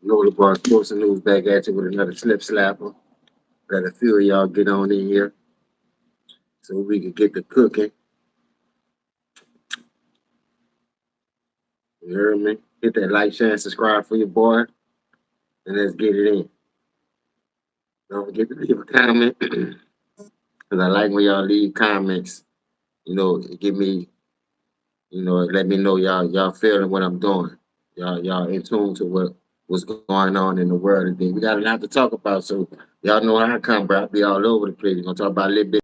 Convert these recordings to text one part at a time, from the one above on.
Nola Bar Sports and News back at you with another slip slapper. Got a few of y'all get on in here so we can get the cooking. You heard me? Hit that like, share, and subscribe for your boy, and let's get it in. Don't forget to leave a comment because I like when y'all leave comments. It give me, let me know y'all feeling what I'm doing. Y'all in tune to what's going on in the world today. We got a lot to talk about, so y'all know how I come, bro. I be all over the place. We're gonna talk about a little bit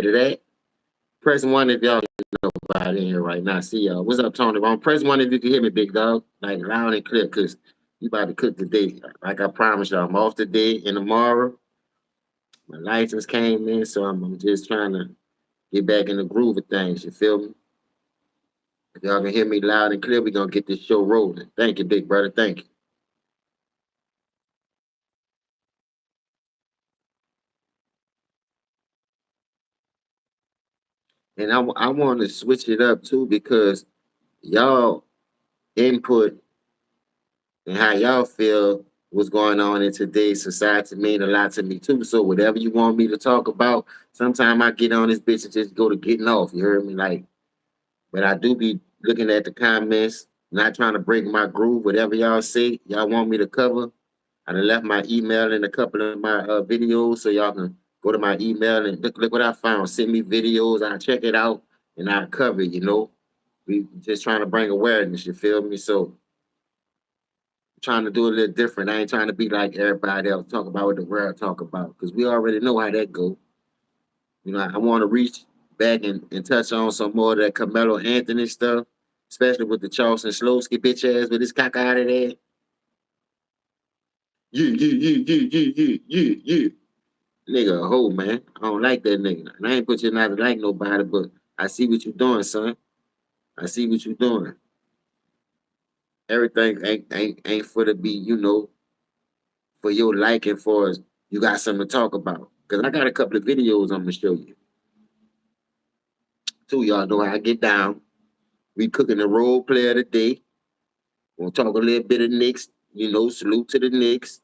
of that. Press one if y'all know about in here right now. See y'all. What's up, Tony? Well, press one if you can hear me, big dog. Like loud and clear, cause you about to cook today. Like I promised y'all, I'm off today and tomorrow. My license came in, so I'm just trying to get back in the groove of things. You feel me? If y'all can hear me loud and clear, we gonna get this show rolling. Thank you, big brother. Thank you. And I want to switch it up too because y'all input and how y'all feel what's going on in today's society mean a lot to me too. So whatever you want me to talk about, sometimes I get on this bitch and just go to getting off. You heard me? Like, but I do be looking at the comments, not trying to break my groove. Whatever y'all say, y'all want me to cover. I done left my email in a couple of my videos, so y'all can go to my email and look what I found. Send me videos, I check it out, and I cover it. We just trying to bring awareness. You feel me? So trying to do a little different. I ain't trying to be like everybody else, talk about what the world talk about, because we already know how that go. I want to reach back and touch on some more of that Carmelo Anthony stuff, especially with the Charleston Slowski bitch ass with his cock out of there. Yeah. Nigga, a hoe, man. I don't like that nigga. And I ain't put you not to like nobody, but I see what you doing, son. I see what you doing. Everything ain't for to be, for your liking for us. You got something to talk about. Cause I got a couple of videos I'm gonna show you. Two y'all know how I get down. We cooking the role player today. We'll talk a little bit of Knicks. Salute to the Knicks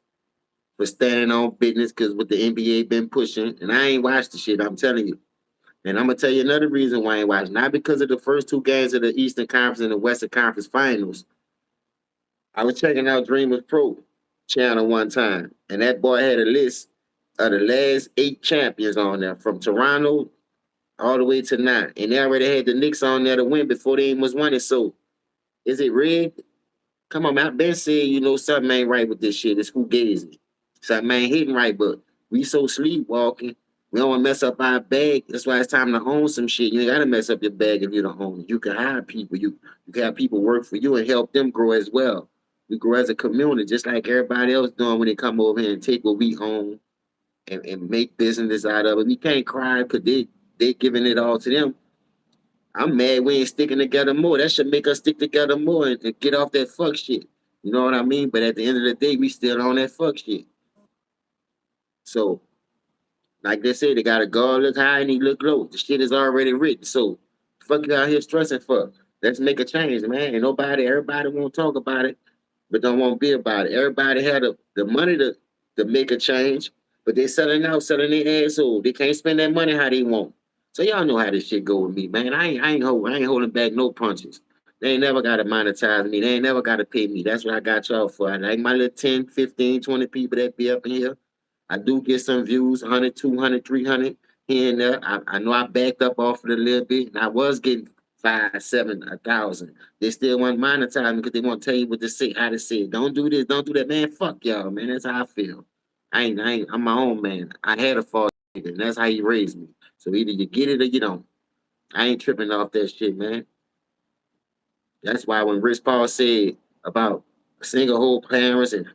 for standing on business because what the NBA been pushing. And I ain't watched the shit, I'm telling you. And I'm gonna tell you another reason why I ain't watching. Not because of the first two games of the Eastern Conference and the Western Conference Finals. I was checking out Dreamers Pro channel one time, and that boy had a list of the last 8 champions on there from Toronto all the way to now. And they already had the Knicks on there to win before they even was winning. So is it rigged? Come on, man. I've been saying, something ain't right with this shit. It's who gazing. Something ain't hitting right, but we so sleepwalking. We don't want to mess up our bag. That's why it's time to own some shit. You ain't gotta mess up your bag if you don't own it. You can hire people. You can have people work for you and help them grow as well. We grow as a community, just like everybody else doing when they come over here and take what we own and make business out of it. We can't cry because they giving it all to them. I'm mad we ain't sticking together more. That should make us stick together more and get off that fuck shit. You know what I mean? But at the end of the day, we still on that fuck shit. So, like they say, they got a God look high and he look low. The shit is already written. So, fuck you out here stressing for. Let's make a change, man. And everybody won't talk about it, but don't want to be about it. Everybody had the money to make a change, but they selling their asshole. They can't spend that money how they want. So y'all know how this shit go with me, man. I ain't holding back no punches. They ain't never gotta monetize me. They ain't never gotta pay me. That's what I got y'all for. I like my little 10, 15, 20 people that be up in here. I do get some views, 100, 200, 300 here and there. I know I backed up off it a little bit, and I was getting 5, 7, 1,000. They still want to monetize me because they want to tell you what to say, how to say it. Don't do this, don't do that, man. Fuck y'all, man. That's how I feel. I'm my own man. I had a father, and that's how he raised me. So either you get it or you don't. I ain't tripping off that shit, man. That's why when Rich Paul said about single whole parents and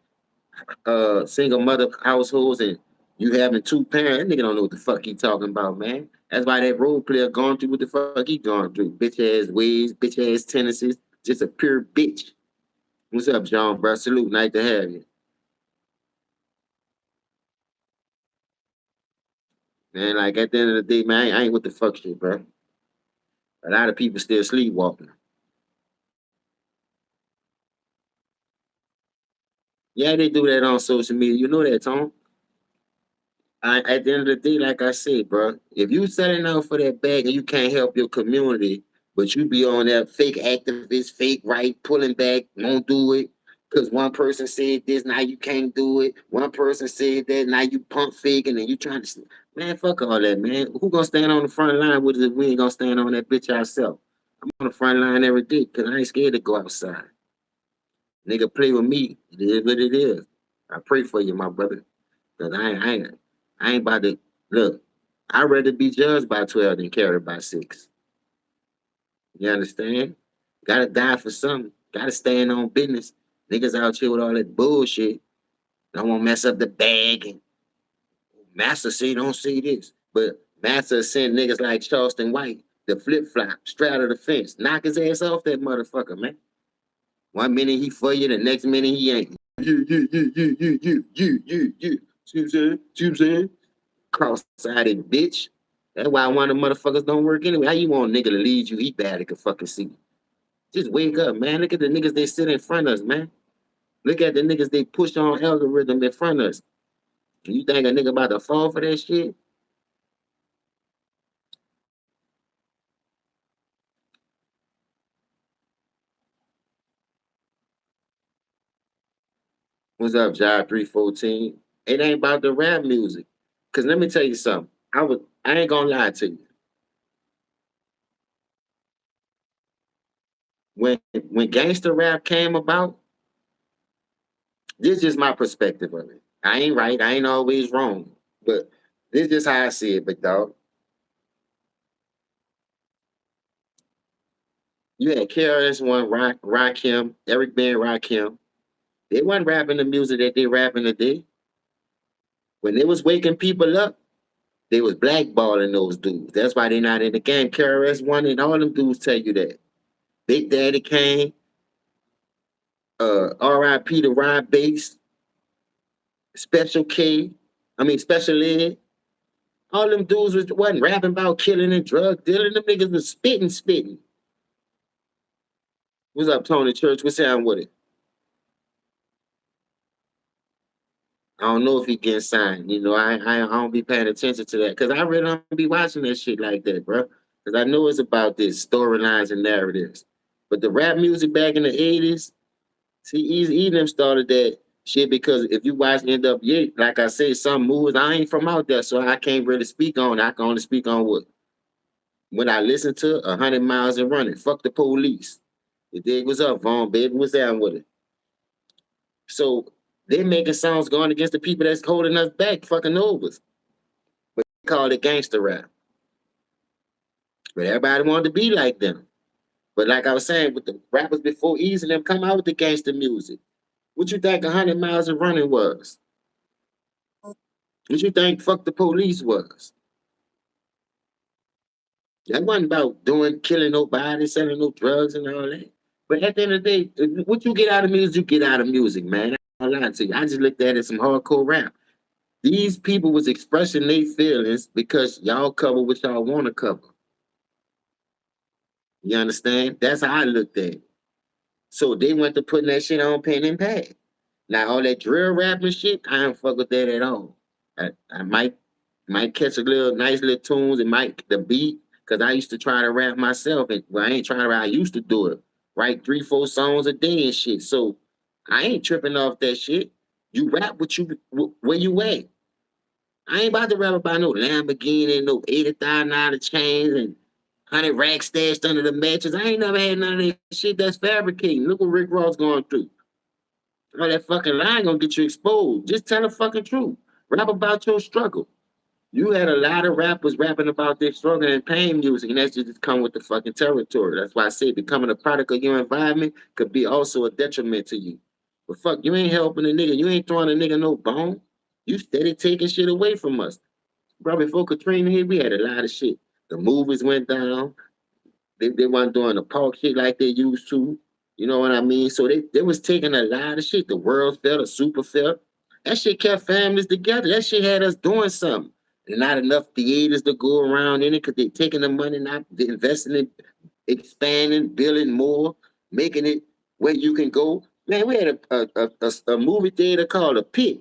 single mother households and you having two parents, that nigga don't know what the fuck he talking about, man. That's why that role player going through what the fuck he going through. Bitch ass ways, bitch ass tendencies, just a pure bitch. What's up, John, bro? Salute, nice to have you. Man, like at the end of the day, man, I ain't with the fuck shit, bro. A lot of people still sleepwalking. Yeah, they do that on social media. You know that, Tom. At the end of the day, like I said, bro, if you selling out for that bag and you can't help your community, but you be on that fake activist, fake right, pulling back, won't do it. Because one person said this, now you can't do it. One person said that, now you pump fake, and then you trying to, man, fuck all that, man. Who gonna stand on the front line with us if we ain't gonna stand on that bitch ourselves? I'm on the front line every day because I ain't scared to go outside. Nigga, play with me. It is what it is. I pray for you, my brother. Cause I ain't about to look. I'd rather be judged by 12 than carried by 6. You understand? Gotta die for something. Gotta stand on business. Niggas out here with all that bullshit. Don't want to mess up the bag. And Master say don't say this. But Master sent niggas like Charleston White, the flip flop, straddle the fence. Knock his ass off that motherfucker, man. One minute he for you, the next minute he ain't. You. See what I'm saying? See what I'm saying? Cross-sided bitch. That's why one of the motherfuckers don't work anyway. How you want a nigga to lead you? He bad can fucking see. Just wake up, man. Look at the niggas they sit in front of us, man. Look at the niggas they push on algorithm in front of us. You think a nigga about to fall for that shit? What's up, Job 314? It ain't about the rap music. Cause let me tell you something. I ain't gonna lie to you. When gangster rap came about, this is just my perspective of it. I ain't right. I ain't always wrong. But this is just how I see it, big dog. You had KRS-One, Rakim, Eric Ben Rakim. They wasn't rapping the music that they rapping today. When they was waking people up, they was blackballing those dudes. That's why they not in the game. KRS-One and all them dudes tell you that. Big Daddy Kane, R.I.P. to Rod Bass, Special K, Special Ed. All them dudes wasn't rapping about killing and drug dealing. Them niggas was spitting. What's up, Tony Church? What's down with it? I don't know if he getting signed. You know, I don't be paying attention to that because I really don't be watching that shit like that, bro. Because I know it's about this storylines and narratives. But the rap music back in the 80s, see, Easy them started that shit because if you watch NWA, like I say, some movies, I ain't from out there, so I can't really speak on it. I can only speak on what I listen to 100 miles and running. Fuck the police. The dig was up, Vaughn, baby. What's down with it? So they making songs going against the people that's holding us back, fucking over us. But they called it gangster rap. But everybody wanted to be like them. But like I was saying, with the rappers before Easy them come out with the gangster music. What you think 100 miles of running was? What you think fuck the police was? That wasn't about doing, killing nobody, selling no drugs and all that. But at the end of the day, what you get out of music, you get out of music, man. I don't lie to you. I just looked at it as some hardcore rap. These people was expressing their feelings because y'all cover what y'all want to cover. You understand? That's how I looked at it. So they went to putting that shit on pen and pad. Now all that drill rapping shit, I don't fuck with that at all. I might catch a little nice little tunes and might the beat because I used to try to rap myself and well I ain't trying to rap. I used to do it, write 3-4 songs a day and shit. So I ain't tripping off that shit. You rap what you where you at. I ain't about to rap about no Lamborghini and no $80,000 chains and 100 racks stashed under the mattress. I ain't never had none of that shit that's fabricating. Look what Rick Ross going through. All that fucking line gonna get you exposed. Just tell the fucking truth. Rap about your struggle. You had a lot of rappers rapping about their struggle and pain music, and that's just come with the fucking territory. That's why I say becoming a product of your environment could be also a detriment to you. But fuck, you ain't helping a nigga. You ain't throwing a nigga no bone. You steady taking shit away from us. Bro, before Katrina hit, we had a lot of shit. The movies went down. They weren't doing the park shit like they used to. You know what I mean? So they was taking a lot of shit. The world felt, the super felt. That shit kept families together. That shit had us doing something. And not enough theaters to go around in it because they taking the money, not investing in expanding, building more, making it where you can go. Man, we had a movie theater called a Pit.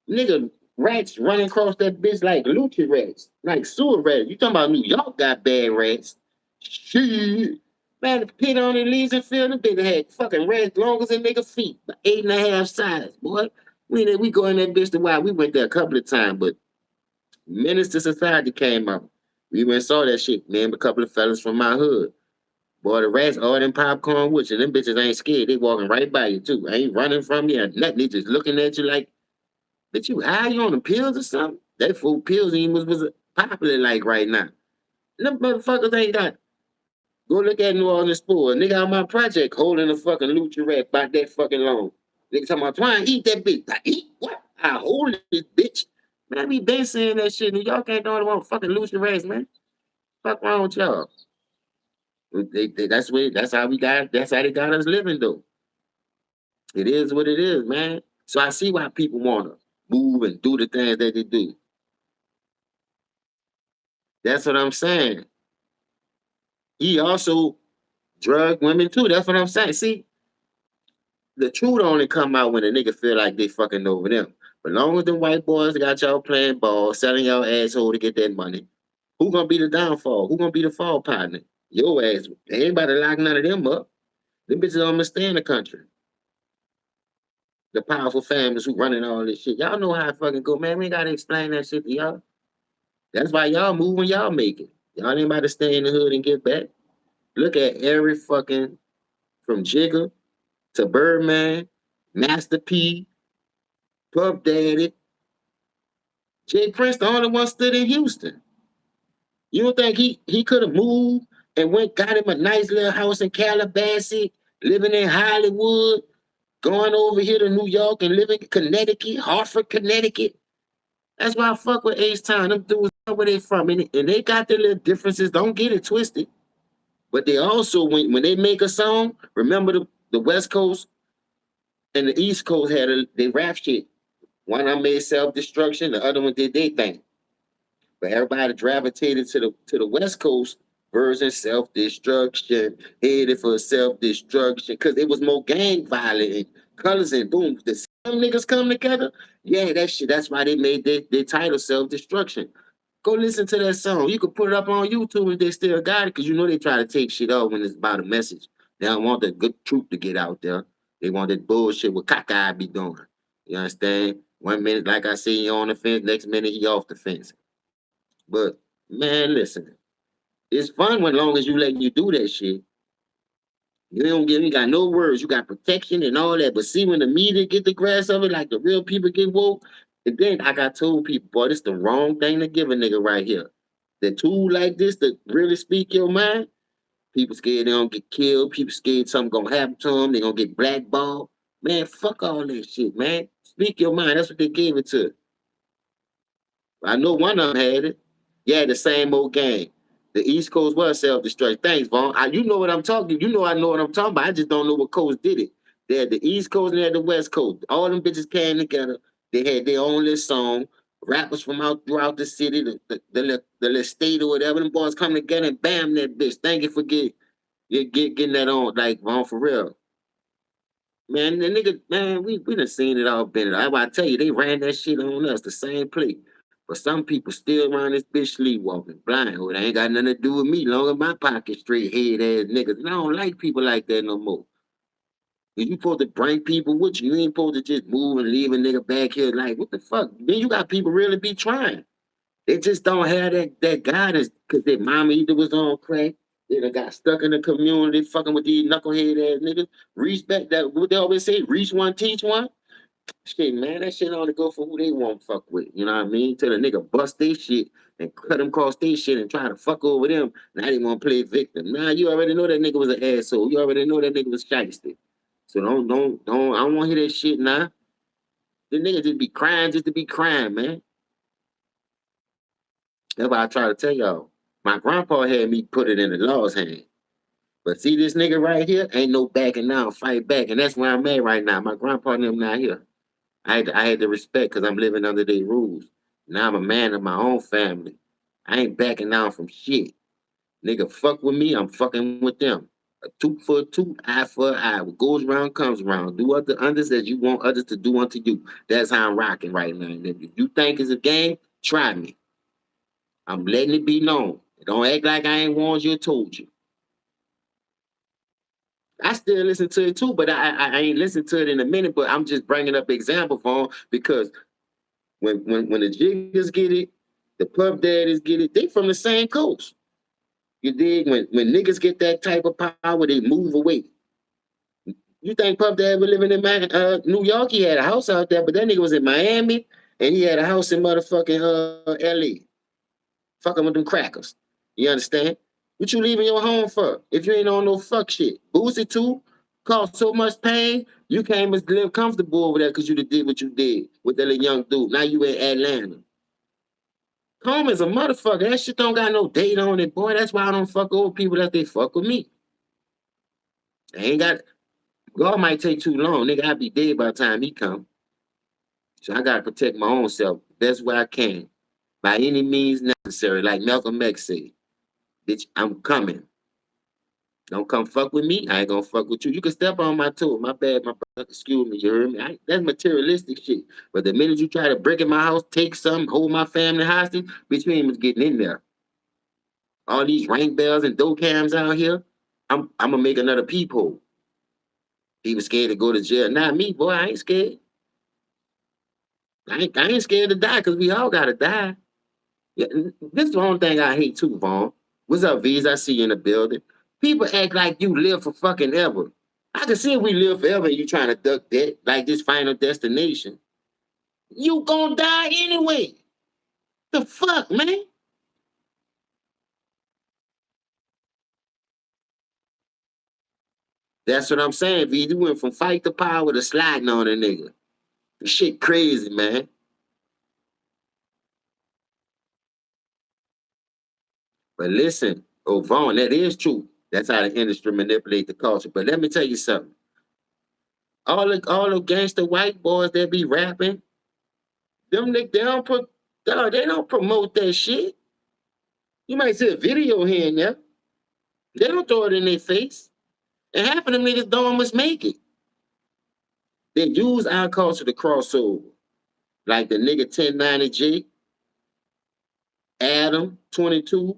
Nigga, rats running across that bitch like lucha rats, like sewer rats. You talking about New York got bad rats? Shit. Man, the Pit on the Legion Field, the bitch had fucking rats long as a nigga feet, 8.5 size, boy. We go in that bitch to why we went there a couple of times, but Menace to Society came out. We went and saw that shit, man. A couple of fellas from my hood. Boy, the rats all them popcorn with you. Them bitches ain't scared. They walking right by you too. Ain't running from you or nothing. They just looking at you like, bitch, you high? You on the pills or something? That fool pills ain't was popular like right now. Them motherfuckers ain't got. Go look at New Orleans Spool. Nigga out my project holding a fucking lucha rat by that fucking long. Nigga talking about trying to eat that bitch. I eat what? I hold this bitch. Man, I be been saying that shit. New York ain't the only one fucking lucha rats, man. Fuck wrong with y'all? That's how we got. That's how they got us living though. It is what it is, man. So I see why people wanna move and do the things that they do. That's what I'm saying. He also drug women too. That's what I'm saying. See, the truth only come out when a nigga feel like they fucking over them. But long as them white boys got y'all playing ball, selling y'all asshole to get that money, who gonna be the downfall? Who gonna be the fall partner? Your ass. Ain't anybody lock none of them up. Them bitches don't understand the country. The powerful families who running all this shit. Y'all know how it fucking go, man. We ain't gotta explain that shit to y'all. That's why y'all move when y'all make it. Y'all ain't about to stay in the hood and get back. Look at every fucking from Jigger to Birdman, Master P, Puff Daddy, Jay Prince, the only one stood in Houston. You don't think he could have moved and went got him a nice little house in Calabasas, living in Hollywood, going over here to New York and living in Connecticut, Hartford, Connecticut. That's why I fuck with H Town. Them dudes know where they from, and they got their little differences. Don't get it twisted. But they also when they make a song, remember the West Coast and the East Coast had they rap shit. One I made self destruction, the other one did they thing. But everybody gravitated to the West Coast version, self destruction, headed for self destruction, because it was more gang violent and colors and boom. The same niggas come together. Yeah, that shit. That's why they made their title self destruction. Go listen to that song. You can put it up on YouTube if they still got it, because you know they try to take shit off when it's about a message. They don't want the good truth to get out there. They want that bullshit what cockeye be doing. You understand? 1 minute, like I see you on the fence, next minute he off the fence. But man, listen, it's fun when long as you letting you do that shit. You got no words, you got protection and all that. But see when the media get the grass of it, like the real people get woke, and then I got told people, boy, this the wrong thing to give a nigga right here. The tool like this to really speak your mind, people scared they don't get killed, people scared something gonna happen to them, they gonna get blackballed. Man, fuck all that shit, man. Speak your mind. That's what they gave it to. I know one of them had it. Yeah, the same old game. The East Coast was self-destruct. Thanks, Vaughn. You know what I'm talking. You know I know what I'm talking about. I just don't know what coast did it. They had the East Coast and they had the West Coast. All them bitches came together. They had their own little song. Rappers from out throughout the city, the little state or whatever. Them boys come together and bam that bitch. Thank you for getting that on, like Vaughn, for real. Man, the nigga, man, we done seen it all, been it. I tell you, they ran that shit on us, the same play. But some people still around this bitch sleepwalking, blind. It ain't got nothing to do with me. Long as my pocket straight, head ass niggas. And I don't like people like that no more. You supposed to bring people with you. You ain't supposed to just move and leave a nigga back here like, what the fuck? Then you got people really be trying. They just don't have that guidance because their mama either was on crack, they done got stuck in the community fucking with these knucklehead ass niggas. Reach back, that what they always say, reach one, teach one. Shit, man, that shit only go for who they want to fuck with. You know what I mean? Till the nigga bust their shit and cut them across their shit and try to fuck over them. Now they want to play victim. Nah, you already know that nigga was an asshole. You already know that nigga was shiesty. So don't. I don't want to hear that shit now. The nigga just be crying just to be crying, man. That's why I try to tell y'all. My grandpa had me put it in the law's hand. But see this nigga right here, ain't no backing down, fight back. And that's where I'm at right now. My grandpa and them not here. I had to respect because I'm living under their rules. Now I'm a man of my own family. I ain't backing down from shit. Nigga, fuck with me, I'm fucking with them. A tooth for a tooth, eye for an eye. What goes around comes around. Do unto others as you want others to do unto you. That's how I'm rocking right now. And if you think it's a game, try me. I'm letting it be known. Don't act like I ain't warned you or told you. I still listen to it too, but I ain't listened to it in a minute. But I'm just bringing up example for 'em because when the jiggers get it, the puff daddies get it. They from the same coast. You dig? When niggas get that type of power, they move away. You think Puff Daddy was living in New York? He had a house out there, but that nigga was in Miami and he had a house in motherfucking LA. Fucking with them crackers. You understand? What you leaving your home for? If you ain't on no fuck shit. Boosie too caused so much pain. You can't even live comfortable over there because you did what you did with that little young dude. Now you in Atlanta. Home is a motherfucker. That shit don't got no date on it, boy. That's why I don't fuck old people that they fuck with me. I ain't got God might take too long. Nigga, I'll be dead by the time he come. So I gotta protect my own self best way I can. By any means necessary. Like Malcolm X said. Bitch, I'm coming. Don't come fuck with me. I ain't gonna fuck with you. You can step on my toe. My bad, my brother. Excuse me. You heard me? That's materialistic shit. But the minute you try to break in my house, take something, hold my family hostage, bitch, you ain't even getting in there. All these rank bells and dough cams out here, I'm gonna make another peephole. He was scared to go to jail. Not me, boy. I ain't scared. I ain't scared to die because we all gotta die. Yeah, this is the only thing I hate too, Vaughn. What's up, V's? I see you in the building. People act like you live for fucking ever. I can see if we live forever and you trying to duck that, like this final destination. You gonna die anyway. The fuck, man? That's what I'm saying, V. You went from fight to power to sliding on a nigga. This shit crazy, man. But listen, oh, Vaughn, that is true. That's how the industry manipulate the culture. But let me tell you something. All the gangster white boys that be rapping, them niggas, they don't promote that shit. You might see a video here and there. They don't throw it in their face. And half of them niggas don't almost make it. They use our culture to cross over. Like the nigga 1090 J, Adam, 22,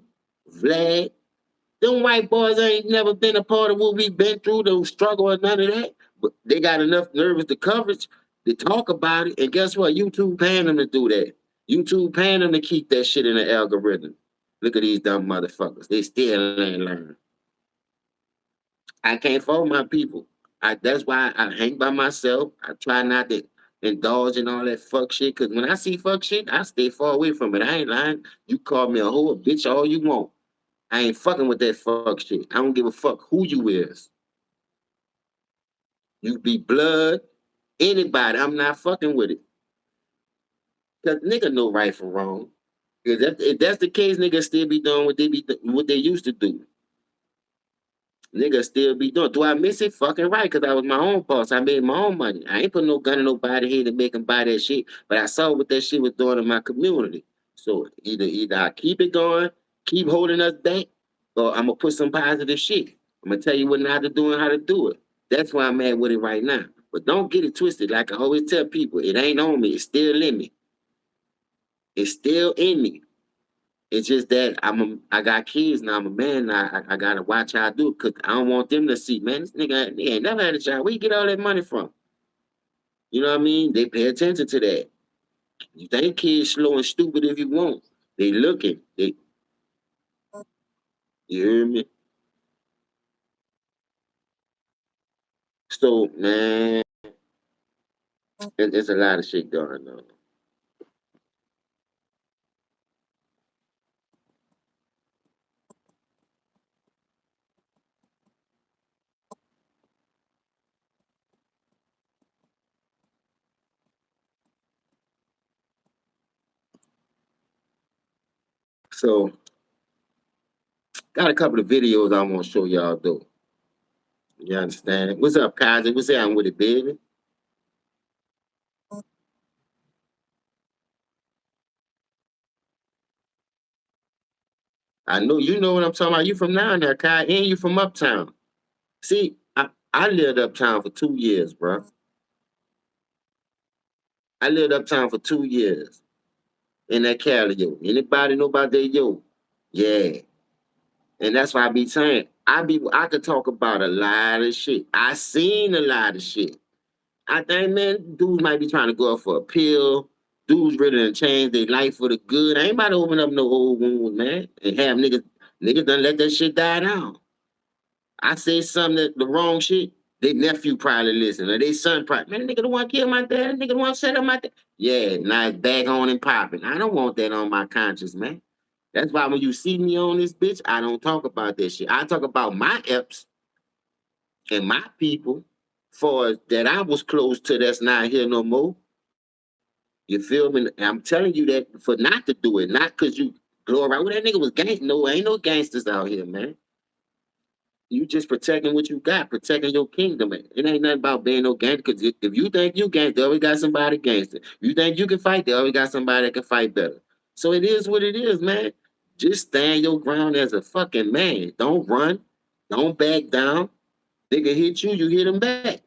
Vlad. Them white boys ain't never been a part of what we been through, the struggle or none of that. But they got enough nervous to coverage to talk about it. And guess what? YouTube paying them to do that. YouTube paying them to keep that shit in the algorithm. Look at these dumb motherfuckers. They still ain't learn. I can't fault my people. That's why I hang by myself. I try not to indulge in all that fuck shit. Cause when I see fuck shit, I stay far away from it. I ain't lying. You call me a hoe, a bitch, all you want. I ain't fucking with that fuck shit. I don't give a fuck who you is. You be blood, anybody. I'm not fucking with it. Cause nigga know right from wrong. Cause if that's the case, niggas still be doing what they used to do. Nigga still be doing. Do I miss it? Fucking right, because I was my own boss. I made my own money. I ain't put no gun in nobody's head to make them buy that shit. But I saw what that shit was doing in my community. So either I keep it going, keep holding us back, or I'm gonna put some positive shit. I'm gonna tell you what not to do and how to do it. That's why I'm at with it right now. But don't get it twisted. Like I always tell people, it ain't on me. It's still in me. It's still in me. It's just that I got kids now. I'm a man now. I gotta watch how I do it because I don't want them to see, man, this nigga they ain't never had a job. Where you get all that money from? You know what I mean? They pay attention to that. You think kids slow and stupid if you want. They looking. You hear me? So man, there's a lot of shit going on. So got a couple of videos I want to show y'all though. You understand? What's up, Kazi? What's up with it, baby? I know you know what I'm talking about. You from down there, Kai, and you from uptown. See, I lived uptown for 2 years, bro. I lived uptown for 2 years in that Cali yo. Anybody know about that yo? Yeah. And that's why I be saying I could talk about a lot of shit. I seen a lot of shit. I think, man, dudes might be trying to go up for a pill. Dudes really done change their life for the good. I ain't about to open up no old wounds, man, and have niggas done let that shit die down. I say something that the wrong shit, they nephew probably listen, or they son probably, man, nigga the one kill my dad, nigga the one set up my dad. Yeah, now it's back on and popping. I don't want that on my conscience, man. That's why when you see me on this bitch, I don't talk about that shit. I talk about my eps and my people for that I was close to that's not here no more. You feel me? And I'm telling you that for not to do it, not because you glorify. Well, that nigga was gang. No, ain't no gangsters out here, man. You just protecting what you got, protecting your kingdom. Man. It ain't nothing about being no gangster. Because if you think you gangster, they always got somebody gangster. If you think you can fight, they always got somebody that can fight better. So it is what it is, man. Just stand your ground as a fucking man. Don't run. Don't back down. Nigga hit you, you hit him back.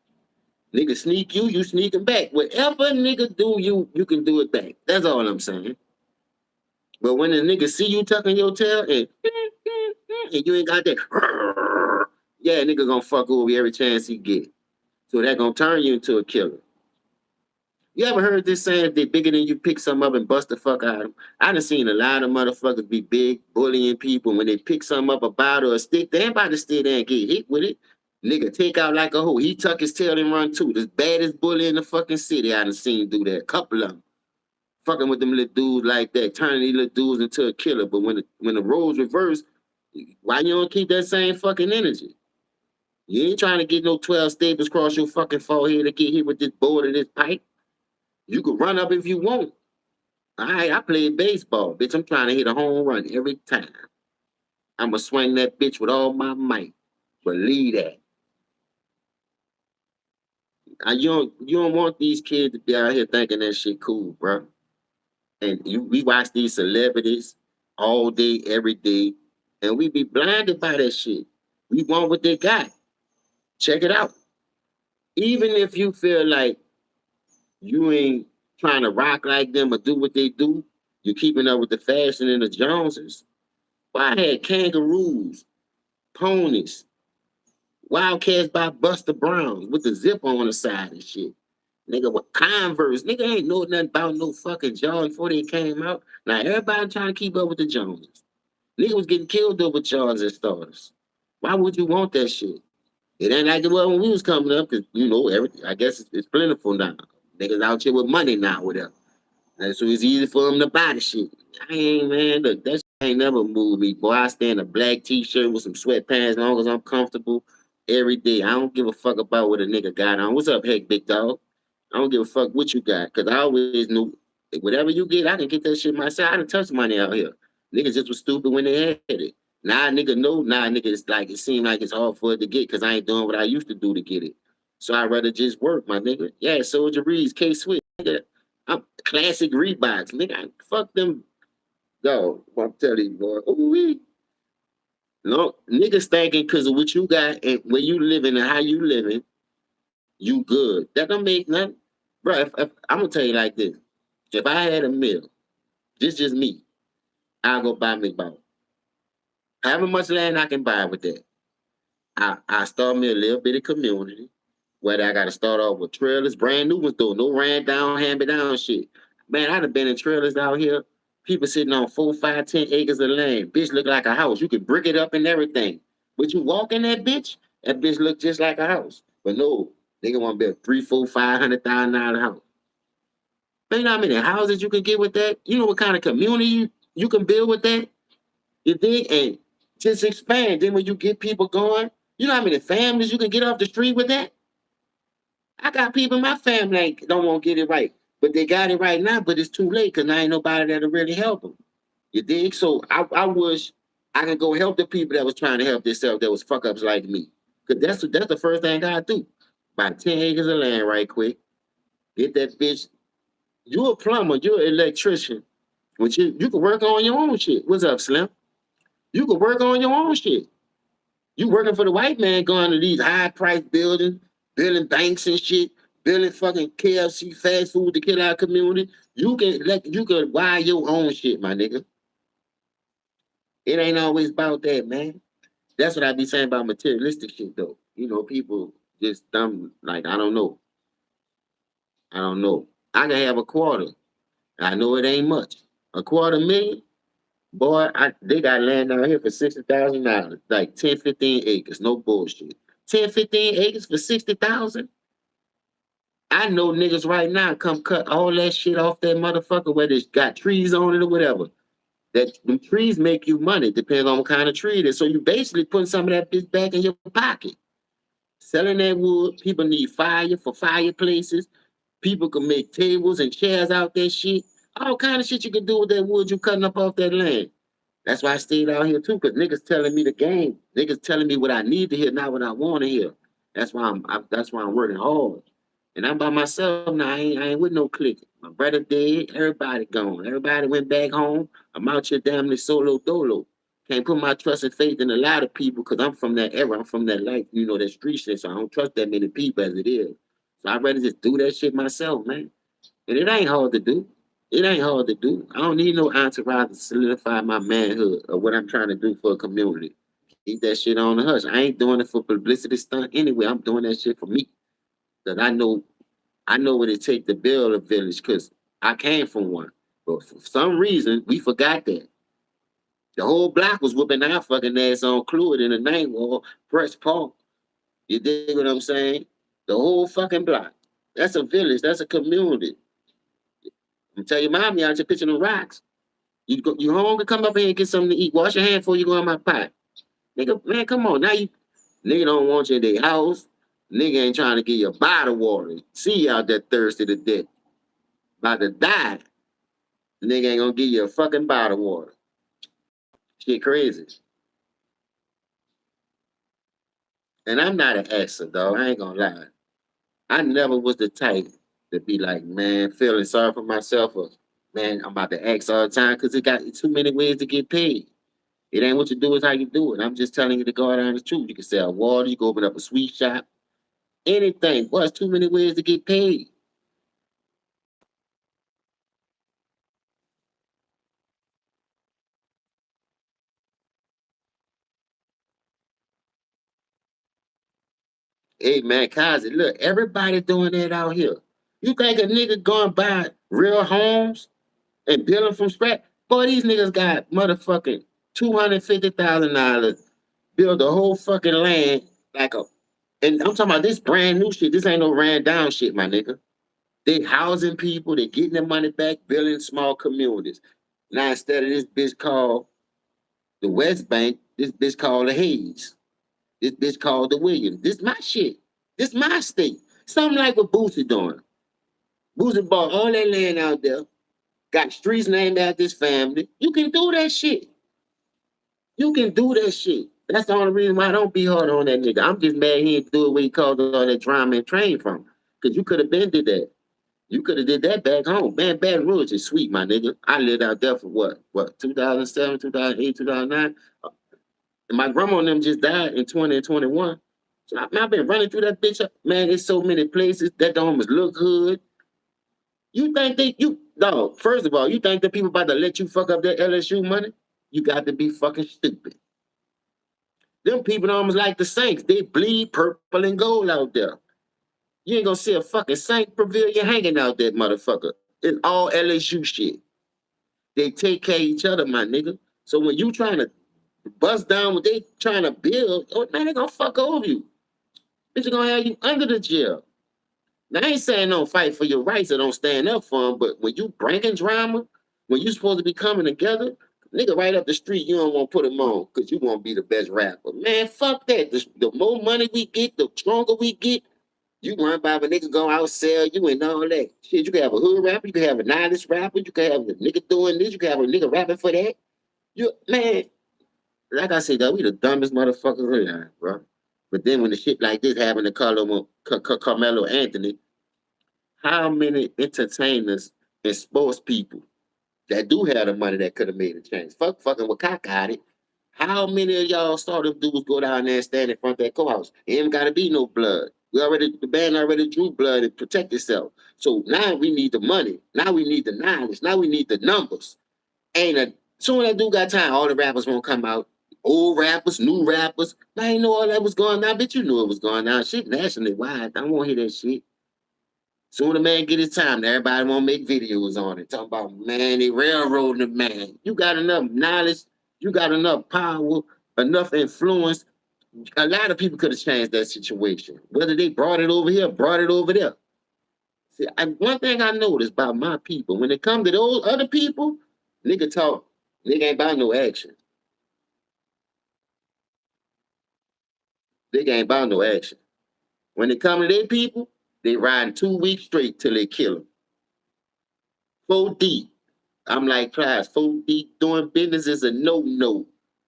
Nigga sneak you, you sneak him back. Whatever nigga do you can do it back. That's all I'm saying. But when a nigga see you tucking your tail and you ain't got that, yeah, nigga gonna fuck over every chance he get. So that gonna turn you into a killer. You ever heard this saying, if they bigger than you, pick some up and bust the fuck out of them? I done seen a lot of motherfuckers be big, bullying people. When they pick something up, a bottle or a stick, they ain't about to stay there and get hit with it. Nigga take out like a hoe. He tuck his tail and run too. The baddest bully in the fucking city I done seen do that. Couple of them. Fucking with them little dudes like that, turning these little dudes into a killer. But when the roles reverse, why you don't keep that same fucking energy? You ain't trying to get no 12 staples across your fucking forehead to get hit with this board or this pipe. You can run up if you want. All right, I played baseball, bitch. I'm trying to hit a home run every time. I'ma swing that bitch with all my might. Believe that. You don't want these kids to be out here thinking that shit cool, bro. And we watch these celebrities all day, every day, and we be blinded by that shit. We want what they got. Check it out. Even if you feel like you ain't trying to rock like them or do what they do, you're keeping up with the fashion and the Joneses. Well, I had kangaroos, ponies, Wildcats by Buster Browns with the zip on the side and shit. Nigga, what Converse? Nigga ain't know nothing about no fucking Jordans before they came out. Now everybody trying to keep up with the Joneses. Nigga was getting killed over Jordans and starters. Why would you want that shit? It ain't like it was when we was coming up, cause you know everything. I guess it's plentiful now. Niggas out here with money now, whatever. And so it's easy for them to buy the shit. I ain't man, look, that shit ain't never moved me. Boy, I stay in a black t-shirt with some sweatpants as long as I'm comfortable every day. I don't give a fuck about what a nigga got on. What's up, heck, big dog? I don't give a fuck what you got. Cause I always knew whatever you get, I can get that shit myself. I done touched money out here. Niggas just was stupid when they had it. Now nigga know, now nigga it's like it seemed like it's hard for it to get because I ain't doing what I used to do to get it. So I'd rather just work, my nigga. Yeah, Soldier Reeds, K Swift, nigga. I'm classic Reeboks, nigga. Fuck them. Yo, I'm telling you, boy. Ooh wee. No, niggas thinking because of what you got and where you living and how you living, you good. That don't make nothing. Bro, if I'm gonna tell you like this. If I had a meal, just me, I'll go buy me about however much land I can buy with that. I start me a little bit of community. Whether I got to start off with trailers, brand new ones though, no ran down, hand me down shit. Man, I'd have been in trailers out here. People sitting on 4, 5, 10 acres of land. Bitch look like a house. You could brick it up and everything. But you walk in that bitch look just like a house. But no, nigga want to build 3, 4, $500,000 house. Man, you know how many houses you can get with that? You know what kind of community you can build with that? You dig? And just expand. Then when you get people going, you know how many families you can get off the street with that? I got people in my family that don't want to get it right, but they got it right now. But it's too late because now ain't nobody that'll really help them. You dig? So I wish I could go help the people that was trying to help themselves that was fuck ups like me. Cause that's the first thing I do. Buy 10 acres of land right quick. Get that bitch. You a plumber. You an electrician. But you can work on your own shit. What's up, Slim? You can work on your own shit. You working for the white man going to these high price buildings, building banks and shit, building fucking KFC fast food to kill our community. You can buy your own shit, my nigga. It ain't always about that, man. That's what I be saying about materialistic shit though. People just dumb like I don't know. I don't know. I can have a quarter. I know it ain't much. A quarter million? Boy, they got land down here for $60,000. Like 10, 15 acres. No bullshit. 10, 15 acres for 60,000? I know niggas right now come cut all that shit off that motherfucker where it's got trees on it or whatever. That them trees make you money, depending on what kind of tree it is. So you basically putting some of that bitch back in your pocket. Selling that wood, people need fire for fireplaces. People can make tables and chairs out that shit. All kind of shit you can do with that wood you cutting up off that land. That's why I stayed out here too, because niggas telling me the game. Niggas telling me what I need to hear, not what I want to hear. That's why I'm working hard. And I'm by myself now. I ain't with no clique. My brother dead. Everybody gone. Everybody went back home. I'm out here damn near solo dolo. Can't put my trust and faith in a lot of people because I'm from that era. I'm from that life, that street shit. So I don't trust that many people as it is. So I'd rather just do that shit myself, man. And it ain't hard to do. It ain't hard to do. I don't need no entourage to solidify my manhood or what I'm trying to do for a community. Keep that shit on the hush. I ain't doing it for publicity stunt anyway. I'm doing that shit for me. Cause I know what it takes to build a village because I came from one. But for some reason, we forgot that. The whole block was whooping our fucking ass on Clued in the night wall, Press Park. You dig what I'm saying? The whole fucking block. That's a village. That's a community. I'm tell your mommy out here pitching the rocks. You hungry? Come up here and get something to eat. Wash your hand before you go in my pot. Nigga, man, come on. Now nigga don't want you in their house. Nigga ain't trying to get you a bottle of water. See you out there thirsty to death. About to die. Nigga ain't gonna give you a fucking bottle of water. Shit crazy. And I'm not an exer, dog. I ain't gonna lie. I never was the type to be like, man, feeling sorry for myself or man, I'm about to ask all the time because it got too many ways to get paid. It ain't what you do, it's how you do it. I'm just telling you to go out on the truth. You can sell water, you can open up a sweet shop, anything. Boy, it's too many ways to get paid. Hey man, Kazi, look, everybody doing that out here. You think a nigga going buy real homes and build them from scratch? Boy, these niggas got motherfucking $250,000, build the whole fucking land like a, and I'm talking about this brand new shit. This ain't no ran down shit, my nigga. They housing people, they getting their money back, building small communities. Now instead of this bitch called the West Bank, this bitch called the Hayes. This bitch called the Williams. This my shit. This my state. Something like what Boosie doing. Boosie bought all that land out there, got streets named after his family. You can do that shit. You can do that shit. That's the only reason why I don't be hard on that nigga. I'm just mad he didn't do it where he called all that drama and train from. Cause you could have been did that. You could have did that back home. Man, Baton Rouge is sweet, my nigga. I lived out there for what, 2007, 2008, 2009? And my grandma and them just died in 20 and 21. So I've been running through that bitch. Man, it's so many places that don't almost look good. You think no, first of all, you think that people about to let you fuck up their LSU money? You got to be fucking stupid. Them people almost like the Saints. They bleed purple and gold out there. You ain't gonna see a fucking Saint pavilion hanging out that motherfucker. It's all LSU shit. They take care of each other, my nigga. So when you trying to bust down what they trying to build, oh man, they gonna fuck over you. Bitch, gonna have you under the jail. Now, I ain't saying don't fight for your rights or don't stand up for them, but when you bringing drama, when you supposed to be coming together, nigga right up the street, you don't want to put them on because you want to be the best rapper. Man, fuck that. The more money we get, the stronger we get. You run by when niggas go out sell you and all that. Shit, you can have a hood rapper, you can have a nihilist rapper, you can have a nigga doing this, you can have a nigga rapping for that. You man, like I said, though, we the dumbest motherfuckers around, bro. But then when the shit like this happened to Carmelo Anthony, how many entertainers and sports people that do have the money that could have made a change? Fucking with cock got it. How many of y'all saw them dudes go down there and stand in front of that courthouse? It ain't gotta be no blood. The band already drew blood and protect itself. So now we need the money. Now we need the knowledge. Now we need the numbers. Ain't a soon as that dude got time, all the rappers won't come out. Old rappers, new rappers. I ain't know all that was going on. Bitch, you knew it was going on. Shit nationally wide. I don't want to hear that shit. Soon the man get his time, everybody want to make videos on it. Talking about, man, they railroading the man. You got enough knowledge, you got enough power, enough influence. A lot of people could have changed that situation. Whether they brought it over here, brought it over there. See, one thing I noticed about my people, when it come to those other people, nigga talk, nigga ain't about no action. Nigga ain't about no action. When it come to their people, they riding 2 weeks straight till they kill them. 4 deep. I'm like, class, 4 deep doing business is a no-no.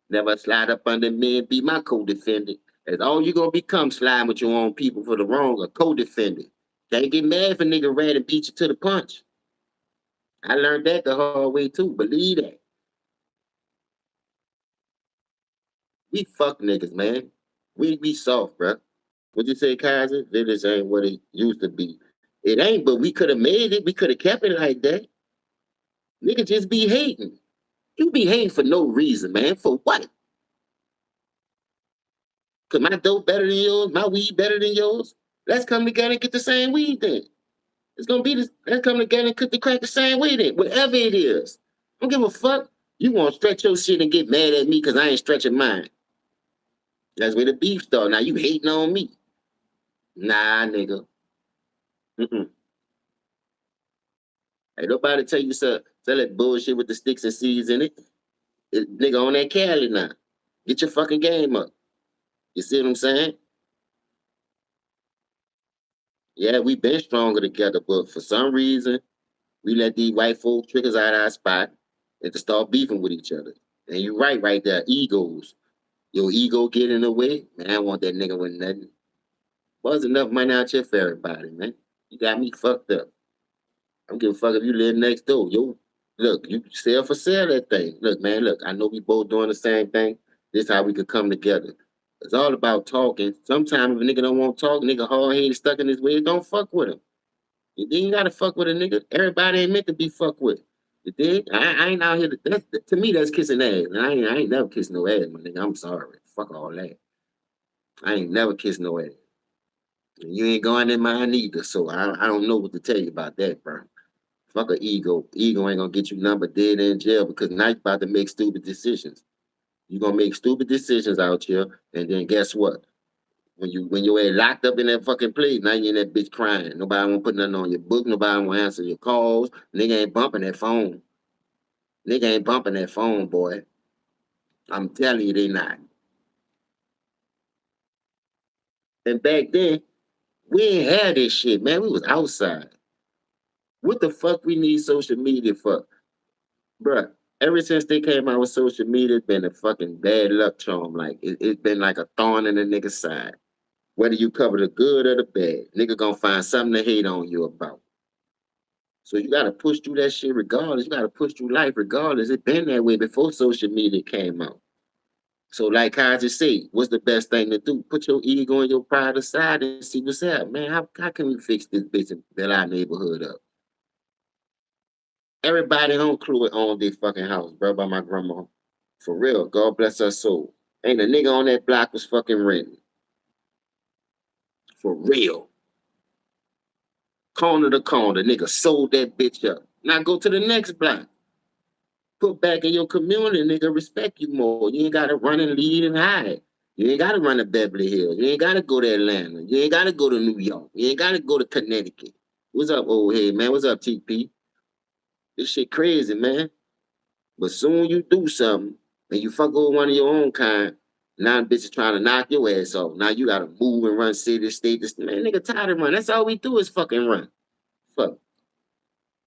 Never slide up under me and be my co-defendant. That's all you gonna become, sliding with your own people for the wrong, a co-defendant. Can't get mad if a nigga ran and beat you to the punch. I learned that the hard way too. Believe that. We fuck niggas, man. We be soft, bro. What you say, Kaiser? Village ain't what it used to be. It ain't, but we could have made it. We could have kept it like that. Nigga just be hating. You be hating for no reason, man. For what? Cause my dope better than yours, my weed better than yours. Let's come together and get the same weed then. It's gonna be this. Let's come together and cook the crack the same way then, whatever it is. Don't give a fuck. You want to stretch your shit and get mad at me because I ain't stretching mine. That's where the beef start. Now you hating on me. Nah, nigga. Mm-mm. Ain't nobody tell you sell that bullshit with the sticks and seeds in it. Nigga on that Cali now. Get your fucking game up. You see what I'm saying? Yeah, we been stronger together, but for some reason, we let these white folk trick us out of our spot and to start beefing with each other. And you're right there. Egos. Your ego get in the way. Man, I don't want that nigga with nothing. Was enough money out here for everybody, man. You got me fucked up. I don't give a fuck if you live next door. Yo, look, you sell for sale that thing. Look, man, look, I know we both doing the same thing. This how we could come together. It's all about talking. Sometimes if a nigga don't want to talk, nigga hard headed stuck in his ways, don't fuck with him. You ain't gotta fuck with a nigga. Everybody ain't meant to be fucked with. You dig? I ain't out here to me that's kissing ass. And I ain't never kissed no ass, my nigga. I'm sorry. Fuck all that. I ain't never kissed no ass. And you ain't going in mine either. So I don't know what to tell you about that, bro. Fuck a ego. Ego ain't gonna get you number dead in jail because now you about to make stupid decisions. You gonna make stupid decisions out here, and then guess what? When you ain't locked up in that fucking place, now you in that bitch crying. Nobody won't put nothing on your book. Nobody won't answer your calls. Nigga ain't bumping that phone. Nigga ain't bumping that phone, boy. I'm telling you, they not. And back then, we ain't had this shit, man. We was outside. What the fuck we need social media for? Bruh, ever since they came out with social media, it's been a fucking bad luck charm. Like, it's been like a thorn in the nigga's side. Whether you cover the good or the bad, nigga gonna find something to hate on you about. So you gotta push through that shit regardless. You gotta push through life regardless. It been that way before social media came out. So like I just say, what's the best thing to do? Put your ego and your pride aside and see what's up, man. How can we fix this bitch and build our neighborhood up? Everybody on Clue owned their fucking house, bro, by my grandma. For real. God bless her soul. Ain't a nigga on that block was fucking renting. For real. Corner to corner, nigga sold that bitch up. Now go to the next block. Put back in your community, nigga, respect you more. You ain't gotta run and lead and hide. You ain't gotta run to Beverly Hills. You ain't gotta go to Atlanta. You ain't gotta go to New York. You ain't gotta go to Connecticut. What's up, old head, man? What's up, TP? This shit crazy, man. But soon you do something and you fuck over one of your own kind, now the bitch is trying to knock your ass off. Now you gotta move and run city, state, this man, nigga tired of running. That's all we do is fucking run. Fuck.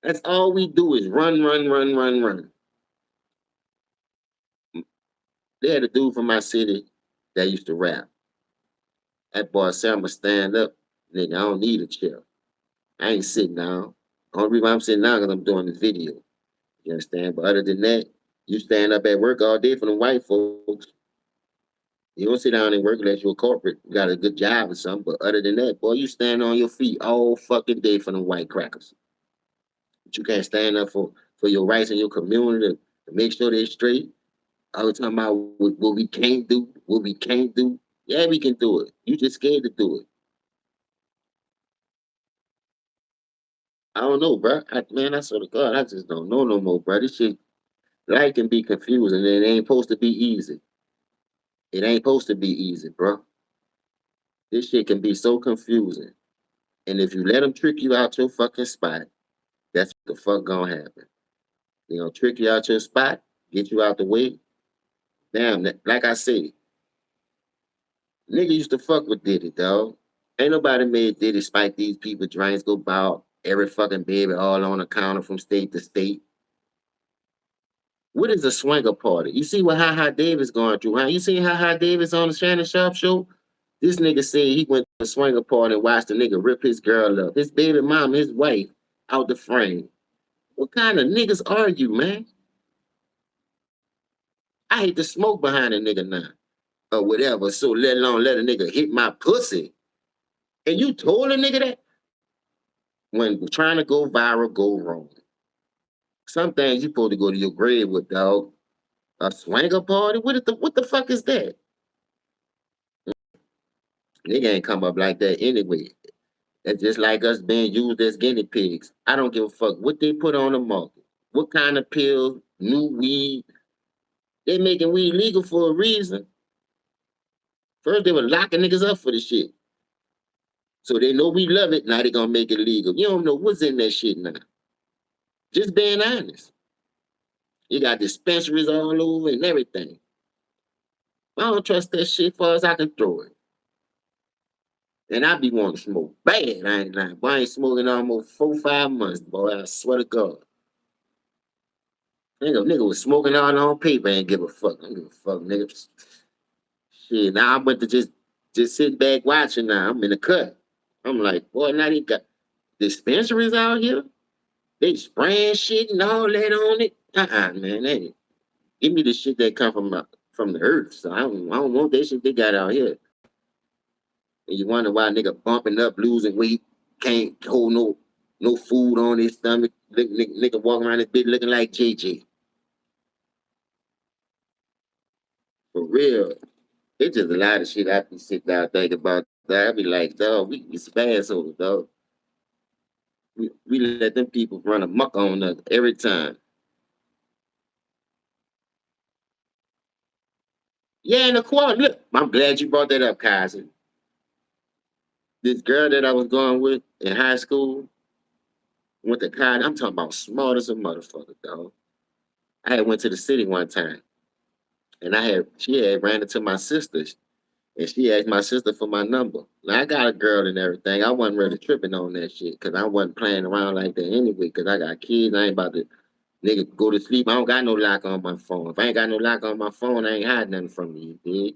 That's all we do is run, run, run, run, run. They had a dude from my city that used to rap. That boy said, I'ma stand up. Nigga, I don't need a chair. I ain't sitting down. Only reason I'm sitting down because I'm doing this video. You understand? But other than that, You stand up at work all day for the white folks. You don't sit down and work unless you're a corporate. You got a good job or something. But other than that, boy, you stand on your feet all fucking day for the white crackers. But you can't stand up for your rights in your community to make sure they're straight. I was talking about what we can't do, what we can't do. Yeah, we can do it. You just scared to do it. I don't know, bro. Man, I swear to God, I just don't know no more, bro. This shit, life can be confusing, and it ain't supposed to be easy. It ain't supposed to be easy, bro. This shit can be so confusing. And if you let them trick you out your fucking spot, that's what the fuck gonna happen. They gonna trick you out your spot, get you out the way. Damn, like I said, nigga used to fuck with Diddy, dog. Ain't nobody made Diddy spike these people drains go bow every fucking baby all on the counter from state to state. What is a swinger party? You see what Ha Ha Davis going through, huh? You seen Ha Ha Davis on the Shannon Sharp show? This nigga said he went to a swinger party and watched the nigga rip his girl up. His baby mom, his wife, out the frame. What kind of niggas are you, man? I hate to smoke behind a nigga now. Or whatever. So let alone let a nigga hit my pussy. And you told a nigga that? When trying to go viral, go wrong. Some things you supposed to go to your grave with, dog. A swinger party? What the fuck is that? Nigga ain't come up like that anyway. That's just like us being used as guinea pigs. I don't give a fuck what they put on the market. What kind of pills, new weed. They making weed legal for a reason. First they were locking niggas up for the shit. So they know we love it. Now they gonna make it legal. You don't know what's in that shit now. Just being honest. You got dispensaries all over and everything. I don't trust that shit far as I can throw it. And I be wanting to smoke bad. I ain't lying. Boy, I ain't smoking almost 4, 5 months, boy. I swear to God. Nigga was smoking all on paper and give a fuck. I don't give a fuck, nigga. Shit, now I'm about to just sit back watching now. I'm in the cut. I'm like, boy, now they got dispensaries out here. They spraying shit and all that on it. Man. Hey, give me the shit that come from the earth. So I don't want that shit they got out here. And you wonder why nigga bumping up, losing weight, can't hold no food on his stomach. Nigga walking around this bitch looking like JJ. For real. It's just a lot of shit I be sitting down thinking about that. I be like, dog, we spaz over, dog. We let them people run amok on us every time. Yeah, and the quality. Look, I'm glad you brought that up, Kaiser. This girl that I was going with in high school went to college. I'm talking about smart as a motherfucker, dog. I had went to the city one time, and she had ran into my sisters, and she asked my sister for my number. Now I got a girl and everything. I wasn't really tripping on that shit because I wasn't playing around like that anyway. Because I got kids, I ain't about to nigga go to sleep. I don't got no lock on my phone. If I ain't got no lock on my phone, I ain't hiding nothing from you, you dig?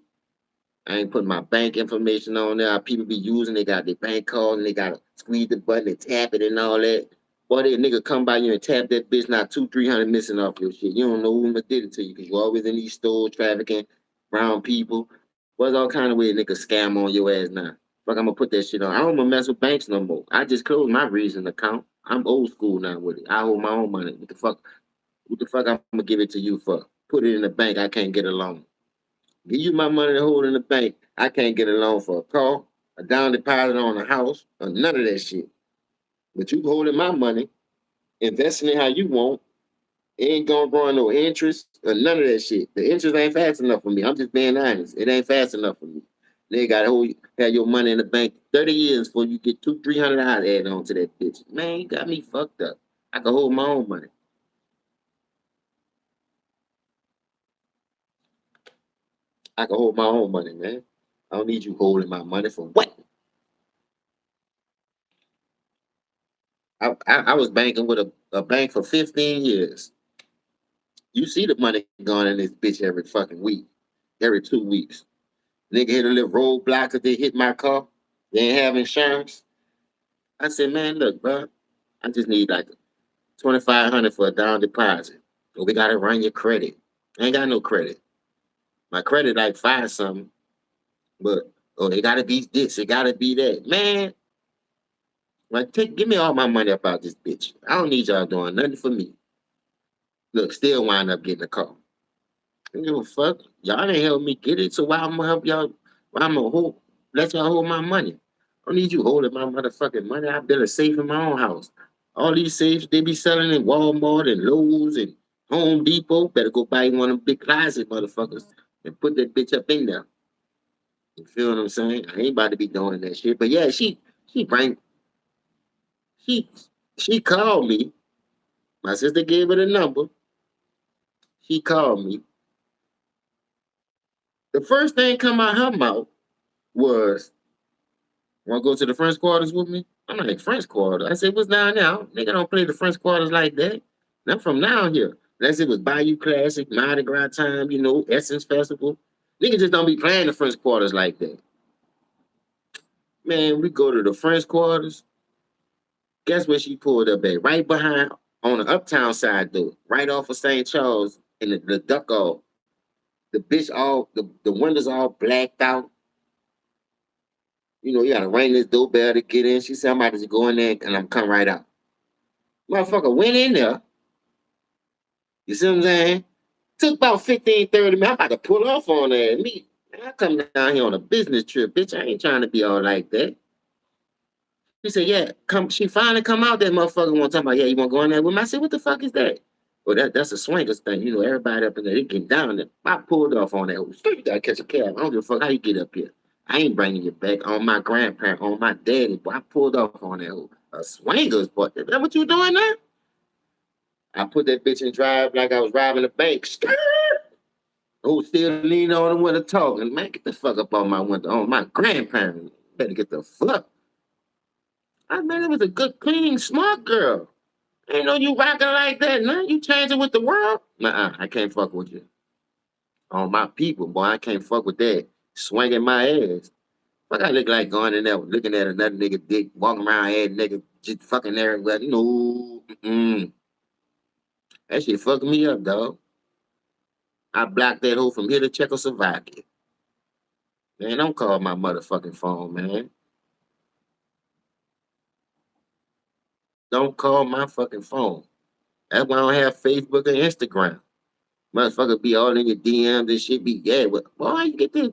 I ain't putting my bank information on there. People be using, they got their bank card and they gotta squeeze the button and tap it and all that. Boy, that nigga come by you and tap that bitch, not 200-300 missing off your shit. You don't know who did it to you because you always in these stores trafficking brown people. What's all kind of way nigga scam on your ass now? Fuck, I'm gonna put that shit on. I don't wanna mess with banks no more. I just closed my Reason account. I'm old school now with it. I hold my own money. What the fuck? What the fuck I'm gonna give it to you for? Put it in the bank. I can't get a loan. Give you my money to hold in the bank. I can't get a loan for a car, a down deposit on a house, or none of that shit. But you holding my money, investing it how you want, ain't gonna grow no interest or none of that shit. The interest ain't fast enough for me. I'm just being honest. It ain't fast enough for me. They gotta have your money in the bank 30 years before you get $200-300 added on to that bitch. Man, you got me fucked up. I can hold my own money. I can hold my own money, man. I don't need you holding my money for what? I was banking with a bank for 15 years. You see the money going in this bitch every fucking week, every 2 weeks. Nigga hit a little roadblock because they hit my car. They ain't have insurance. I said, man, look, bro, I just need like 2,500 for a down deposit. But we gotta run your credit. I ain't got no credit. My credit like five something, but oh, it gotta be this, it gotta be that. Man, like give me all my money up out this bitch. I don't need y'all doing nothing for me. Look, still wind up getting a car. I don't give a fuck. Y'all didn't help me get it, so why I'm gonna help y'all? Why I'm gonna let y'all hold my money? I don't need you holding my motherfucking money. I built a safe in my own house. All these safes they be selling in Walmart and Lowe's and Home Depot. Better go buy one of them big closet motherfuckers and put that bitch up in there. You feel what I'm saying? I ain't about to be doing that shit. But yeah, she bring she she called me. My sister gave her the number. She called me. The first thing come out her mouth was, "Want to go to the French quarters with me?" I'm like, "French quarter?" I said, "What's down there? Nigga don't play the French quarters like that. And I'm from down here. Unless it was Bayou Classic, Mardi Gras time, Essence Festival. Nigga just don't be playing the French quarters like that." Man, we go to the French quarters. Guess where she pulled up at? Right behind on the uptown side though, right off of St. Charles in the duck off. The bitch all the windows all blacked out. You gotta ring this doorbell to get in. She said, "I'm about to go in there and I'm come right out." Motherfucker went in there. You see what I'm saying? Took about 15, 30 minutes. I'm about to pull off on that. Me, I come down here on a business trip, bitch. I ain't trying to be all like that. She said, "Yeah, come." She finally come out. That motherfucker want to talk about, "Yeah, you want to go in there with me?" I said, "What the fuck is that?" Well, that's a swingers thing. Everybody up in there, they getting down there. I pulled off on that. You gotta catch a cab. I don't give a fuck how you get up here. I ain't bringing you back on my grandparent, on my daddy. Boy, I pulled off on that. A swingers, boy. Is that what you doing now? I put that bitch in drive like I was robbing a bank. Who still leaning on the window talking? Man, get the fuck up on my window. On my grandparents. Better get the fuck. Man, it was a good, clean, smart girl. Ain't know you rocking like that, man. You changing with the world? Nah, I can't fuck with you. On my people, boy, I can't fuck with that. Swinging my ass. Fuck, I look like going in there looking at another nigga dick, walking around head nigga, just fucking everywhere. That shit fucked me up, dog. I blocked that hoe from here to Czechoslovakia. Man, don't call my motherfucking phone, man. Don't call my fucking phone. That's why I don't have Facebook or Instagram. Motherfucker be all in your DMs and shit. Yeah, but boy, you get this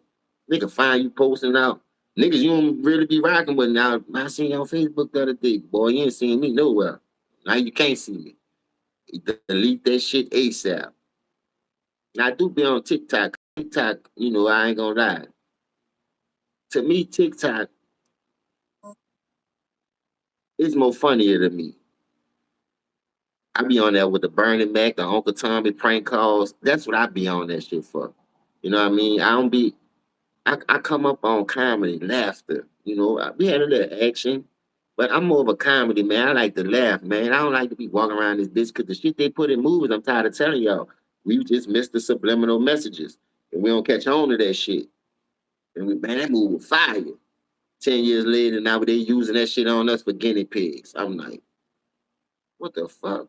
nigga find you posting out. Niggas you don't really be rocking with now. I seen you on Facebook the other day. Boy, you ain't seen me nowhere. Now you can't see me. You delete that shit ASAP. Now I do be on TikTok. TikTok, I ain't gonna lie. To me, TikTok is more funnier to me. I be on there with the Bernie Mac, the Uncle Tommy prank calls. That's what I be on that shit for. You know what I mean? I don't be I come up on comedy, laughter. We had a little action, but I'm more of a comedy man. I like to laugh, man. I don't like to be walking around this bitch because the shit they put in movies, I'm tired of telling y'all. We just missed the subliminal messages, and we don't catch on to that shit. And man, that movie was fire. 10 years later, now they using that shit on us for guinea pigs. I'm like, what the fuck?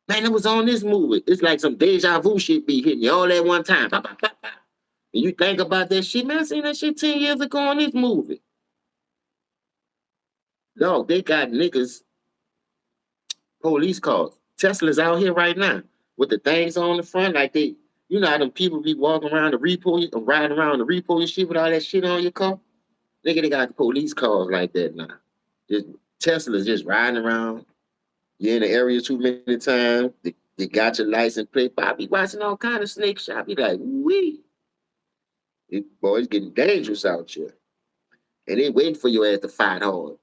Man, it was on this movie. It's like some deja vu shit be hitting you all at one time. Pop, pop, pop, pop. And you think about that shit, man, I seen that shit 10 years ago on this movie. Dog, they got niggas, police cars. Tesla's out here right now with the things on the front, like how them people be walking around the repo, riding around the repo and shit with all that shit on your car? Nigga, they got police cars like that now. Just Tesla's just riding around. You're in the area too many times. They got your license plate. But I be watching all kind of snake shit. I be like, wee. Boy, it's getting dangerous out here. And they waiting for your ass to fight hard.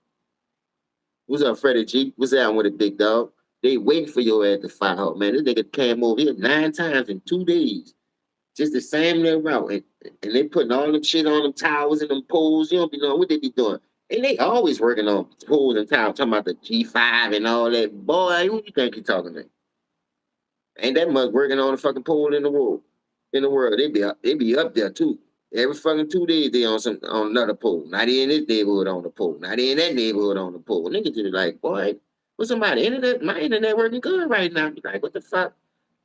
What's up, Freddie G? What's that with a big dog? They waiting for your ass to fight hard, man. This nigga came over here 9 times in 2 days. Just the same little route. And they putting all them shit on them towers and them poles. You don't be knowing what they be doing. And they always working on poles and towers, talking about the G5 and all that. Boy, who you think you talking to? Ain't that much working on the fucking pole in the world. In the world, they be up there too. Every fucking 2 days they on another pole. Not in this neighborhood on the pole. Not in that neighborhood on the pole. Niggas just like, boy, what's somebody internet? My internet working good right now. Be like, what the fuck?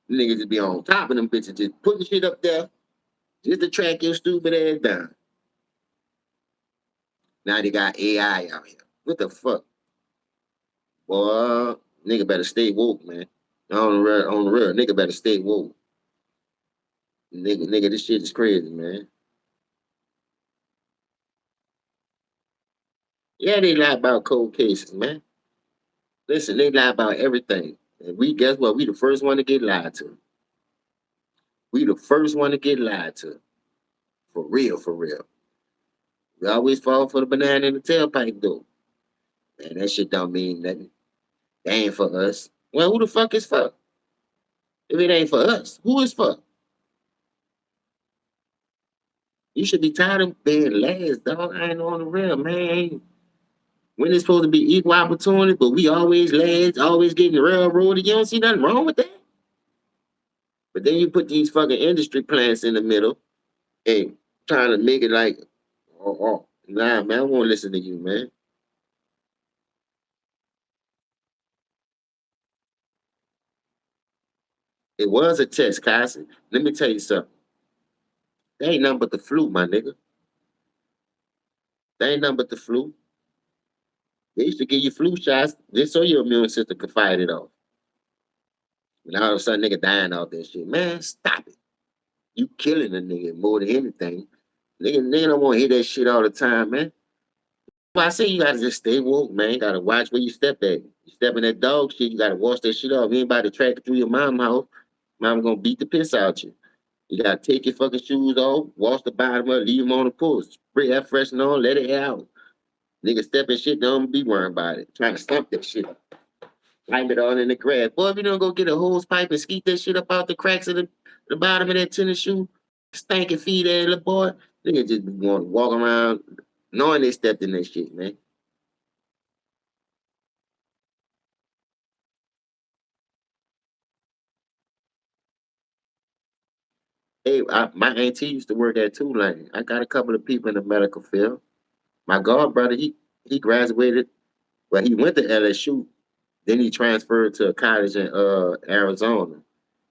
Niggas just be on top of them bitches, just putting shit up there just to track your stupid ass down. Now they got AI out here. What the fuck? Boy, nigga better stay woke, man. On the real, nigga better stay woke. Nigga, this shit is crazy, man. Yeah, they lie about cold cases, man. Listen, they lie about everything. And we guess what? We the first one to get lied to. We the first one to get lied to. For real, for real. We always fall for the banana in the tailpipe though. Man, that shit don't mean nothing. That ain't for us. Well, who the fuck is for? If it ain't for us, who is for? You should be tired of being last, dog. I ain't on the real, man. When it's supposed to be equal opportunity, but we always last, always getting railroaded. You don't see nothing wrong with that. But then you put these fucking industry plants in the middle and trying to make it like, nah, man, I won't listen to you, man. It was a test, Carson. Let me tell you something. They ain't nothing but the flu, my nigga. They ain't nothing but the flu. They used to give you flu shots just so your immune system could fight it off. And all of a sudden, nigga dying off that shit. Man, stop it. You killing a nigga more than anything. Nigga don't want to hear that shit all the time, man. Well, I say you gotta just stay woke, man. You gotta watch where you step at. You step in that dog shit, you gotta wash that shit off. You ain't about to track it through your mom house. Mom gonna beat the piss out you. You gotta take your fucking shoes off, wash the bottom of it, leave them on the porch. Spray that freshener on, let it air out. Nigga step in shit, don't be worrying about it. Trying to stump that shit up. Pipe it all in the grass. Boy, if you don't go get a hose pipe and skeet that shit up out the cracks of the bottom of that tennis shoe, stanky feet that little boy, nigga just want to walk around knowing they stepped in that shit, man. Hey, my auntie used to work at Tulane. I got a couple of people in the medical field. My god brother, he graduated, well, he went to LSU, then he transferred to a college in Arizona.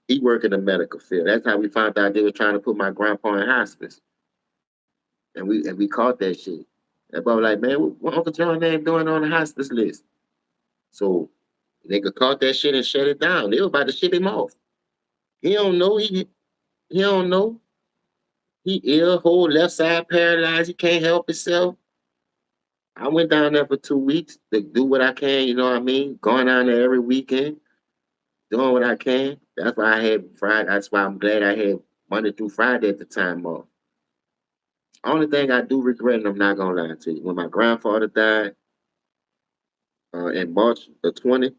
He worked in the medical field. That's how we found out they were trying to put my grandpa in hospice. And we caught that shit. And I was like, man, what Uncle John name doing on the hospice list? So nigga caught that shit and shut it down. They were about to ship him off. He don't know. He don't know. He ill, whole left side paralyzed. He can't help himself. I went down there for 2 weeks to do what I can, you know what I mean? Going down there every weekend, doing what I can. That's why I had Friday. That's why I'm glad I had Monday through Friday at the time off. Only thing I do regret, and I'm not gonna lie to you, when my grandfather died in March the 20th,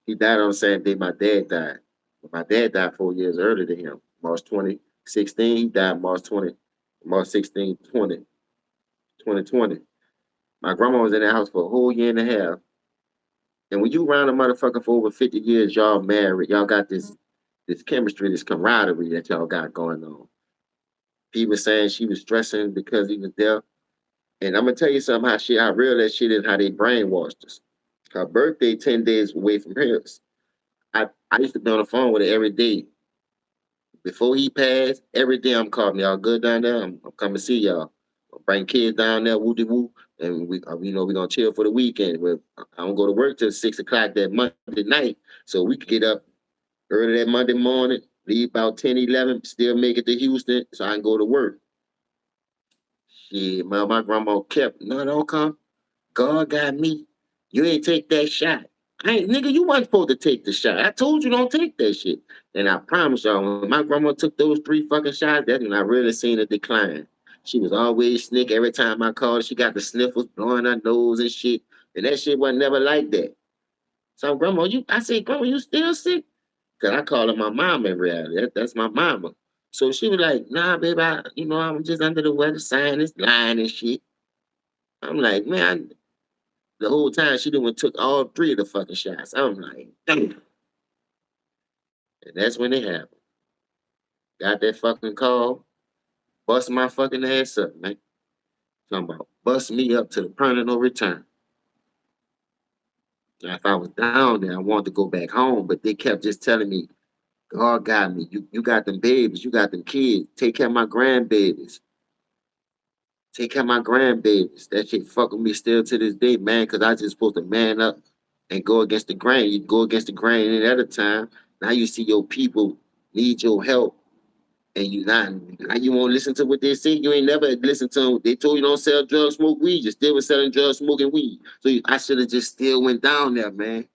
he died on the same day my dad died. But my dad died 4 years earlier than him. March 2016, he died March 16, 2020. My grandma was in the house for a whole year and a half. And when you around a motherfucker for over 50 years, y'all married, y'all got this chemistry, this camaraderie that y'all got going on. People saying she was stressing because he was there. And I'm gonna tell you something how real that shit is, how they brainwashed us. Her birthday 10 days away from hers. I used to be on the phone with her every day. Before he passed, every day I'm calling y'all good down there. I'm coming to see y'all. I'll bring kids down there, woo de woo, and we're gonna chill for the weekend. But I don't go to work till 6 o'clock that Monday night, so we could get up early that Monday morning, leave about 10, 11, still make it to Houston, so I can go to work. Shit, man, my grandma kept, no, don't come. God got me. You ain't take that shot. I ain't, nigga, you wasn't supposed to take the shot. I told you don't take that shit. And I promise y'all, when my grandma took those 3 fucking shots, that's when I really seen a decline. She was always snick every time I called her. She got the sniffles blowing her nose and shit. And that shit wasn't never like that. So, grandma, I said, grandma, you still sick? Because I call her my mama in reality. That's my mama. So she was like, nah, baby, I'm just under the weather, sinus, lying and shit. I'm like, man, the whole time she done took all 3 of the fucking shots. I'm like, damn. And that's when it happened. Got that fucking call, bust my fucking ass up, man. Talking about bust me up to the point of no return. And if I was down there, I wanted to go back home, but they kept just telling me, God got me. You got them babies. You got them kids. Take care of my grandbabies. Take care of my grandbabies. That shit fucking me still to this day, man, because I just supposed to man up and go against the grain. You go against the grain any other time. Now you see your people need your help and you not now you won't listen to what they say. You ain't never listened to them. They told you don't sell drugs, smoke weed. You still was selling drugs, smoking weed. So I should have just still went down there, man.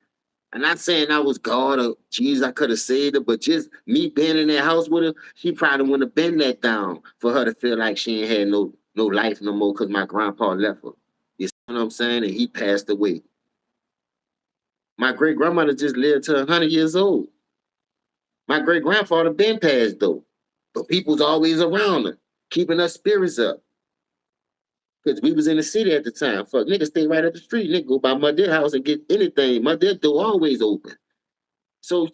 I'm not saying I was God or Jesus, I could have saved her, but just me being in that house with her, she probably wouldn't have been let down for her to feel like she ain't had no life no more because my grandpa left her. You see what I'm saying? And he passed away. My great grandmother just lived to 100 years old. My great grandfather been passed though, but people's always around her, keeping her spirits up. Because we was in the city at the time. Fuck, niggas stay right up the street. Nigga go by my dead house and get anything. My dead door always open. So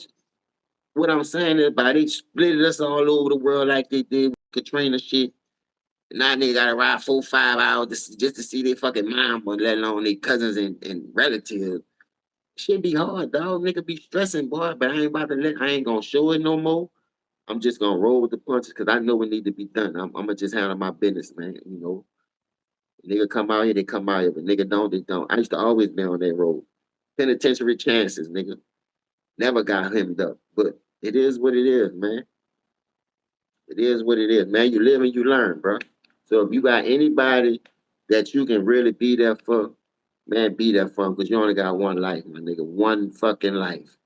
what I'm saying is by they split us all over the world like they did with Katrina shit. Now they gotta ride 4, 5 hours just to see their fucking mom, but let alone their cousins and relatives. Shit be hard, dog. Nigga be stressing, boy. But I ain't gonna show it no more. I'm just gonna roll with the punches because I know it need to be done. I'm gonna just handle my business, man. You know, nigga come out here, they come out here, but nigga don't, they don't. I used to always be on that road. Penitentiary chances, nigga. Never got hemmed up. But it is what it is, man. It is what it is, man. You live and you learn, bro. So if you got anybody that you can really be there for, man, be there for them because you only got one life, my nigga. One fucking life.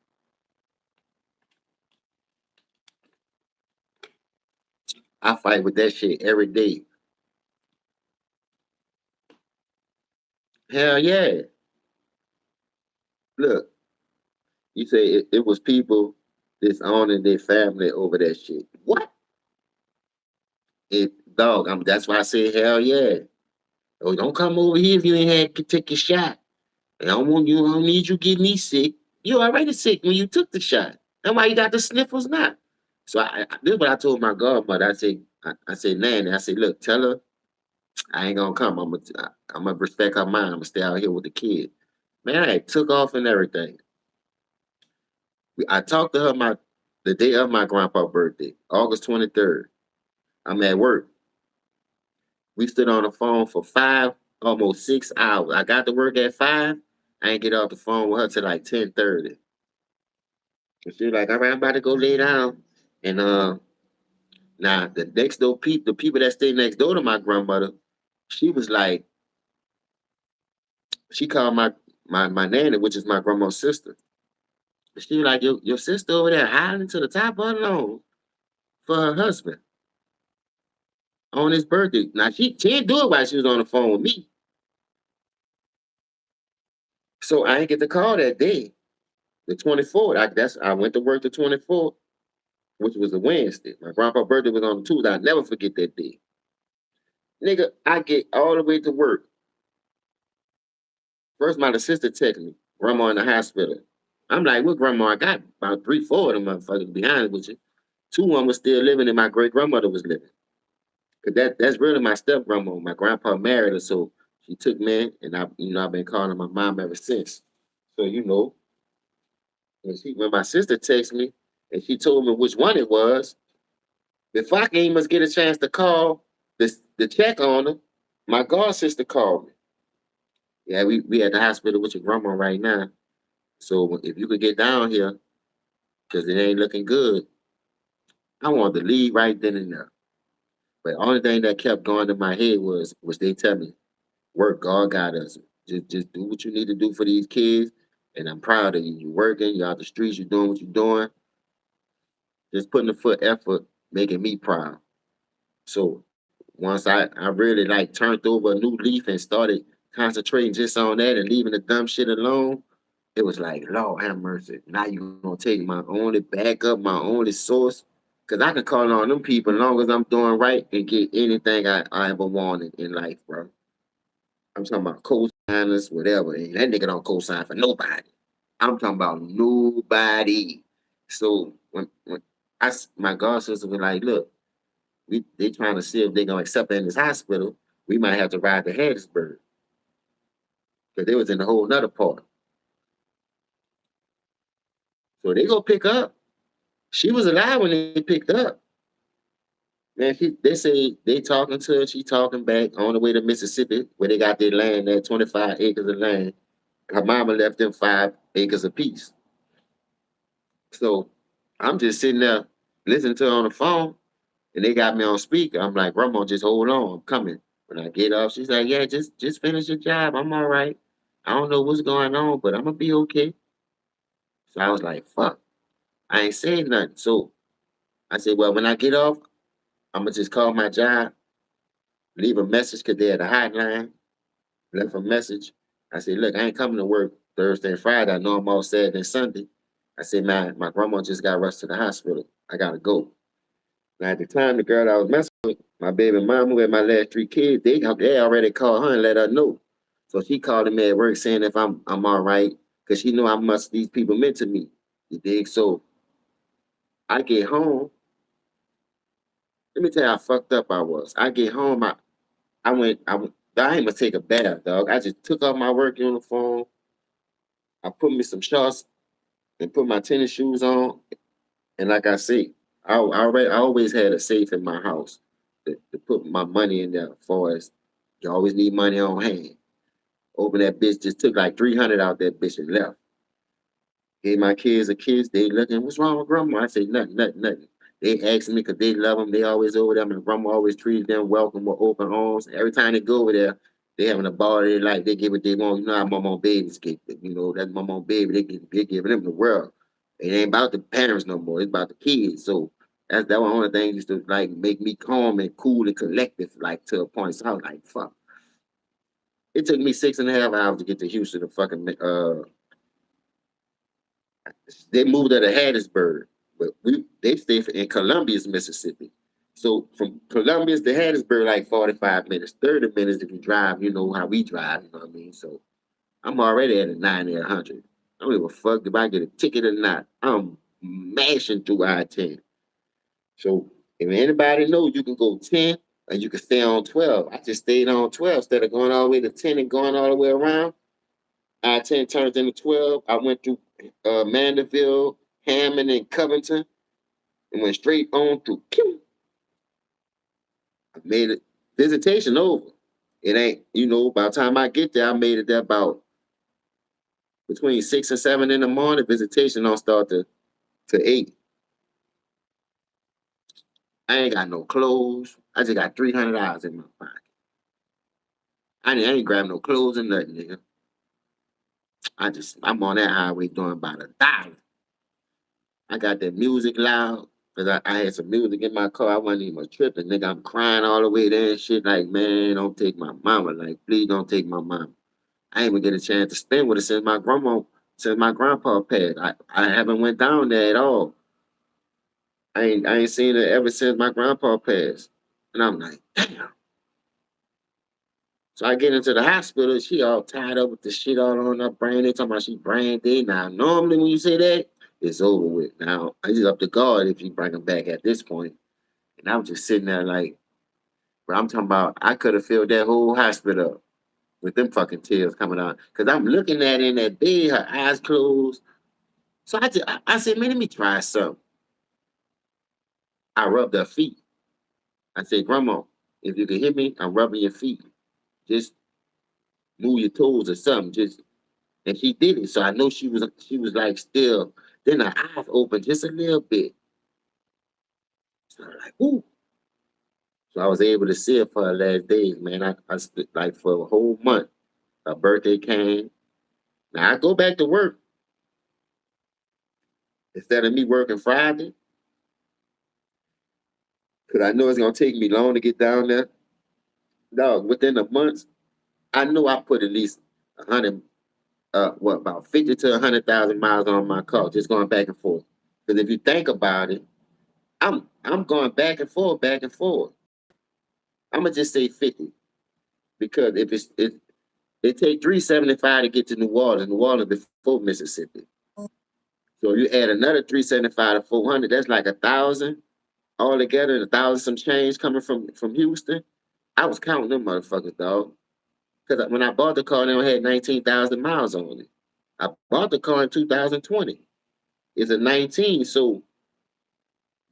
I fight with that shit every day. Hell yeah. Look, you say it was people disowning their family over that shit. What? It dog, that's why I say hell yeah. Oh, don't come over here if you ain't had to take your shot. I don't want you, I don't need you getting me sick. You already sick when you took the shot. That's why you got the sniffles now. So this is what I told my godmother. I said, Nanny, I said, look, tell her I ain't gonna come. I'm gonna respect her mind. I'm gonna stay out here with the kid. Man, I took off and everything. I talked to her the day of my grandpa's birthday, August 23rd. I'm at work. We stood on the phone for almost 6 hours. I got to work at 5. I ain't get off the phone with her till like 10:30. And she was like, all right, I'm about to go lay down. And now the next door people, the people that stay next door to my grandmother, she was like, she called my nanny, which is my grandma's sister. She was like, your sister over there hiding to the top of the lawn for her husband on his birthday. Now she didn't do it while she was on the phone with me. So I ain't get the call that day, the 24th. I went to work the 24th, which was a Wednesday. My grandpa's birthday was on the Tuesday. I never forget that day. Nigga, I get all the way to work. First, my sister texted me, grandma in the hospital. I'm like, what grandma? I got about 3, 4 of them motherfuckers, to be honest with you. 2 of them was still living and my great grandmother was living. Cause that's really my step grandma. My grandpa married her, so she took me and I've been calling my mom ever since. So, when my sister texted me and she told me which one it was, before I can even get a chance to call the check on her, my god sister called me. Yeah, we at the hospital with your grandma right now. So if you could get down here, because it ain't looking good, I wanted to leave right then and there. But the only thing that kept going to my head was they tell me, work, God got us. Just do what you need to do for these kids. And I'm proud of you. You're working, you're out the streets, you're doing what you're doing. Just putting the foot effort, making me proud. So once I really like turned over a new leaf and started concentrating just on that and leaving the dumb shit alone, it was like, Lord have mercy. Now you gonna take my only backup, my only source. Cause I can call on them people as long as I'm doing right and get anything I ever wanted in life, bro. I'm talking about co-signers, whatever. And that nigga don't co-sign for nobody. I'm talking about nobody. So when my god sister was like, look, they trying to see if they gonna accept her in this hospital. We might have to ride to Hattiesburg. Because they was in a whole nother part. So they go pick up. She was alive when they picked up. Man, they say they talking to her, she talking back on the way to Mississippi, where they got their land there, 25 acres of land. Her mama left them 5 acres apiece. So I'm just sitting there listening to her on the phone, and they got me on speaker. I'm like, Grandma, just hold on, I'm coming. When I get off, she's like, yeah, just finish your job. I'm all right. I don't know what's going on, but I'm gonna be okay. So I was like, fuck, I ain't saying nothing. So I said, well, when I get off, I'm gonna just call my job, leave a message because they had a hotline, left a message. I said, look, I ain't coming to work Thursday and Friday. I know I'm off Saturday and Sunday. I said, man, my grandma just got rushed to the hospital. I gotta go. Now at the time, the girl I was messing with, my baby mama with my last 3 kids, they already called her and let her know. So she called me at work saying if I'm all right, because she knew how much these people meant to me. You dig? So I get home. Let me tell you how fucked up I was. I get home, I ain't gonna take a bath, dog. I just took off my work uniform. I put me some shorts and put my tennis shoes on. And like I say, I always had a safe in my house to put my money in there. As far as you always need money on hand. Open that bitch, just took like 300 out that bitch and left. Gave my kids a kiss. They looking, what's wrong with grandma? I say nothing, nothing, nothing. They ask me because they love them. They always over them, and grandma always treated them welcome with open arms. Every time they go over there, they having a ball. They like they get what they want. You know how mama babies get. You know that's mama baby. They giving them the world. It ain't about the parents no more. It's about the kids. So that one only thing used to like make me calm and cool and collective, like to a point. So I was like, fuck. It took me 6.5 hours to get to Houston to fucking they moved out of Hattiesburg, but they stay in Columbia, Mississippi. So from Columbia to Hattiesburg, like 45 minutes, 30 minutes if you drive, you know how we drive, you know what I mean? So I'm already at a 90 or 100. I don't give a fuck if I get a ticket or not. I'm mashing through I-10. So if anybody knows you can go 10 and you can stay on 12. I just stayed on 12 instead of going all the way to 10 and going all the way around. I-10 turns into 12. I went through Mandeville, Hammond, and Covington, and went straight on through. I made it. Visitation over. It ain't, by the time I get there, I made it there about between 6 and 7 in the morning. Visitation don't start to 8. I ain't got no clothes. I just got $300 in my pocket. I ain't grab no clothes or nothing, nigga. I'm on that highway doing about $1. I got that music loud because I had some music in my car. I wasn't even tripping, nigga. I'm crying all the way there and shit. Like, man, don't take my mama. Like, please don't take my mama. I ain't even get a chance to spend with her since my grandpa passed. I haven't went down there at all. I ain't seen her ever since my grandpa passed. And I'm like, damn. So I get into the hospital. She all tied up with the shit all on her brain. They talking about she brain dead. Now, normally when you say that, it's over with. Now, I just up to God if you bring them back at this point. And I was just sitting there like, bro, I'm talking about I could have filled that whole hospital up with them fucking tears coming out. Cause I'm looking at her in that bed, her eyes closed. So I said, man, let me try something. I rubbed her feet. I said, Grandma, if you can hear me, I'm rubbing your feet. Just move your toes or something. And she did it. So I know she was like still. Then her eyes opened just a little bit. So I was like, ooh. So I was able to see her for her last days, man. I stood like for a whole month. Her birthday came. Now I go back to work instead of me working Friday, because I know it's gonna take me long to get down there. Dog, within a month, I know I put at least 100, about 50 to 100,000 miles on my car, just going back and forth. Because if you think about it, I'm going back and forth, back and forth. I'm gonna just say 50 because if it take 375 to get to New Orleans before Mississippi. So you add another 375 to 400, that's like 1,000 altogether, 1,000 some change coming from Houston. I was counting them motherfuckers, dog. Because when I bought the car, they only had 19,000 miles on it. I bought the car in 2020. It's a 19, so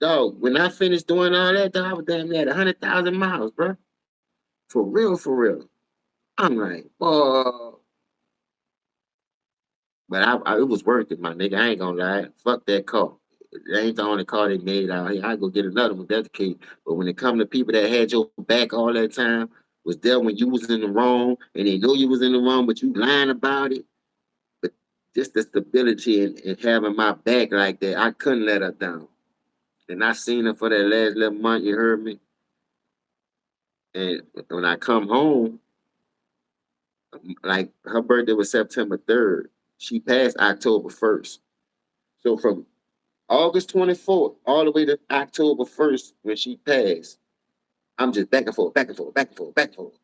Dog, when I finished doing all that, dog, I was damn near at 100,000 miles, bro. For real, for real. I'm like, oh, but it was worth it, my nigga. I ain't gonna lie. Fuck that car. It ain't the only car they made out here. I go get another one. That's the case. But when it come to people that had your back all that time, was there when you was in the wrong, and they know you was in the wrong, but you lying about it. But just the stability and having my back like that, I couldn't let her down. And I seen her for that last little month. You heard me. And when I come home, like her birthday was September 3rd. She passed October 1st. So from August 24th all the way to October 1st when she passed, I'm just back and forth, back and forth, back and forth, back and forth.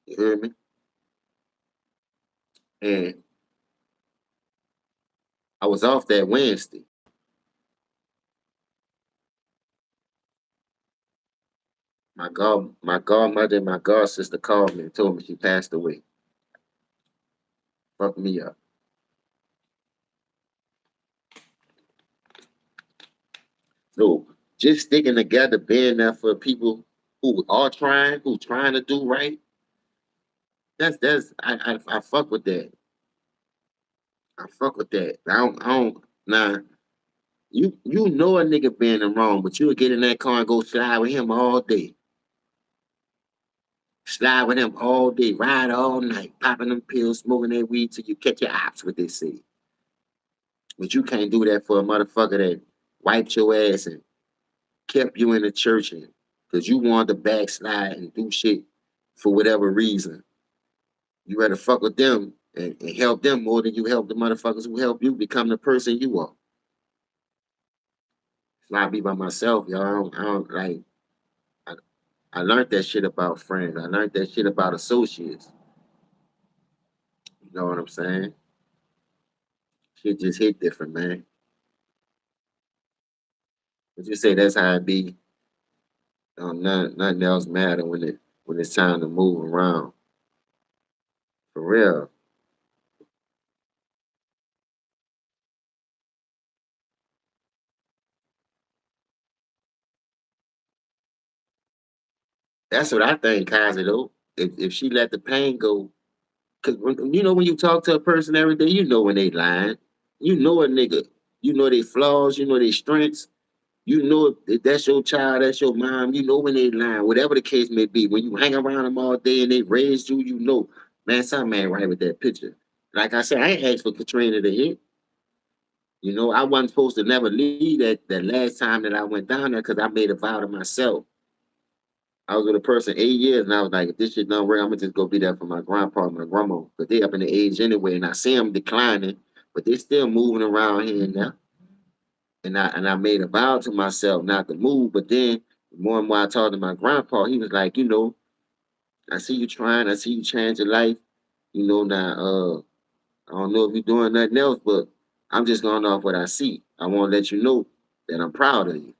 You hear me? And I was off that Wednesday. My godmother and my god sister called me and told me she passed away. Fucked me up. So just sticking together, being there for people who trying to do right. I fuck with that. I fuck with that. I don't nah. You know a nigga being in wrong, but you would get in that car and go slide with him all day. Slide with him all day, ride all night, popping them pills, smoking that weed till you catch your ops, what they say. But you can't do that for a motherfucker that wiped your ass and kept you in the church and because you wanted to backslide and do shit for whatever reason. You rather fuck with them and help them more than you help the motherfuckers who help you become the person you are. So I be by myself, y'all. I don't like I, I learned that shit about friends. I learned that shit about associates. You know what I'm saying? Shit just hit different, man. But you say that's how it be. Nothing else matter when it's time to move around. For real. That's what I think, Kaiser, though. If she let the pain go, because you know when you talk to a person every day, you know when they lying. You know a nigga. You know they flaws. You know their strengths. You know if that's your child, that's your mom. You know when they lying, whatever the case may be. When you hang around them all day and they raised you, you know, man, something ain't right with that picture. Like I said, I ain't asked for Katrina to hit. You know, I wasn't supposed to never leave that last time that I went down there because I made a vow to myself. I was with a person 8 years, and I was like, if this shit don't work, I'm gonna just go be there for my grandpa and my grandma, because they up in the age anyway, and I see them declining, but they still moving around here and there. And I made a vow to myself not to move. But then more and more I talked to my grandpa, he was like, I see you trying, I see you change your life. Now I don't know if you're doing nothing else, but I'm just going off what I see. I want to let you know that I'm proud of you.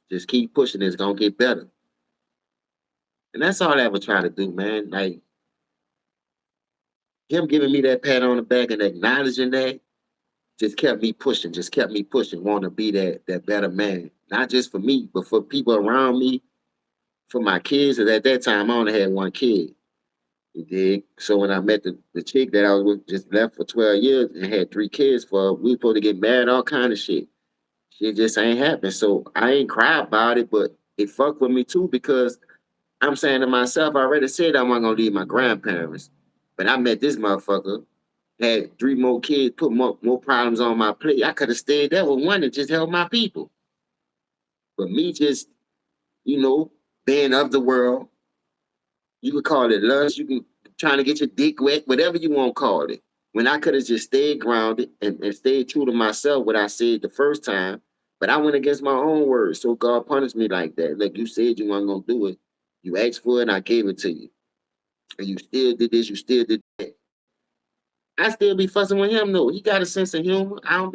Just keep pushing, it's gonna get better. And that's all I ever try to do, man. Like him giving me that pat on the back and acknowledging that just kept me pushing, wanting to be that better man. Not just for me, but for people around me, for my kids. And at that time, I only had one kid. You dig? So when I met the chick that I was with, just left for 12 years and had 3 kids for, we were supposed to get married, all kind of shit. Shit just ain't happened. So I ain't cry about it, but it fucked with me too because I'm saying to myself, I already said I wasn't gonna leave my grandparents. But I met this motherfucker, had 3 more kids, put more problems on my plate. I could have stayed there with one and just helped my people. But me just, you know, being of the world, you could call it lust, you can trying to get your dick wet, whatever you want to call it. When I could have just stayed grounded and stayed true to myself, what I said the first time, but I went against my own words. So God punished me like that. Like you said you weren't gonna do it. You asked for it and I gave it to you. And you still did this, you still did that. I still be fussing with him though. He got a sense of humor. I don't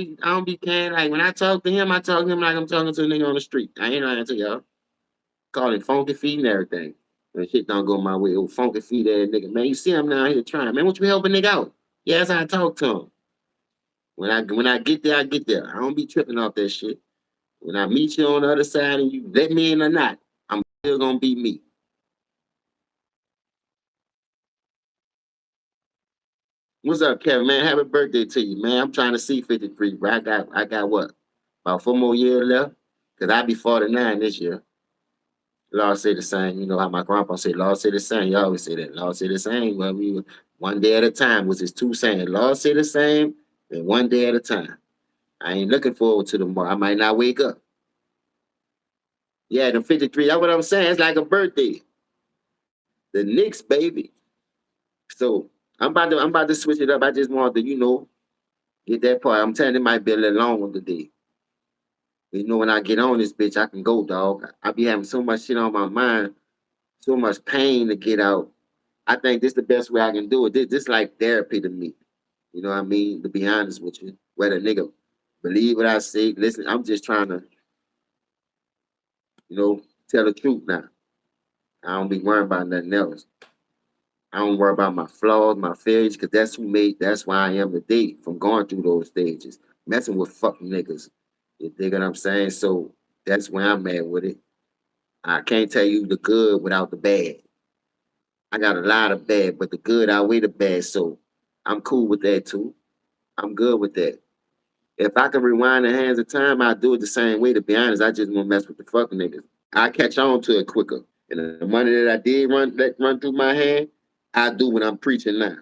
be caring. Like when I talk to him, I talk to him like I'm talking to a nigga on the street. I ain't lying to y'all. Call him funky feet and everything. When shit don't go my way, oh funky feet ass nigga. Man, you see him now here trying. Man, won't you help a nigga out? Yeah, that's how I talk to him. When I get there, I get there. I don't be tripping off that shit. When I meet you on the other side and you let me in or not, I'm still gonna be me. What's up, Kevin? Man, happy birthday to you, man. I'm trying to see 53, bro. I got what? About 4 more years left? Cause I be 49 this year. Lord say the same. You know how my grandpa said, Lord say the same. You always say that. Lord say the same. Well, we one day at a time was his two saying. Lord say the same and one day at a time. I ain't looking forward to tomorrow. I might not wake up. Yeah, the 53. That's what I'm saying. It's like a birthday. The Knicks, baby. So I'm about to switch it up. I just wanted to, get that part. I'm telling you, it might be a little long one today. When I get on this bitch, I can go, dog. I be having so much shit on my mind, so much pain to get out. I think this the best way I can do it. This like therapy to me. You know what I mean? To be honest with you. Whether nigga believe what I say, listen, I'm just trying to, tell the truth now. I don't be worrying about nothing else. I don't worry about my flaws, my failures, because that's why I am today from going through those stages. Messing with fucking niggas. You dig what I'm saying? So that's where I'm at with it. I can't tell you the good without the bad. I got a lot of bad, but the good outweigh the bad. So I'm cool with that too. I'm good with that. If I can rewind the hands of time, I'd do it the same way. To be honest, I just won't mess with the fucking niggas. I catch on to it quicker. And the money that I did run through my hand, I do what I'm preaching now.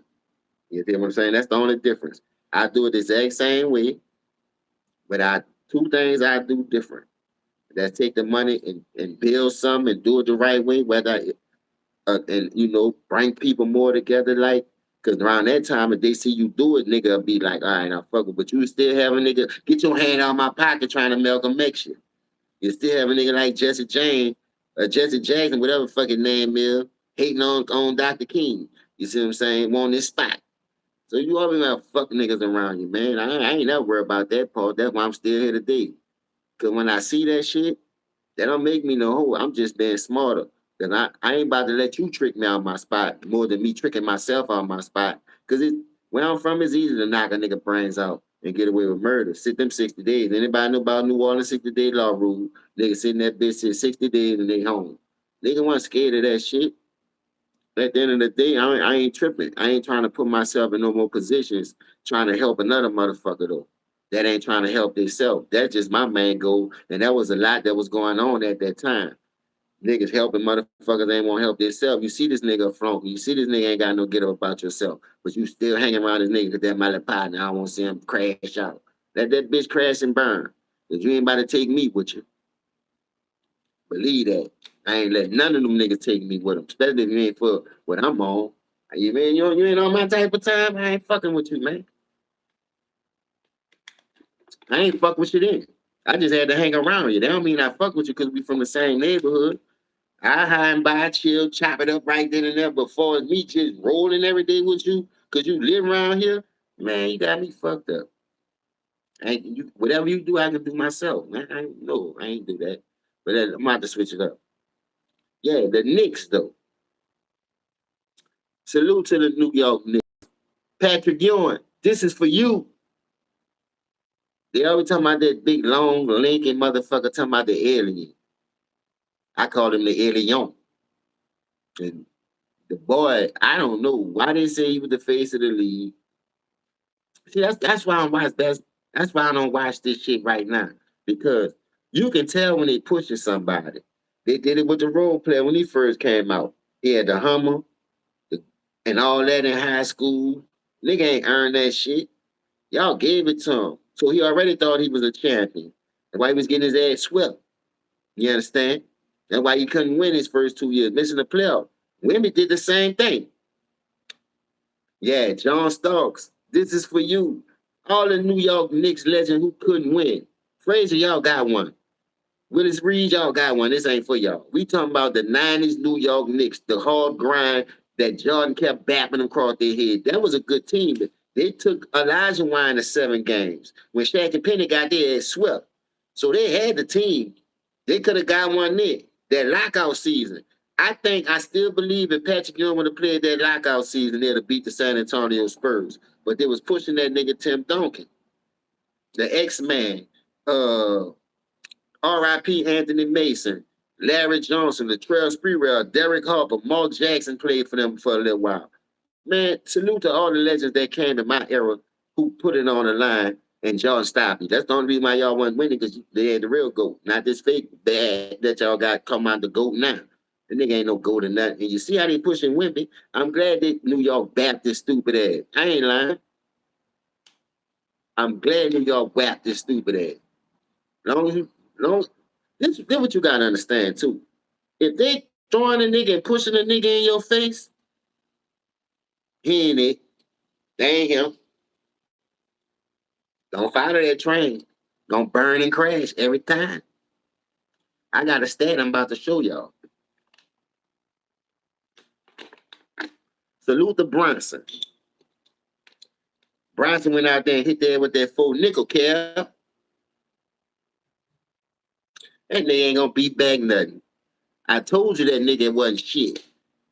You see what I'm saying? That's the only difference. I do it the exact same way, but two things I do different. That's take the money and build something and do it the right way, and bring people more together, like, because around that time, if they see you do it, nigga will be like, all right, now fuck it. But you still have a nigga, get your hand out of my pocket trying to Malcolm X you. You still have a nigga like Jesse James, Jesse Jackson, whatever fucking name is, hating on Dr. King. You see what I'm saying? Want this spot. So you always have fuck niggas around you, man. I ain't never worried about that part. That's why I'm still here today. Cause when I see that shit, that don't make me no hoe. I'm just being smarter. Cause I ain't about to let you trick me out my spot more than me tricking myself out my spot. Cause where I'm from, it's easy to knock a nigga brains out and get away with murder. Sit them 60 days. Anybody know about New Orleans 60-day law rule? Nigga sitting that bitch sit 60 days and they home. Nigga wasn't scared of that shit. At the end of the day, I ain't tripping. I ain't trying to put myself in no more positions trying to help another motherfucker though. That ain't trying to help themselves. That's just my main goal. And that was a lot that was going on at that time. Niggas helping motherfuckers ain't want to help themselves. You see this nigga flunky. You see this nigga ain't got no get up about yourself. But you still hanging around this nigga because that my little partner. I don't want to see him crash out. Let that bitch crash and burn. Because you ain't about to take me with you. Believe that. I ain't let none of them niggas take me with them, especially if you ain't for what I'm on. You ain't on my type of time. I ain't fucking with you, man. I ain't fuck with you then. I just had to hang around you. That don't mean I fuck with you because we from the same neighborhood. I hide and buy, chill, chop it up right then and there. Before me just rolling every day with you because you live around here, man, you got me fucked up. Whatever you do, I can do myself, man. I ain't do that. But I'm about to switch it up. Yeah, the Knicks though. Salute to the New York Knicks. Patrick Ewing, this is for you. They always talking about that big long Lincoln motherfucker talking about the alien. I call him the alien. And the boy, I don't know why they say he was the face of the league. See, that's why I don't watch that's why I don't watch this shit right now. Because you can tell when they pushing somebody. They did it with the role player when he first came out. He had the Hummer and all that in high school. Nigga ain't earned that shit. Y'all gave it to him. So he already thought he was a champion. That's why he was getting his ass swept. You understand? That's why he couldn't win his first 2 years, missing the playoff. Women did the same thing. Yeah, John Starks, this is for you. All the New York Knicks legend who couldn't win. Frazier, y'all got one. Willis Reed, y'all got one. This ain't for y'all. We talking about the 90s New York Knicks, the hard grind that Jordan kept bapping across their head. That was a good team. They took Elijah Wine to 7 games. When Shaq and Penny got there, it swept. So they had the team. They could have got one there. That lockout season. I still believe if Patrick Ewing would have played that lockout season, they'd have beat the San Antonio Spurs. But they was pushing that nigga Tim Duncan, the X-Man. R.I.P. Anthony Mason, Larry Johnson, Latrell Sprewell, Derek Harper, Mark Jackson played for them for a little while. Man, salute to all the legends that came in my era who put it on the line and y'all stopped me. That's the only reason why y'all wasn't winning because they had the real GOAT, not this fake bad that y'all got come out the GOAT now. The nigga ain't no GOAT in that. And you see how they pushing Wimpy? I'm glad they New York Baptist stupid ass. I ain't lying. I'm glad New York Baptist stupid ass. Long as you, long, this what you gotta understand too. If they throwing a nigga and pushing a nigga in your face, he ain't it. They ain't him. Don't follow that train. Gonna burn and crash every time. I got a stat I'm about to show y'all. Salute to Bronson. Bronson went out there and hit there with that full nickel cap. That nigga ain't gonna beat back nothing. I told you that nigga wasn't shit.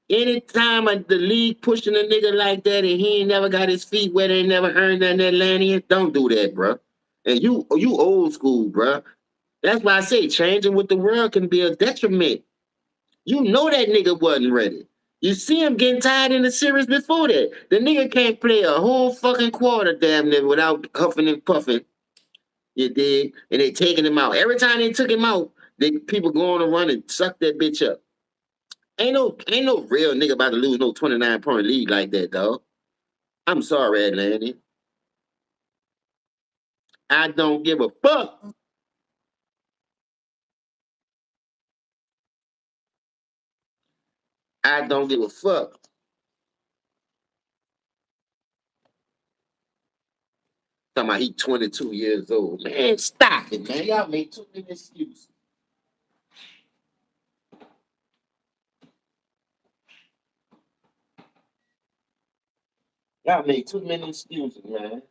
Anytime the league pushing a nigga like that and he ain't never got his feet wet and never earned that Atlantean, don't do that, bro. And you old school, bro. That's why I say changing with the world can be a detriment. You know that nigga wasn't ready. You see him getting tired in the series before that. The nigga can't play a whole fucking quarter damn near without huffing and puffing. You dig? And they taking him out. Every time they took him out, people go on a run and suck that bitch up. Ain't no real nigga about to lose no 29-point lead like that, dog. I'm sorry, Atlanta. I don't give a fuck. I don't give a fuck. Talking about he 22 years old. Man, stop it, man. Y'all make too many excuses. Y'all make too many excuses, man.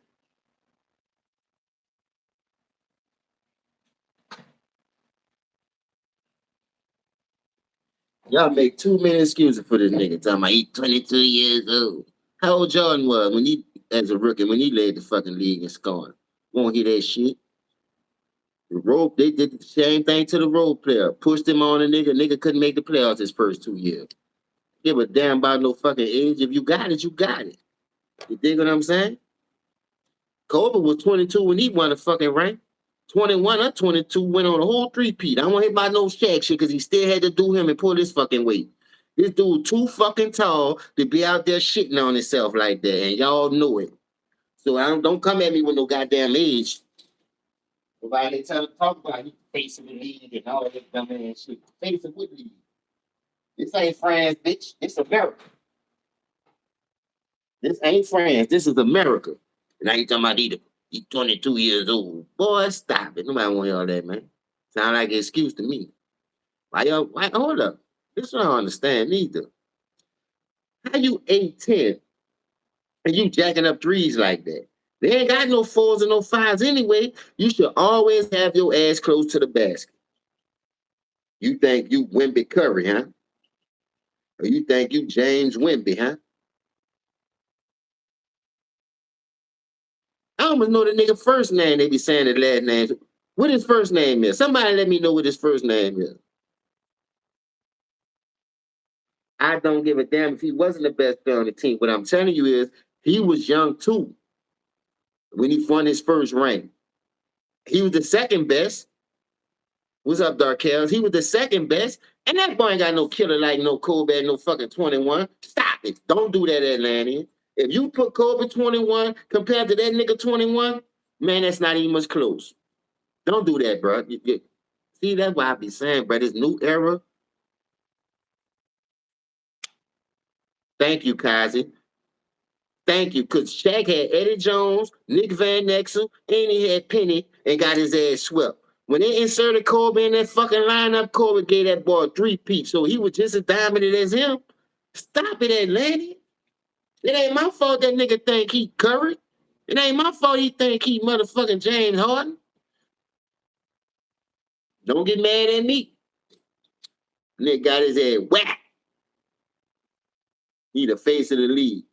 Y'all make too many excuses for this nigga. Talking about he 22 years old. How old Jordan was when he, as a rookie, when he led the fucking league and scoring? Won't hear that shit. The rope, they did the same thing to the role player. Pushed him on a nigga. Nigga couldn't make the playoffs his first 2 years. Give a damn about no fucking age. If you got it, you got it. You dig what I'm saying? Kobe was 22 when he won the fucking rank. 21 or 22 went on a whole three-peat. I don't hear about no Shaq shit because he still had to do him and pull his fucking weight. This dude too fucking tall to be out there shitting on himself like that, and y'all know it. So I don't come at me with no goddamn age. Nobody tell talk about he facing the league and all that dumb ass shit. Facing what league? This ain't France, bitch. It's America. This ain't France. This is America. And now you talking about he 22 years old. Boy, stop it. Nobody want all that, man. Sound like an excuse to me. Why hold up? This I don't understand either. How you 8'10" and you jacking up threes like that? They ain't got no fours and no fives anyway. You should always have your ass close to the basket. You think you Wimby Curry, huh? Or you think you James Wimby, huh? I almost know the nigga first name. They be saying his last name. What his first name is? Somebody let me know what his first name is. I don't give a damn if he wasn't the best player on the team. What I'm telling you is he was young too when he won his first ring. He was the second best. What's up, Darkels? He was the second best. And that boy ain't got no killer like no Kobe at no fucking 21. Stop it. Don't do that, Atlantean. If you put Kobe 21 compared to that nigga 21, man, that's not even much close. Don't do that, bro. See, that's why I be saying, bro, this new era. Thank you, Kazi. Thank you, because Shaq had Eddie Jones, Nick Van Exel, and he had Penny and got his ass swept. When they inserted Kobe in that fucking lineup, Kobe gave that boy a three-peat, so he was just as dominant as him. Stop it, Atlanta. It ain't my fault that nigga think he Curry. It ain't my fault he think he motherfucking James Harden. Don't get mad at me. Nigga got his head whacked. He the face of the league.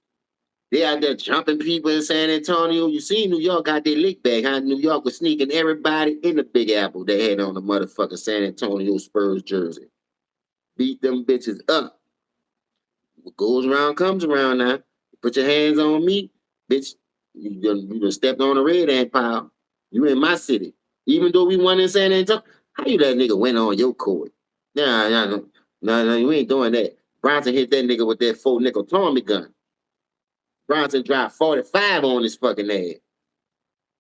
They out there jumping people in San Antonio. You see, New York got their lick back. How New York was sneaking everybody in the Big Apple they had on the motherfucking San Antonio Spurs jersey. Beat them bitches up. What goes around comes around now. Put your hands on me, bitch. You done stepped on the red ant pile. You in my city. Even though we won in San Antonio, how you that nigga went on your court? No, you ain't doing that. Bronson hit that nigga with that 4 nickel Tommy gun. Bronson dropped 45 on his fucking ass.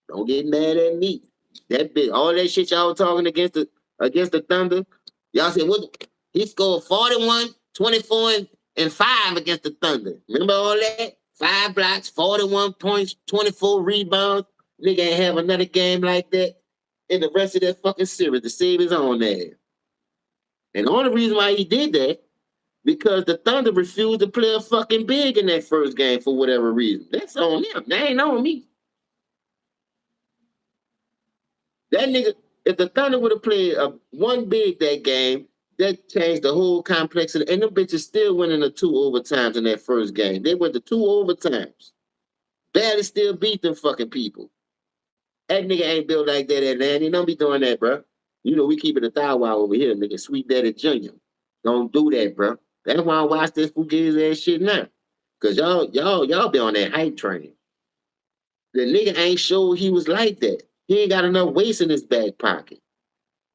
Don't get mad at me. That big, all that shit y'all talking against the Thunder. Y'all said what? He scored 41, 24, and 5 against the Thunder. Remember all that? 5 blocks, 41 points, 24 rebounds. Nigga ain't have another game like that in the rest of that fucking series to save his own ass. And the only reason why he did that, because the Thunder refused to play a fucking big in that first game for whatever reason. That's on them. That ain't on me. That nigga, if the Thunder would have played one big that game, that changed the whole complexity. And them bitches still winning the 2 overtimes in that first game. They went to 2 overtimes. Barely still beat them fucking people. That nigga ain't built like that, Atlanta. Don't be doing that, bro. You know, we keep it a thou wow over here, nigga. Sweet Daddy Junior. Don't do that, bro. That's why I watch this fugazi ass shit now. Cause y'all be on that hype train. The nigga ain't sure he was like that. He ain't got enough waste in his back pocket.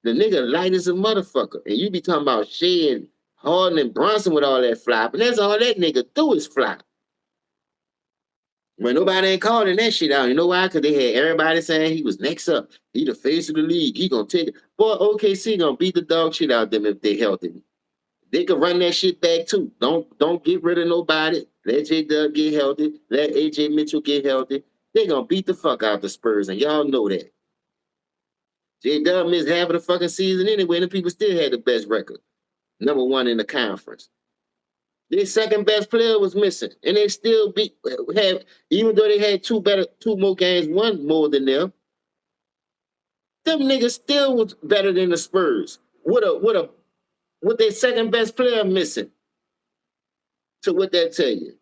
The nigga light as a motherfucker. And you be talking about Shea and Harden and Brunson with all that flop. And that's all that nigga do is flop. When nobody ain't calling that shit out. You know why? Because they had everybody saying he was next up. He the face of the league. He gonna take it. Boy, OKC gonna beat the dog shit out of them if they healthy. They can run that shit back too. Don't get rid of nobody. Let J Dub get healthy. Let AJ Mitchell get healthy. They gonna beat the fuck out the Spurs, and y'all know that. J Dub missed half of the fucking season anyway, and the people still had the best record. #1 in the conference. Their second best player was missing, and they still even though they had two more games, one more than them. Them niggas still was better than the Spurs. With their second best player missing. So what that tell you?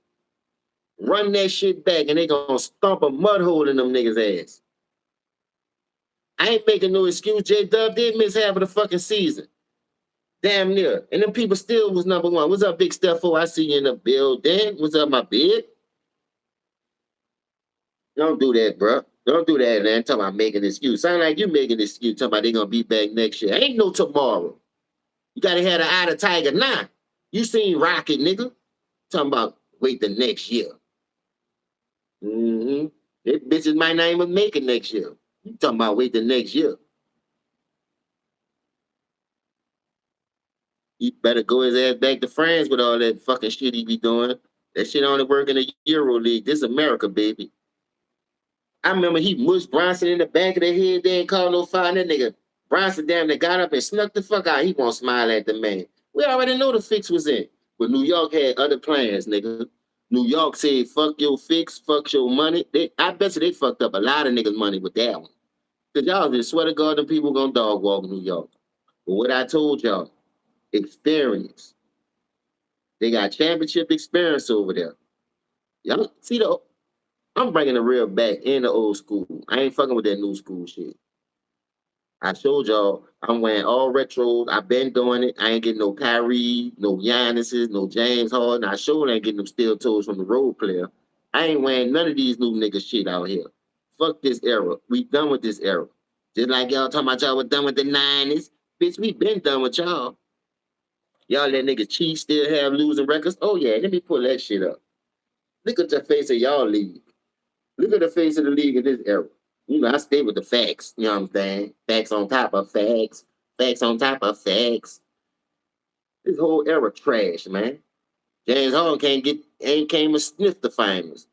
Run that shit back, and they gonna stomp a mud hole in them niggas' ass. I ain't making no excuse. J Dub did miss half of the fucking season. Damn near. And them people still was #1. What's up, Big Steffo? I see you in the building. What's up, my big? Don't do that, bro. Don't do that, man. Talking about making an excuse. Sound like you making an excuse. Talking about they gonna be back next year. Ain't no tomorrow. You gotta have the eye of the tiger now. You seen Rocket, nigga. Talking about wait the next year. Mm-hmm. They bitches might not even make it next year. You talking about wait the next year. He better go his ass back to France with all that fucking shit he be doing. That shit only work in the Euro League. This America, baby. I remember he mushed Bronson in the back of the head. They ain't called no foul. That nigga Bronson damn near got up and snuck the fuck out. He won't smile at the man. We already know the fix was in. But New York had other plans, nigga. New York said, fuck your fix, fuck your money. I bet you they fucked up a lot of niggas' money with that one. Because y'all just swear to God, them people gonna dog walk New York. But what I told y'all, experience. They got championship experience over there. Y'all see I'm bringing the real back in the old school. I ain't fucking with that new school shit. I showed y'all I'm wearing all retros. I've been doing it. I ain't getting no Kyrie, no Giannis's, no James Harden. I sure ain't getting them steel toes from the role player. I ain't wearing none of these new niggas shit out here. Fuck this era. We done with this era. Just like y'all talking about y'all were done with the 90s. Bitch, we been done with y'all. Y'all let niggas Chiefs still have losing records? Oh yeah, let me pull that shit up. Look at the face of y'all league. Look at the face of the league in this era. You know, I stay with the facts. You know what I'm saying? Facts on top of facts. Facts on top of facts. This whole era trash, man. James Harden ain't came and sniff the finals.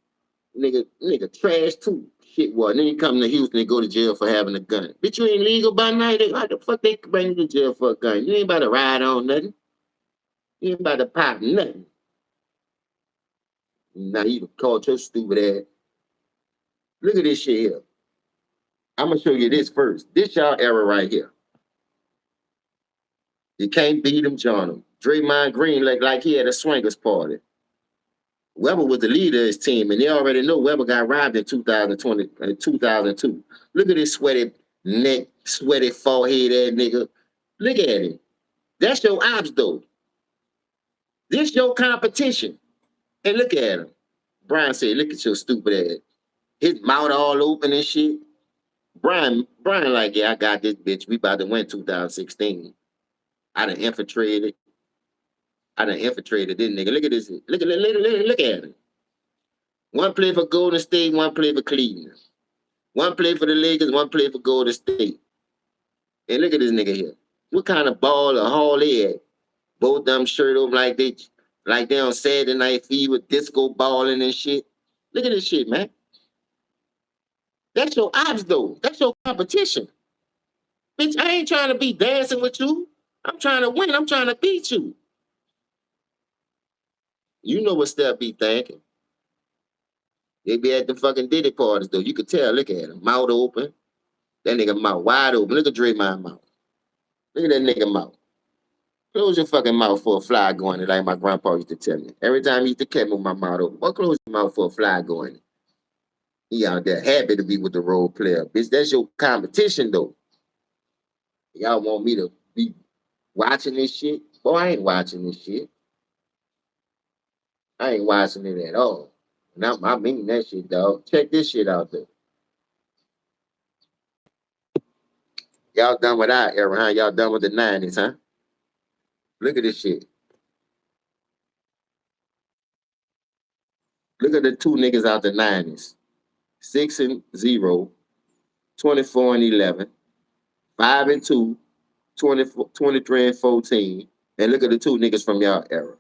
Nigga trash too. Shit, what? Then you come to Houston and go to jail for having a gun. Bitch, you ain't legal by night. How the fuck they bring you to jail for a gun? You ain't about to ride on nothing. You ain't about to pop nothing. Now you called your stupid ass. Look at this shit here. I'm gonna show you this first. This y'all era right here. You can't beat him, John. Draymond Green looked like he had a swingers party. Weber was the leader of his team, and they already know Weber got robbed in 2020 and 2002. Look at this sweaty neck, sweaty forehead, that nigga. Look at him. That's your ops, though. This your competition. And look at him. Brian said, look at your stupid ass. His mouth all open and shit. Brian like, yeah, I got this bitch. We about to win 2016. I done infiltrated. I done infiltrated this nigga. Look at this. Look at him. One play for Golden State, one play for Cleveland. One play for the Lakers, one play for Golden State. And look at this nigga here. What kind of ball or haul they at? Both them shirt off like they on Saturday Night Fever, disco balling and shit. Look at this shit, man. That's your ops, though. That's your competition. Bitch, I ain't trying to be dancing with you. I'm trying to win. I'm trying to beat you. You know what Steph be thinking. They be at the fucking Diddy parties, though. You could tell. Look at him. Mouth open. That nigga mouth wide open. Look at Draymond mouth. Look at that nigga mouth. Close your fucking mouth for a fly going in, like my grandpa used to tell me. Every time he used to catch me with my mouth open. Well, close your mouth for a fly going in. He out there happy to be with the role player. Bitch, that's your competition, though. Y'all want me to be watching this shit? Boy, I ain't watching this shit. I ain't watching it at all. And I mean that shit, dog. Check this shit out, though. Y'all done with our era, huh? Y'all done with the 90s, huh? Look at this shit. Look at the two niggas out the 90s. 6-0, 24-11, 5-2, 23-14. And look at the two niggas from y'all era.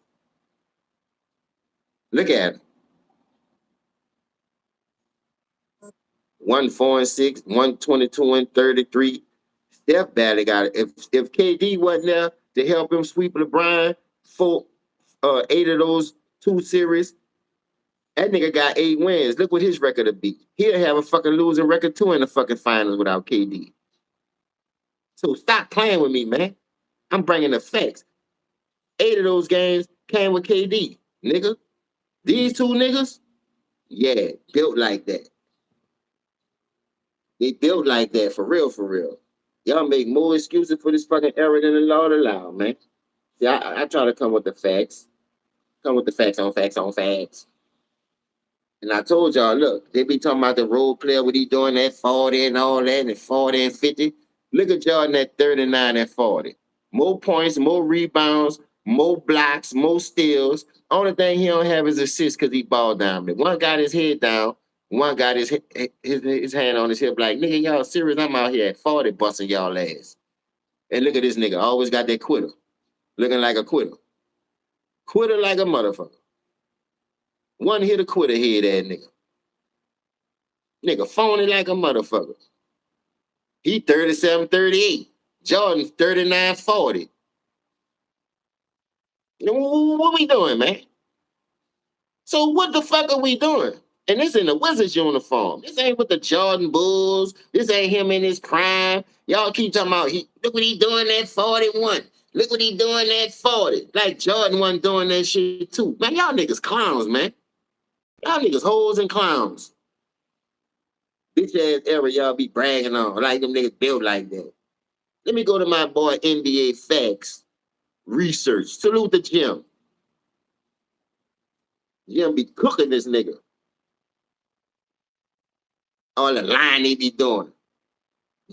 Look at them. 1-4-6, 1-22-33. Steph barely got it. If KD wasn't there to help him sweep LeBron for 8 of those 2 series, that nigga got 8 wins. Look what his record would be. He'll have a fucking losing record too in the fucking finals without KD. So stop playing with me, man. I'm bringing the facts. 8 of those games came with KD, nigga. These 2 niggas, yeah, built like that. They built like that, for real, for real. Y'all make more excuses for this fucking era than the Lord allow, man. See, I try to come with the facts. Come with the facts on facts on facts. And I told y'all, look, they be talking about the role player, what he doing at 40 and all that, and 40 and 50. Look at Jordan at 39 and 40. More points, more rebounds, more blocks, more steals. Only thing he don't have is assists because he ball down. But one got his head down, one got his hand on his hip like, nigga, y'all serious? I'm out here at 40 busting y'all ass. And look at this nigga, always got that quitter. Looking like a quitter. Quitter like a motherfucker. One hit a quitter head that nigga. Nigga phony like a motherfucker. He 37-38. Jordan 39-40. What we doing, man? So what the fuck are we doing? And this in the Wizards uniform. This ain't with the Jordan Bulls. This ain't him in his prime. Y'all keep talking about, look what he doing at 41. Look what he doing at 40. Like Jordan wasn't doing that shit too. Man, y'all niggas clowns, man. Y'all niggas hoes and clowns. Bitch ass era y'all be bragging on. Like them niggas built like that. Let me go to my boy NBA Facts Research. Salute the Jim. Jim be cooking this nigga. All the line they be doing.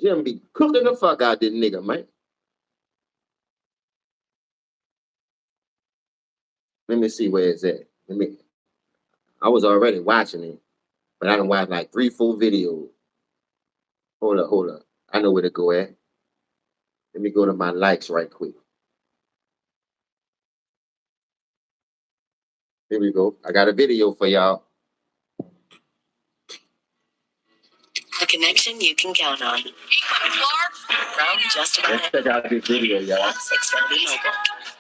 Jim be cooking the fuck out this nigga, man. Let me see where it's at. I was already watching it, but I done watched like 3-4 videos. Hold up. I know where to go at. Let me go to my likes right quick. Here we go. I got a video for y'all. A connection you can count on. From just about Let's check out this video, y'all. Xfinity Mobile.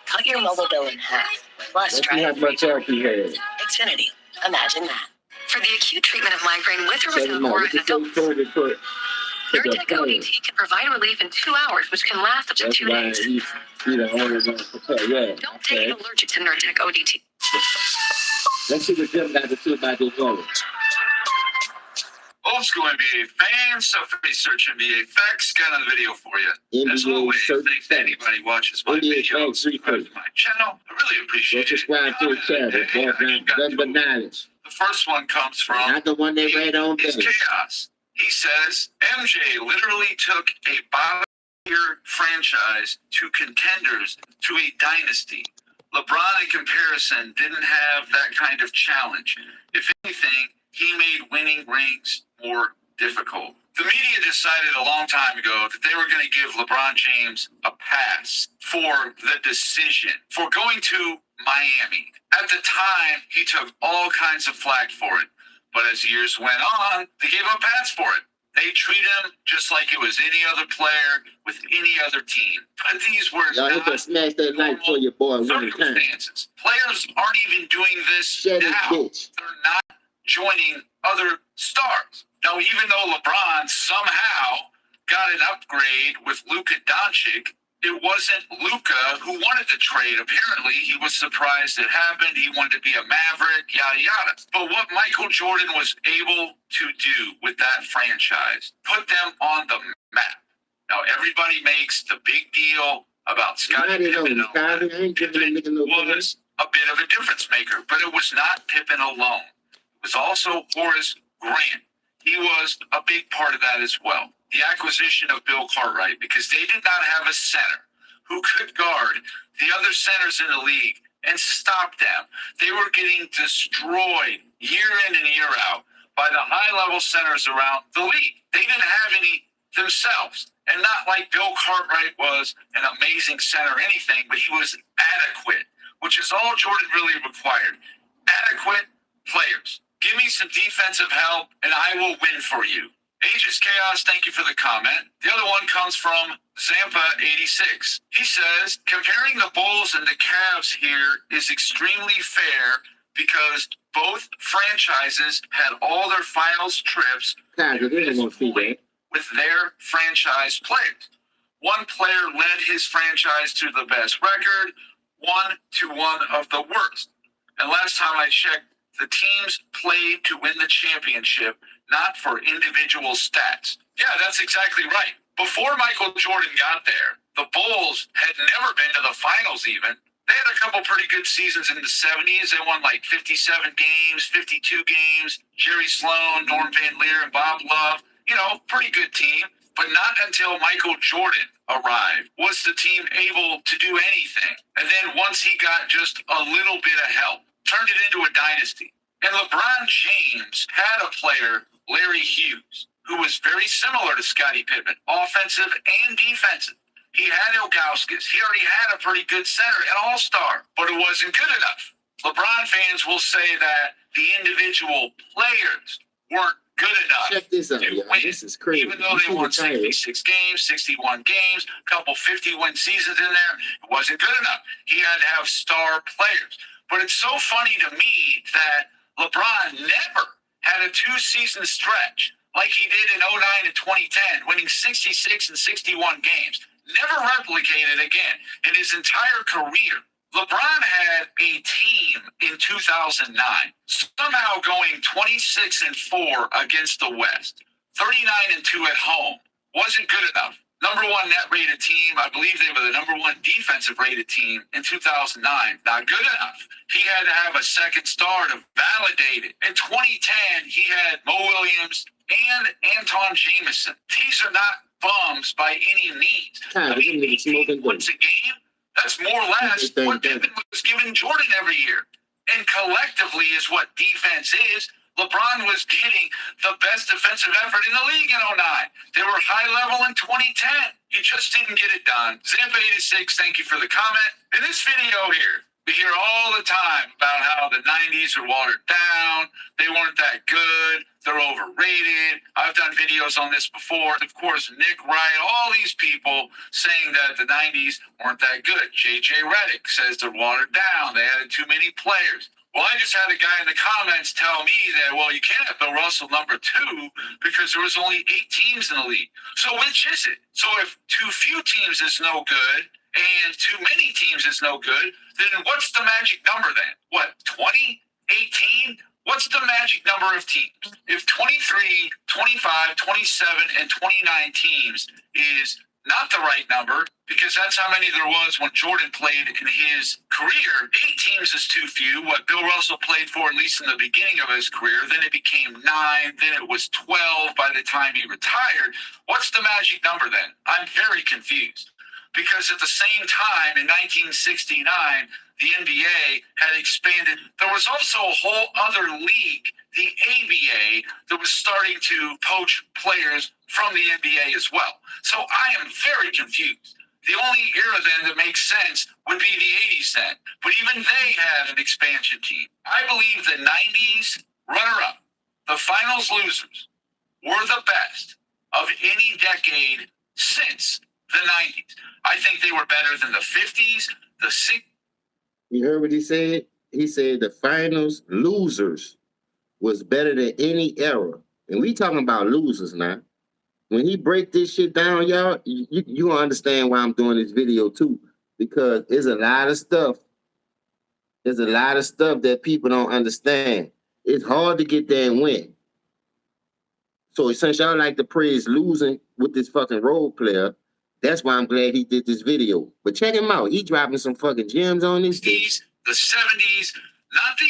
Cut your mobile bill in half. Plus, Let's try see how much help he has. Xfinity. Imagine that. For the acute treatment of migraine with or Check without him out. aura This in is so adults, short and put. Nurtec ODT can provide relief in 2 hours, which can last up to That's 2 why days. he the only one to pay. Yeah. Don't take it allergic to Nurtec ODT. Let's see what Jim got to say about this goal. Old school NBA fans, Stuff Research NBA Facts, got a video for you. As always, thanks to anybody watches my videos, subscribe to my channel. I really appreciate it. Subscribe to the channel. Nothing but knowledge. The first one comes from not the one they read on It's Chaos. He says, MJ literally took a bottom-tier franchise to contenders to a dynasty. LeBron, in comparison, didn't have that kind of challenge. If anything, he made winning rings more difficult. The media decided a long time ago that they were going to give LeBron James a pass for the decision, for going to Miami. At the time, he took all kinds of flack for it. But as years went on, they gave him a pass for it. They treat him just like it was any other player with any other team. But these were y'all not smash that light for your boy circumstances. Players aren't even doing this now. They're not joining other stars. Now, even though LeBron somehow got an upgrade with Luka Doncic, it wasn't Luka who wanted the trade. Apparently, he was surprised it happened. He wanted to be a Maverick, yada, yada. But what Michael Jordan was able to do with that franchise, put them on the map. Now, everybody makes the big deal about Scottie Pippen. Pippen was a bit of a difference maker, but it was not Pippen alone. It was also Horace Grant. He was a big part of that as well. The acquisition of Bill Cartwright, because they did not have a center who could guard the other centers in the league and stop them. They were getting destroyed year in and year out by the high-level centers around the league. They didn't have any themselves, and not like Bill Cartwright was an amazing center or anything, but he was adequate, which is all Jordan really required. Adequate players. Give me some defensive help, and I will win for you. Aegis Chaos, thank you for the comment. The other one comes from Zampa86. He says, comparing the Bulls and the Cavs here is extremely fair because both franchises had all their finals trips with their franchise players. One player led his franchise to the best record, one to one of the worst. And last time I checked, the teams played to win the championship, not for individual stats. Yeah, that's exactly right. Before Michael Jordan got there, the Bulls had never been to the finals even. They had a couple pretty good seasons in the 70s. They won like 57 games, 52 games. Jerry Sloan, Norm Van Leer, and Bob Love. You know, pretty good team. But not until Michael Jordan arrived was the team able to do anything. And then once he got just a little bit of help, turned it into a dynasty. And LeBron James had a player, Larry Hughes, who was very similar to Scottie Pippen, offensive and defensive. He had Ilgauskas. He already had a pretty good center, an all-star, but it wasn't good enough. LeBron fans will say that the individual players weren't good enough. Check this out, to y'all. win. This is crazy. Even though they won 66 games, 61 games, a couple 50-win seasons in there, it wasn't good enough. He had to have star players. But it's so funny to me that LeBron never had a two-season stretch like he did in 09 and 2010, winning 66 and 61 games. Never replicated again in his entire career. LeBron had a team in 2009, somehow going 26 and 4 against the West, 39 and 2 at home. Wasn't good enough. Number one net rated team. I believe they were the number one defensive rated team in 2009. Not good enough. He had to have a second star to validate it. In 2010, he had Mo Williams and Anton Jameson. These are not bums by any means. I mean, 18 points a game, that's more or less what Pippen was giving Jordan every year. And collectively is what defense is. LeBron was getting the best defensive effort in the league in 09. They were high level in 2010. He just didn't get it done. Zampa86, thank you for the comment. In this video here, we hear all the time about how the 90s are watered down. They weren't that good. They're overrated. I've done videos on this before. Of course, Nick Wright, all these people saying that the 90s weren't that good. JJ Redick says they're watered down. They added too many players. Well, I just had a guy in the comments tell me that, well, you can't have Bill Russell number 2 because there was only 8 teams in the league. So which is it? So if too few teams is no good and too many teams is no good, then what's the magic number then? What, 20? 18? What's the magic number of teams? If 23, 25, 27, and 29 teams is not the right number, because that's how many there was when Jordan played in his career. 8 teams is too few. What Bill Russell played for, at least in the beginning of his career. Then it became 9. Then it was 12 by the time he retired. What's the magic number then? I'm very confused. Because at the same time, in 1969, the NBA had expanded. There was also a whole other league, the ABA, that was starting to poach players from the NBA as well. So I am very confused. The only era then that makes sense would be the 80s then. But even they had an expansion team. I believe the 90s runner-up, the finals losers, were the best of any decade since the 90s. I think they were better than the 50s, the 60s. You heard what he said? He said the finals losers was better than any era. And we talking about losers now. When he break this shit down, y'all, you gonna understand why I'm doing this video too. Because there's a lot of stuff. There's a lot of stuff that people don't understand. It's hard to get there and win. So since y'all like to praise losing with this fucking role player, that's why I'm glad he did this video. But check him out. He dropping some fucking gems on this. The 70s, not the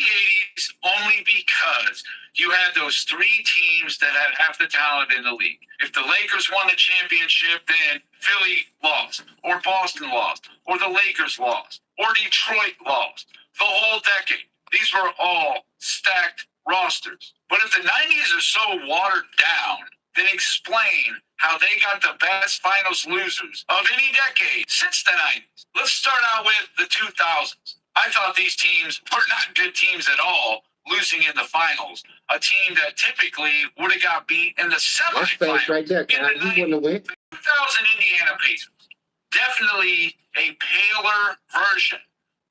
80s, only because you had those 3 teams that had half the talent in the league. If the Lakers won the championship, then Philly lost, or Boston lost, or the Lakers lost, or Detroit lost. The whole decade. These were all stacked rosters. But if the 90s are so watered down, then explain how they got the best finals losers of any decade since the 90s. Let's start out with the 2000s. I thought these teams were not good teams at all, losing in the finals. A team that typically would have got beat in the semifinals. Right there. In the 2000 Indiana Pacers. Definitely a paler version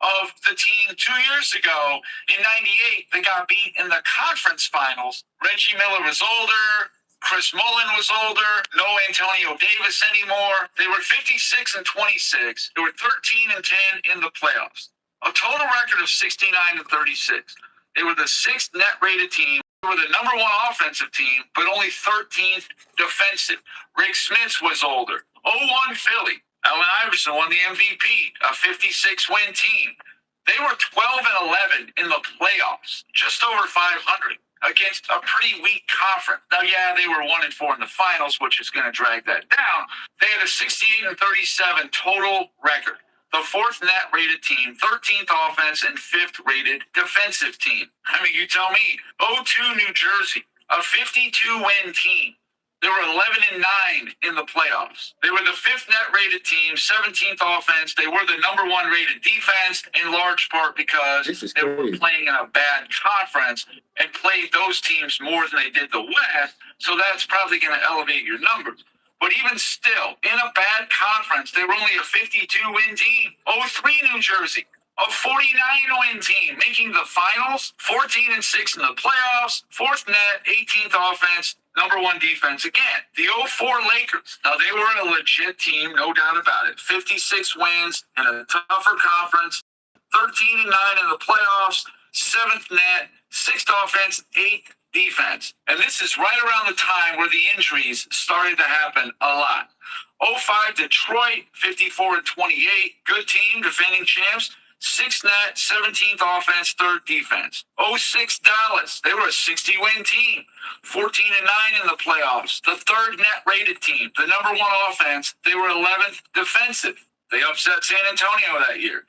of the team 2 years ago in 98 that got beat in the conference finals. Reggie Miller was older. Chris Mullin was older. No Antonio Davis anymore. They were 56 and 26. They were 13 and 10 in the playoffs. A total record of 69 and 36. They were the 6th net rated team. They were the number 1 offensive team, but only 13th defensive. Rick Smits was older. 0-1 Philly. Allen Iverson won the MVP, a 56-win team. They were 12 and 11 in the playoffs, just over 500 against a pretty weak conference. Now, yeah, they were 1 and 4 in the finals, which is going to drag that down. They had a 68 and 37 total record. The 4th net rated team, 13th offense, and 5th rated defensive team. I mean, you tell me. 0-2 New Jersey, a 52-win team. They were 11 and 9 in the playoffs. They were the 5th net rated team, 17th offense. They were the number 1 rated defense, in large part because they were playing in a bad conference and played those teams more than they did the West. So that's probably going to elevate your numbers. But even still, in a bad conference, they were only a 52-win team. 0-3 New Jersey, a 49-win team, making the finals, 14 and 6 in the playoffs, 4th net, 18th offense, number 1 defense again. The 0-4 Lakers. Now, they were a legit team, no doubt about it. 56 wins in a tougher conference, 13 and 9 in the playoffs, 7th net, 6th offense, 8th defense. And this is right around the time where the injuries started to happen a lot. 0-5 Detroit, 54 and 28. Good team, defending champs. 6th net, 17th offense, 3rd defense. 0-6 Dallas. They were a 60-win team. 14 and 9 in the playoffs. The 3rd net rated team. The number 1 offense. They were 11th defensive. They upset San Antonio that year.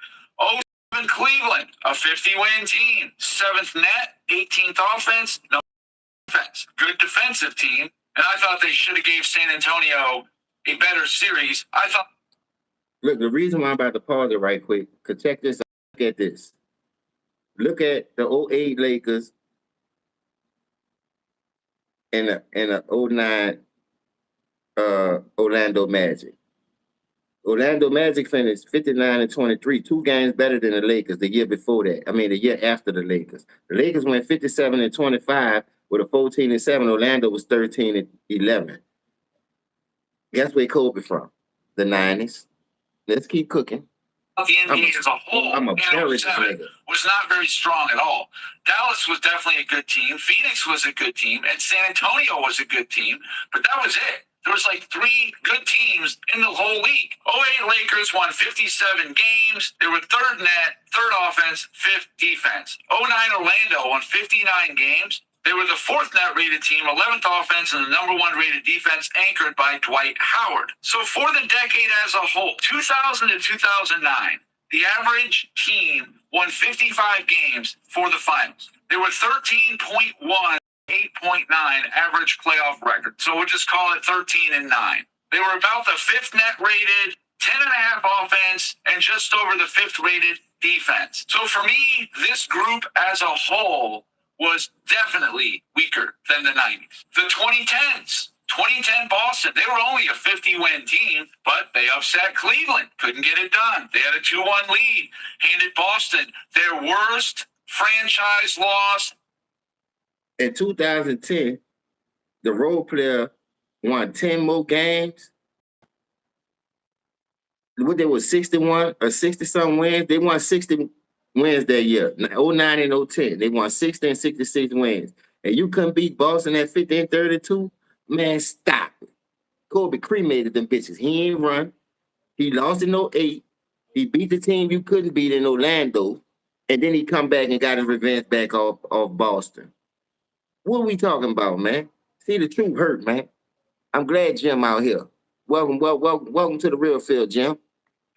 0-7 Cleveland. A 50-win team. 7th net, 18th offense, no defense. Good defensive team. And I thought they should have gave San Antonio a better series. I thought. Look, the reason why I'm about to pause it right quick, because check this out. Look at this. Look at the 08 Lakers and the 09 Orlando Magic. Orlando Magic finished 59 and 23, 2 games better than the Lakers the year before that. I mean, the year after the Lakers. The Lakers went 57 and 25 with a 14 and 7. Orlando was 13 and 11. Guess where Kobe from? The 90s. Let's keep cooking. The NBA as a whole was not very strong at all. Dallas was definitely a good team. Phoenix was a good team. And San Antonio was a good team. But that was it. There was like 3 good teams in the whole league. '08 Lakers won 57 games. They were third net, third offense, fifth defense. '09 Orlando won 59 games. They were the 4th net rated team, 11th offense, and the number 1 rated defense, anchored by Dwight Howard. So for the decade as a whole, 2000 to 2009, the average team won 55 games for the finals. They were 13.1, 8.9 average playoff record. So we'll just call it 13-9. They were about the 5th net rated, 10.5 offense, and just over the 5th rated defense. So for me, this group as a whole was definitely weaker than the 90s. The 2010s. 2010 Boston, they were only a 50-win team, but they upset Cleveland. Couldn't get it done. They had a 2-1 lead, handed Boston their worst franchise loss. In 2010, the role player won 10 more games. What, they were 61 or 60-something wins? They won 60 wins that year, 09 and 010. They won 60 and 66 wins. And you couldn't beat Boston at 50 and 32? Man, stop it. Kobe cremated them bitches. He ain't run. He lost in 08. He beat the team you couldn't beat in Orlando. And then he come back and got his revenge back off Boston. What are we talking about, man? See, the truth hurt, man. I'm glad Jim out here. Welcome to the real field, Jim.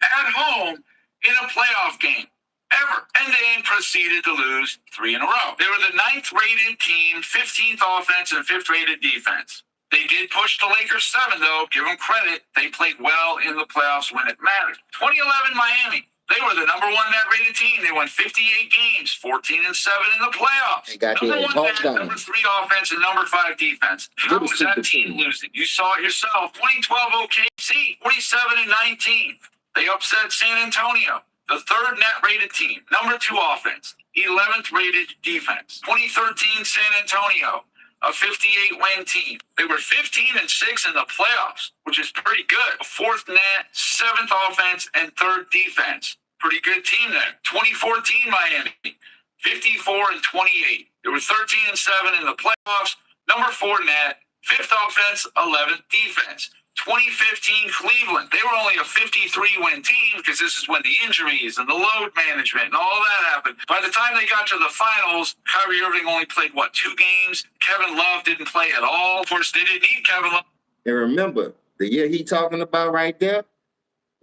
At home in a playoff game. Ever. And they proceeded to lose 3 in a row. They were the 9th rated team, 15th offense, and 5th rated defense. They did push the Lakers 7, though. Give them credit. They played well in the playoffs when it mattered. 2011 Miami. They were the number 1 net rated team. They won 58 games, 14-7 in the playoffs. They got number 1 net, number 3 offense, and number 5 defense. How was that team losing? You saw it yourself. 2012 OKC, 47-19. They upset San Antonio, the 3rd net rated team, number 2 offense, 11th rated defense. 2013 San Antonio, a 58-win team. They were 15-6 in the playoffs, which is pretty good. 4th net, 7th offense, and 3rd defense. Pretty good team there. 2014 Miami, 54-28. They were 13-7 in the playoffs. Number 4 net, 5th offense, 11th defense. 2015 Cleveland, they were only a 53-win team because this is when the injuries and the load management and all that happened. By the time they got to the finals, Kyrie Irving only played, 2 games? Kevin Love didn't play at all. Of course, they didn't need Kevin Love. And remember, the year he talking about right there,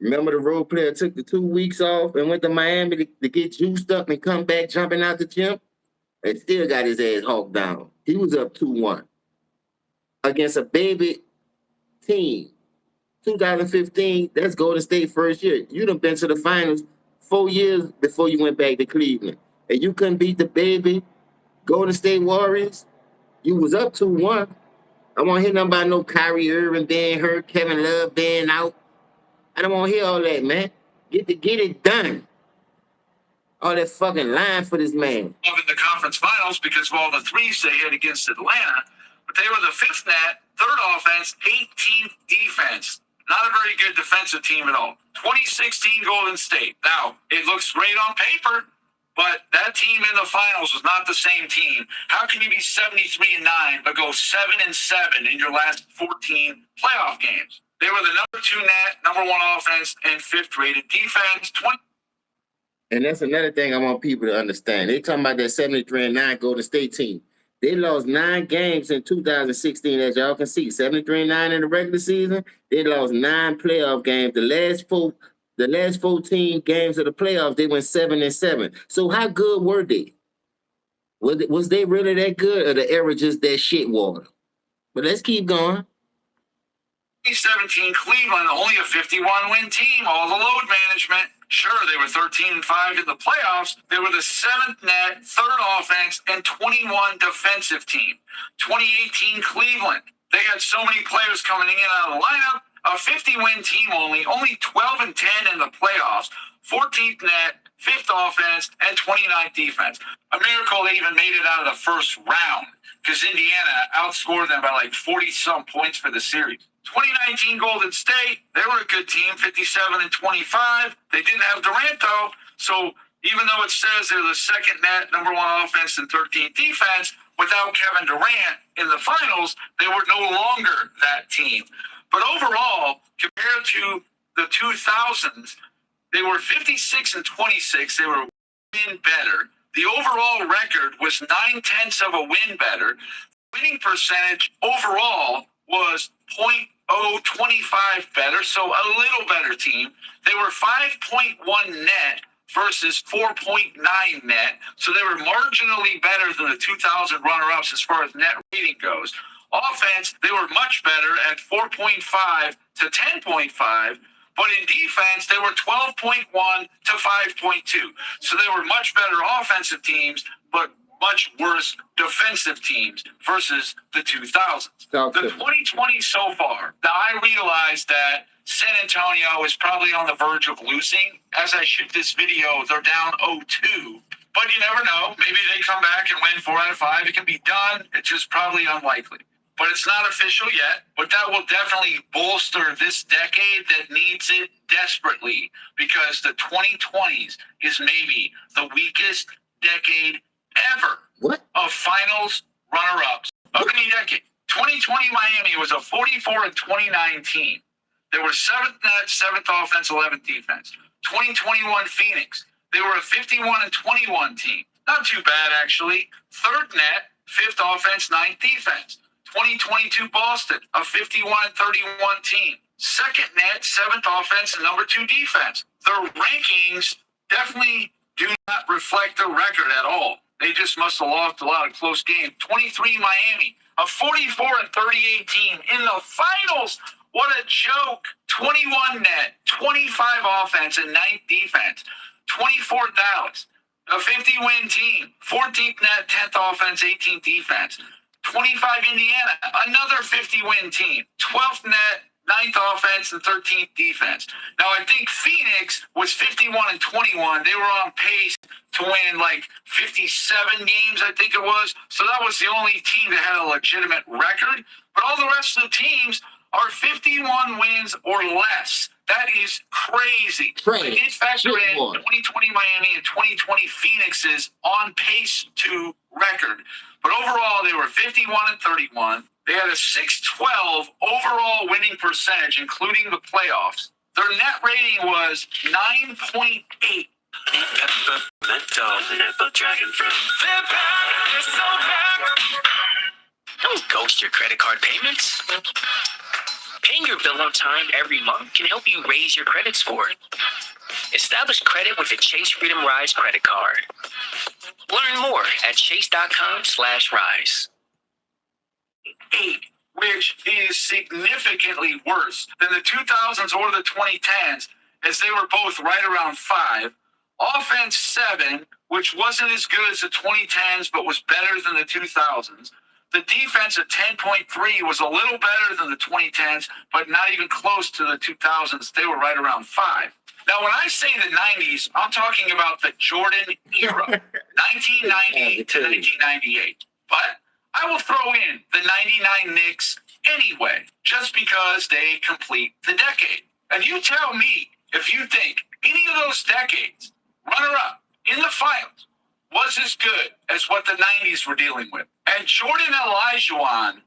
remember the role player took the 2 weeks off and went to Miami to get juiced up and come back jumping out the gym and still got his ass hawked down. He was up 2-1 against a baby team. 2015, that's Golden State first year. You done been to the finals 4 years before you went back to Cleveland. And you couldn't beat the baby Golden State Warriors. You was up 2-1. I won't hear nothing about no Kyrie Irving being hurt, Kevin Love being out. I don't want to hear all that, man. Get it done. All that fucking line for this man. In the conference finals because of all the threes they hit against Atlanta. But they were the 5th net, 3rd offense, 18th defense. Not a very good defensive team at all. 2016 Golden State. Now, it looks great on paper, but that team in the finals was not the same team. How can you be 73-9 but go 7-7 in your last 14 playoff games? They were the number 2 net, number 1 offense, and 5th rated defense. And that's another thing I want people to understand. They talking about that 73-9 Golden State team. They lost 9 games in 2016, as y'all can see. 73-9 in the regular season. They lost 9 playoff games. The last 14 games of the playoffs, they went 7-7. So how good were they? Was they really that good, or the era just that shit water? But let's keep going. 2017 Cleveland, only a 51-win team, all the load management. Sure, they were 13-5 in the playoffs. They were the 7th net, 3rd offense, and 21 defensive team. 2018 Cleveland, they had so many players coming in and out of the lineup. A 50-win team only 12-10 in the playoffs. 14th net, 5th offense, and 29th defense. A miracle they even made it out of the first round because Indiana outscored them by 40-some points for the series. 2019 Golden State, they were a good team, 57-25. They didn't have Durant though, so even though it says they're the second net, number one offense and 13th defense, without Kevin Durant in the finals, they were no longer that team. But overall, compared to the 2000s, they were 56-26. They were win better. The overall record was 0.9 of a win better. Winning percentage overall was 0.025 better, so a little better team. They were 5.1 net versus 4.9 net, so they were marginally better than the 2000 runner-ups as far as net rating goes. Offense, they were much better at 4.5 to 10.5, but in defense, they were 12.1 to 5.2. So they were much better offensive teams, but much worse defensive teams versus the 2000s. The 2020 so far, now I realize that San Antonio is probably on the verge of losing. As I shoot this video, they're down 0-2. But you never know. Maybe they come back and win 4 out of 5. It can be done. It's just probably unlikely. But it's not official yet. But that will definitely bolster this decade that needs it desperately, because the 2020s is maybe the weakest decade ever of finals runner-ups of any decade. 2020 Miami was a 44-29 team. They were 7th net, 7th offense, 11th defense. 2021 Phoenix, they were a 51-21 team. Not too bad, actually. 3rd net, 5th offense, 9th defense. 2022 Boston, a 51-31 team. 2nd net, 7th offense, and number 2 defense. Their rankings definitely do not reflect their record at all. They just must have lost a lot of close games. 23 Miami, a 44-38 team in the finals. What a joke. 21 net, 25 offense, and 9th defense. 24 Dallas, a 50-win team. 14th net, 10th offense, 18th defense. 25 Indiana, another 50-win team. 12th net, 9th offense, and 13th defense. Now, I think Phoenix was 51-21. They were on pace to win like 57 games, I think it was. So that was the only team that had a legitimate record. But all the rest of the teams are 51 wins or less. That is crazy. I did factor in 2020 Miami and 2020 Phoenix's on pace to record. But overall, they were 51-31. They had a 612 overall winning percentage, including the playoffs. Their net rating was 9.8. Don't ghost your credit card payments. Paying your bill on time every month can help you raise your credit score. Establish credit with the Chase Freedom Rise credit card. Learn more at chase.com/rise. 8, which is significantly worse than the 2000s or the 2010s, as they were both right around 5. Offense 7, which wasn't as good as the 2010s, but was better than the 2000s. The defense at 10.3 was a little better than the 2010s, but not even close to the 2000s. They were right around 5. Now, when I say the 90s, I'm talking about the Jordan era, 1990 to 1998. But I will throw in the 99 Knicks anyway, just because they complete the decade. And you tell me if you think any of those decades, runner-up in the finals, was as good as what the 90s were dealing with. And Jordan and Olajuwon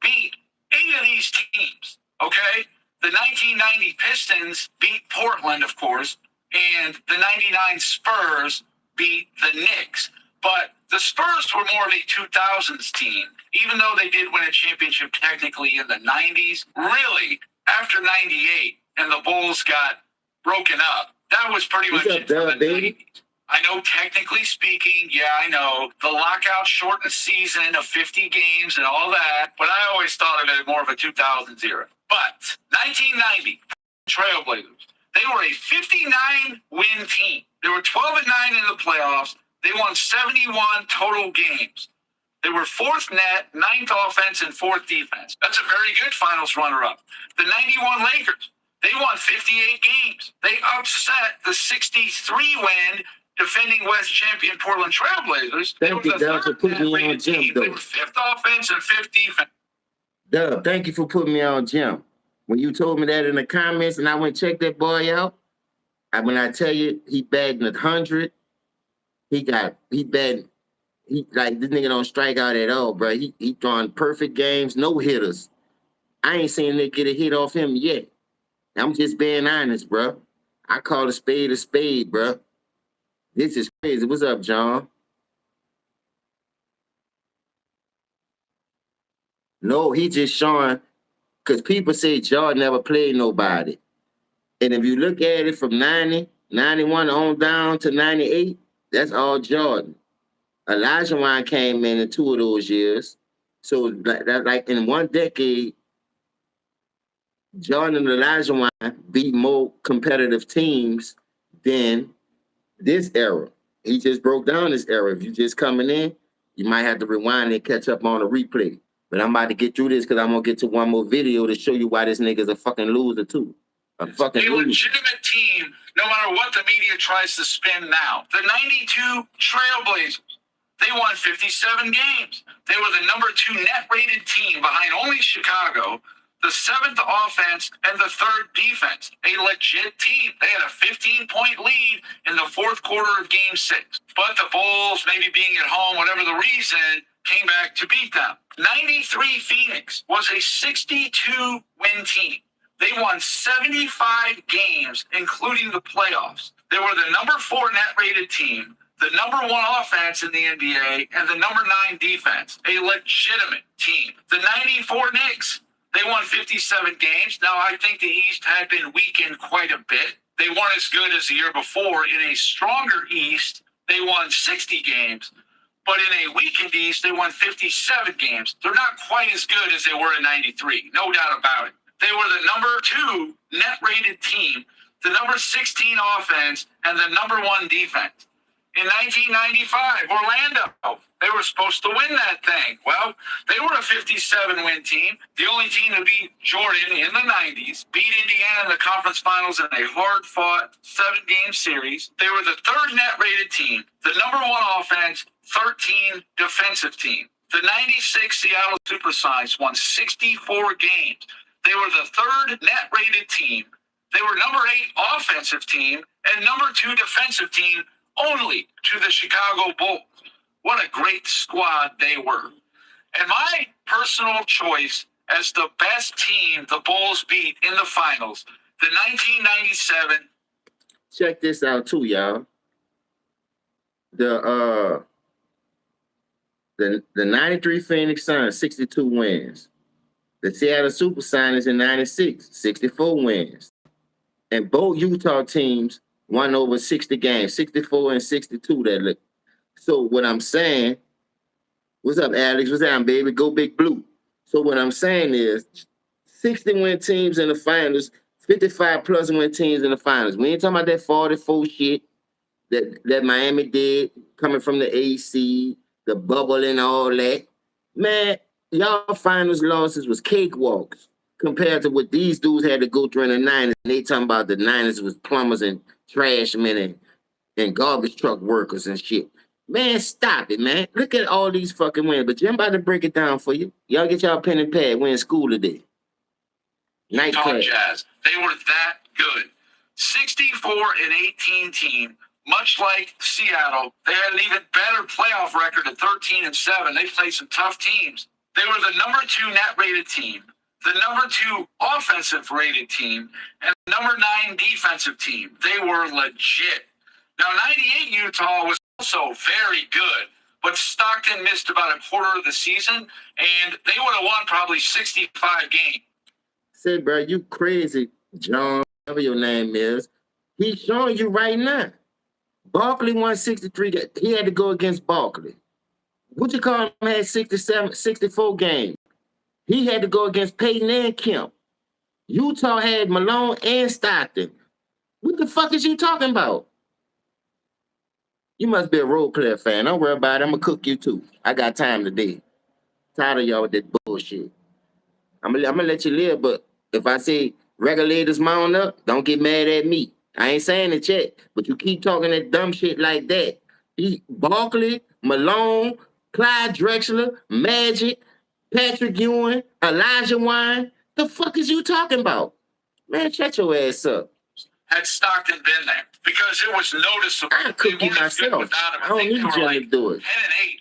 beat 8 of these teams, okay? The 1990 Pistons beat Portland, of course, and the 99 Spurs beat the Knicks. But the Spurs were more of a 2000s team, even though they did win a championship technically in the 90s. Really, after 98 and the Bulls got broken up, that was pretty much it for the 90s. I know, technically speaking, yeah, I know, the lockout shortened season of 50 games and all that, but I always thought of it more of a 2000s era. But 1990, Trailblazers, they were a 59-win team. They were 12-9 in the playoffs. They won 71 total games. They were 4th net, 9th offense, and 4th defense. That's a very good finals runner-up. The 91 Lakers, they won 58 games. They upset the 63-win defending West champion Portland Trailblazers. Thank you, Dub, for putting me on Jim, though. They were 5th offense and 5th defense. Dub, thank you for putting me on Jim. When you told me that in the comments and I went check that boy out, when I tell you he batting 100, he batting, like this nigga don't strike out at all, bro. He throwing perfect games, no hitters. I ain't seen Nick get a hit off him yet. I'm just being honest, bro. I call a spade, bro. This is crazy. What's up, John? No, he just showing, because people say Jordan never played nobody. And if you look at it from 90, 91 on down to 98, that's all Jordan. Elijah Wine came in 2 of those years. So like in 1 decade, Jordan and Elijah Wine beat more competitive teams than this era. He just broke down this era. If you just coming in, you might have to rewind and catch up on a replay. But I'm about to get through this because I'm gonna get to one more video to show you why this nigga's a fucking loser too. A fucking loser. Legitimate team, no matter what the media tries to spin now. The 92 Trailblazers, they won 57 games. They were the number 2 net rated team behind only Chicago, the 7th offense, and the 3rd defense. A legit team. They had a 15-point lead in the 4th quarter of Game 6. But the Bulls, maybe being at home, whatever the reason, came back to beat them. 93 Phoenix was a 62-win team. They won 75 games, including the playoffs. They were the number 4 net rated team, the number 1 offense in the NBA, and the number 9 defense. A legitimate team. The 94 Knicks, they won 57 games. Now, I think the East had been weakened quite a bit. They weren't as good as the year before. In a stronger East, they won 60 games. But in a weakened East, they won 57 games. They're not quite as good as they were in 93. No doubt about it. They were the number 2 net-rated team, the number 16 offense, and the number 1 defense. In 1995, Orlando, they were supposed to win that thing. Well, they were a 57-win team, the only team to beat Jordan in the 90s, beat Indiana in the conference finals in a hard-fought 7-game series. They were the 3rd net-rated team, the number 1 offense, 13 defensive team. The 96 Seattle Supersonics won 64 games. They were the 3rd net-rated team. They were number 8 offensive team and number 2 defensive team only to the Chicago Bulls. What a great squad they were. And my personal choice as the best team the Bulls beat in the finals, the 1997. Check this out too, y'all. The 93 Phoenix Suns, 62 wins. The Seattle Supersonics in 96, 64 wins. And both Utah teams won over 60 games, 64 and 62 that look. So what I'm saying, what's up, Alex? What's up, baby? Go Big Blue. So what I'm saying is 60-win teams in the finals, 55-plus win teams in the finals. We ain't talking about that 44 shit that Miami did coming from the AC, the bubble and all that. Man, y'all finals losses was cakewalks compared to what these dudes had to go through in the 90s. And they talking about the 90s was plumbers and trash men and garbage truck workers and shit. Man, stop it, man. Look at all these fucking wins. But I'm about to break it down for you. Y'all get y'all pen and pad. We're in school today. Night class. Jazz. They were that good. 64 and 18 team. Much like Seattle, they had an even better playoff record at 13 and 7. They played some tough teams. They were the number 2 net rated team, the number 2 offensive rated team, and the number 9 defensive team. They were legit. Now, 98 Utah was also very good, but Stockton missed about a quarter of the season, and they would have won probably 65 games. Say, bro, you crazy, John, whatever your name is. He's showing you right now. Barkley won 63 games. He had to go against Barkley. What you call him had 67, 64 games. He had to go against Peyton and Kemp. Utah had Malone and Stockton. What the fuck is you talking about? You must be a role player fan. Don't worry about it. I'm going to cook you too. I got time today. Tired of y'all with that bullshit. I'm gonna let you live, but if I say regulators mount up, don't get mad at me. I ain't saying it yet, but you keep talking that dumb shit like that. Barkley, Malone, Clyde Drexler, Magic, Patrick Ewing, Elijah Wine, The fuck is you talking about? Man, shut your ass up. Had Stockton been there, because it was noticeable. I cook you myself. I don't need you to do it. 10-8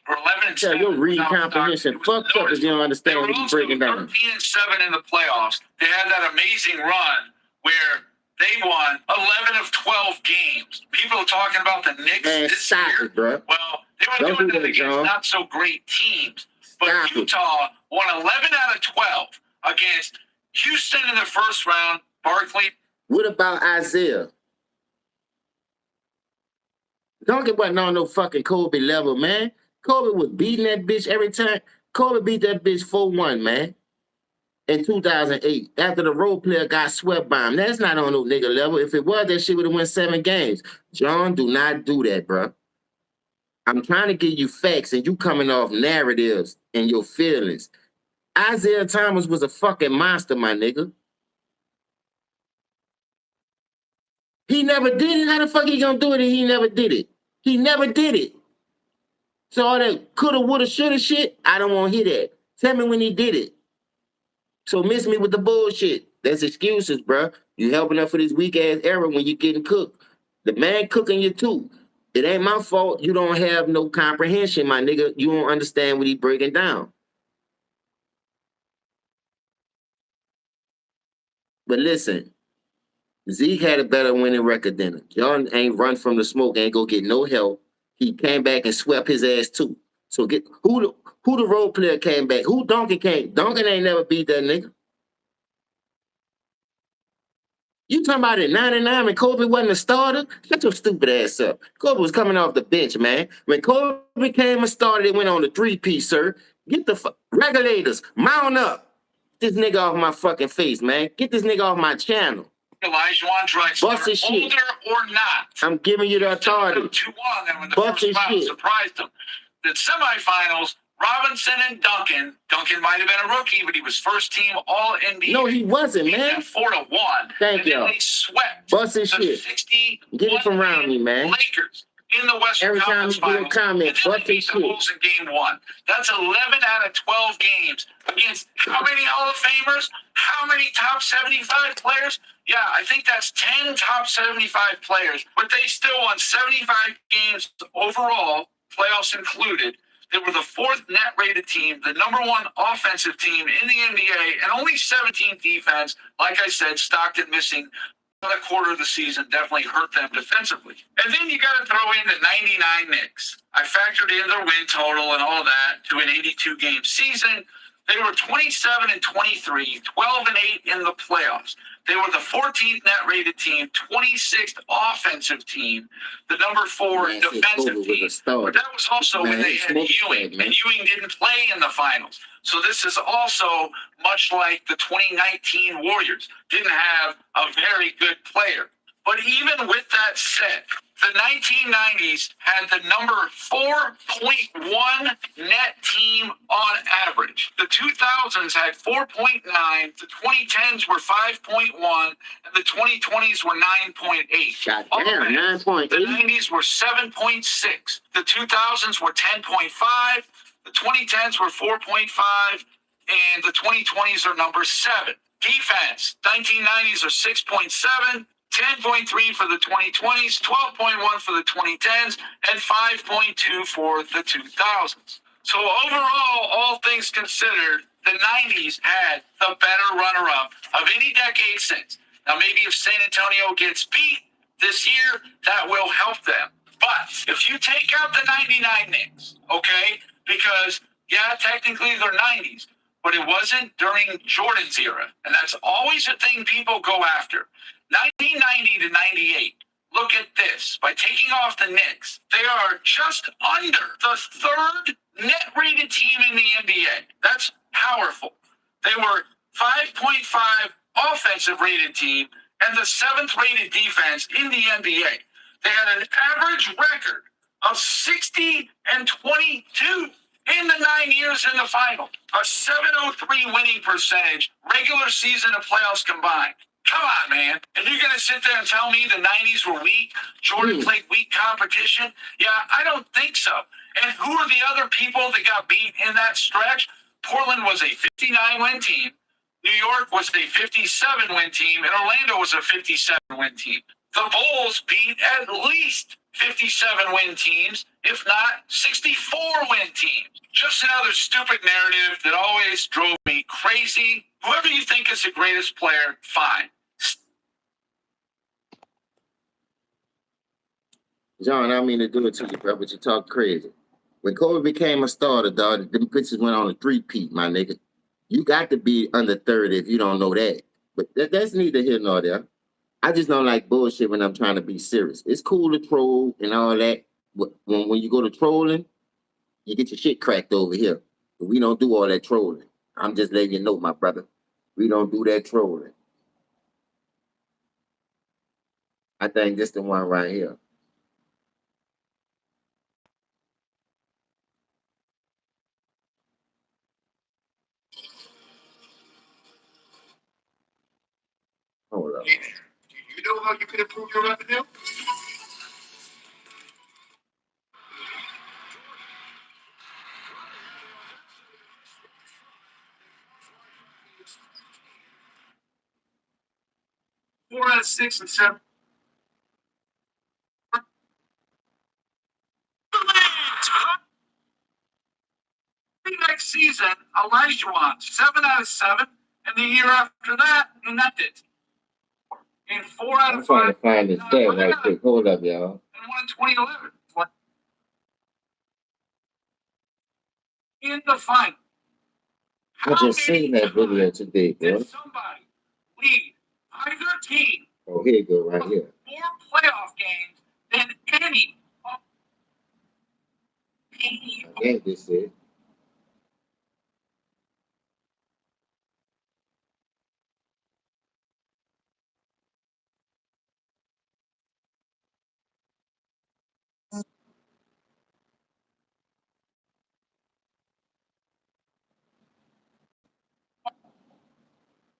or 11-7. Your reading comprehension fucked up if you don't understand what you're breaking down. 13-7 in the playoffs. They had that amazing run where they won 11 of 12 games. People are talking about the Knicks this year. It, bro. Well, they were doing that against not so great teams. But Utah won 11 out of 12 against Houston in the first round. Barkley. What about Isaiah? Don't get what on no fucking Kobe level, man. Kobe was beating that bitch every time. Kobe beat that bitch 4-1, man. In 2008, after the role player got swept by him. That's not on no nigga level. If it was, that shit would have won 7 games. John, do not do that, bro. I'm trying to give you facts, and you coming off narratives and your feelings. Isaiah Thomas was a fucking monster, my nigga. He never did it. How the fuck he gonna do it and he never did it? He never did it. So all that coulda, woulda, shoulda shit, I don't want to hear that. Tell me when he did it. So miss me with the bullshit. That's excuses, bro. You helping up for this weak-ass era when you getting cooked. The man cooking you too. It ain't my fault you don't have no comprehension, my nigga. You don't understand what he breaking down. But listen, Zeke had a better winning record than him. Y'all ain't run from the smoke, ain't go get no help. He came back and swept his ass too. So get who the role player came back? Who Duncan came? Duncan ain't never beat that nigga. You talking about it 99 when Kobe wasn't a starter? Shut your stupid ass up. Kobe was coming off the bench, man. When Kobe became a starter, they went on the 3-piece, sir. Get the regulators, mount up. Get this nigga off my fucking face, man. Get this nigga off my channel. Elijah Drexler, older or not. I'm giving you the authority. 2-1, and when the first round surprised them. The semifinals, Robinson and Duncan. Duncan might have been a rookie, but he was first team all NBA. No, he wasn't, man. 4-1. Thank you. And then they swept the shit. 60 Get it from around me, man. Lakers in the Western Every time you do a comment, bust his shit. Bulls in game 1. That's 11 out of 12 games against how many Hall of Famers? How many top 75 players? Yeah, I think that's 10 top 75 players, but they still won 75 games overall, playoffs included. They were the 4th net rated team, the #1 offensive team in the NBA, and only 17th defense. Like I said, Stockton missing a quarter of the season definitely hurt them defensively. And then you got to throw in the 99 Knicks. I factored in their win total and all that to an 82-game season. They were 27-23, 12-8 in the playoffs. They were the 14th net rated team, 26th offensive team, the #4 defensive team. But that was also when they had Ewing, and Ewing didn't play in the finals. So this is also much like the 2019 Warriors, didn't have a very good player. But even with that said, the 1990s had the number 4.1 net team on average. The 2000s had 4.9, the 2010s were 5.1, and the 2020s were 9.8. Damn, 9.8. The 90s were 7.6. The 2000s were 10.5. The 2010s were 4.5, and the 2020s are number 7. Defense, 1990s are 6.7. 10.3 for the 2020s, 12.1 for the 2010s, and 5.2 for the 2000s. So overall, all things considered, the 90s had the better runner-up of any decade since. Now, maybe if San Antonio gets beat this year, that will help them. But if you take out the 99 Knicks, okay, because, yeah, technically they're 90s, but it wasn't during Jordan's era, and that's always a thing people go after. 1990 to 98. Look at this. By taking off the Knicks, they are just under the 3rd net-rated team in the NBA. That's powerful. They were 5.5 offensive-rated team and the 7th-rated defense in the NBA. They had an average record of 60-22 in the 9 years in the final. A 703 winning percentage, regular season and playoffs combined. Come on, man. And you're going to sit there and tell me the 90s were weak? Jordan played weak competition? Yeah, I don't think so. And who are the other people that got beat in that stretch? Portland was a 59-win team. New York was a 57-win team, and Orlando was a 57-win team. The Bulls beat at least 57-win teams, if not 64-win teams. Just another stupid narrative that always drove me crazy. Whoever you think is the greatest player, fine. John, I don't mean to do it to you, bro, but you talk crazy. When Kobe became a starter, dog, them bitches went on a three-peat, my nigga. You got to be under 30 if you don't know that. But that's neither here nor there. I just don't like bullshit when I'm trying to be serious. It's cool to troll and all that. But when you go to trolling, you get your shit cracked over here. But we don't do all that trolling. I'm just letting you know, my brother. We don't do that trolling. I think this the one right here. Hold up. Do you know how you can improve your revenue? Four out of 6 and 7. Next season, Elijah won 7 out of 7, and the year after that, United. In 4 out of 5. I'm trying to find this stat right quick. Hold up, y'all. And won in 2011. In the final. I just seen that video today, bro. Did somebody lead either team? Oh, here you go, right here. More playoff games than any. I think this is.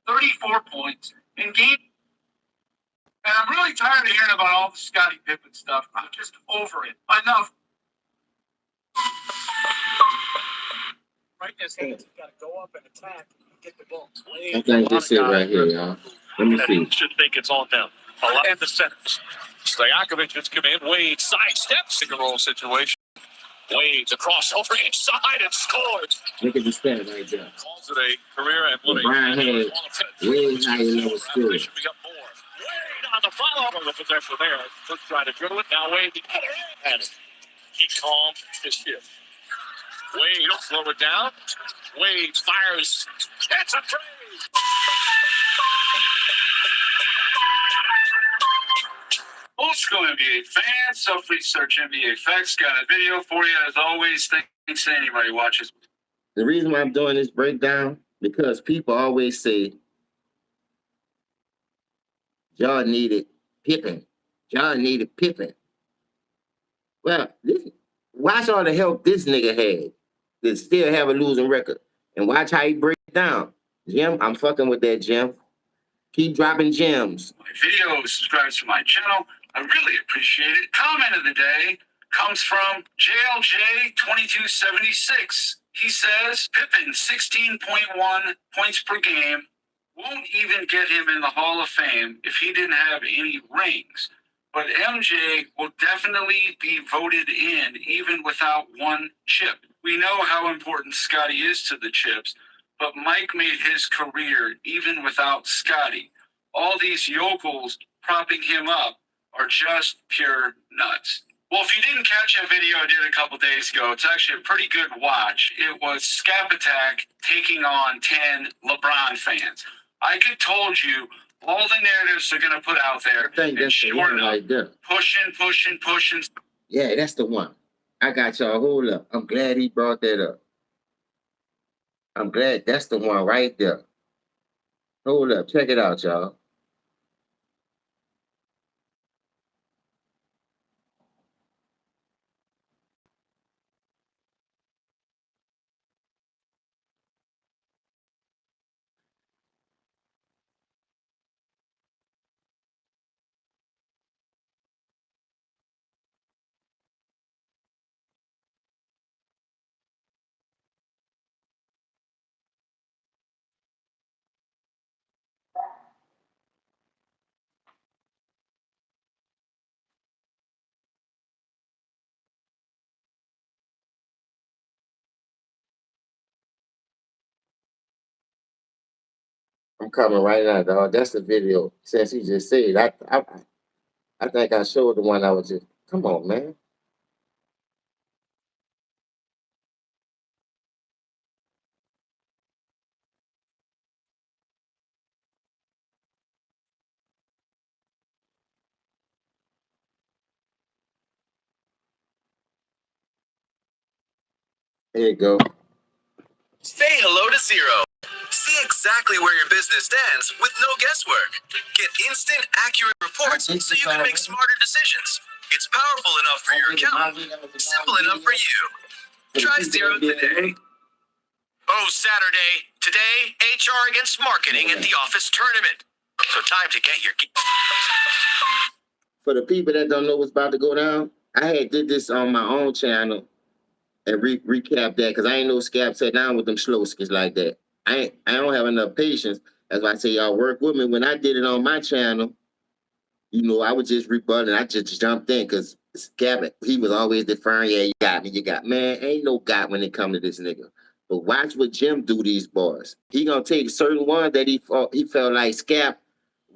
$34 points in game. And I'm really tired of hearing about all the Scottie Pippen stuff. I'm just over it. Enough. Right in his hands, he's got to go up and attack and get the ball. I think this is right here, y'all. Let me see. Should think it's on them. And the centers. Stojakovic has come in. Wade sidesteps. Pick and roll situation. Wade's across over inside and scores. Look at the stat right there. Calls it a career and living. Brian had way higher level skill. Wade on the follow-up of the possession there. First trying to dribble it. Now Wade had it. He calmed his ship. Wade will slow it down. Wade fires. That's a trade. Old school NBA fans, self-research NBA facts. Got a video for you as always. Thanks to anybody who watches. The reason why I'm doing this breakdown, because people always say, John needed Pippen. John needed Pippen. Well, watch all the help this nigga had that still have a losing record. And watch how he breaks down. Jim, I'm fucking with that, Jim. Keep dropping gems. My video, subscribe to my channel. I really appreciate it. Comment of the day comes from JLJ2276. He says, Pippen, 16.1 points per game, won't even get him in the Hall of Fame if he didn't have any rings. But MJ will definitely be voted in even without one chip. We know how important Scottie is to the chips, but Mike made his career even without Scottie. All these yokels propping him up are just pure nuts. Well, if you didn't catch a video I did a couple days ago, it's actually a pretty good watch. It was Scap Attack taking on 10 LeBron fans. I could told you all the narratives they're going to put out there. I think that's the one right there. Pushing. Yeah, that's the one. I got y'all. Hold up. I'm glad he brought that up. I'm glad that's the one right there. Hold up. Check it out, y'all. I'm coming right now, dog. That's the video. Since he just said, I think I showed the one I was just. Come on, man. There you go. Say hello to zero. See exactly where your business stands with no guesswork. Get instant, accurate reports so you can make smarter decisions. It's powerful enough for your accountant, simple enough for you. Try zero today. Oh, Saturday. Today, HR against marketing at the office tournament. So time to get your... For the people that don't know what's about to go down, I had did this on my own channel and recap that because I ain't no scap sat down with them slow skits like that. I don't have enough patience. That's why I say y'all work with me. When I did it on my channel, you know, I was just rebutting. I just jumped in because Scab, he was always deferring. Yeah, you got me. You got man. Ain't no got when it come to this nigga. But watch what Jim do these bars. He gonna take certain ones that he felt like Scap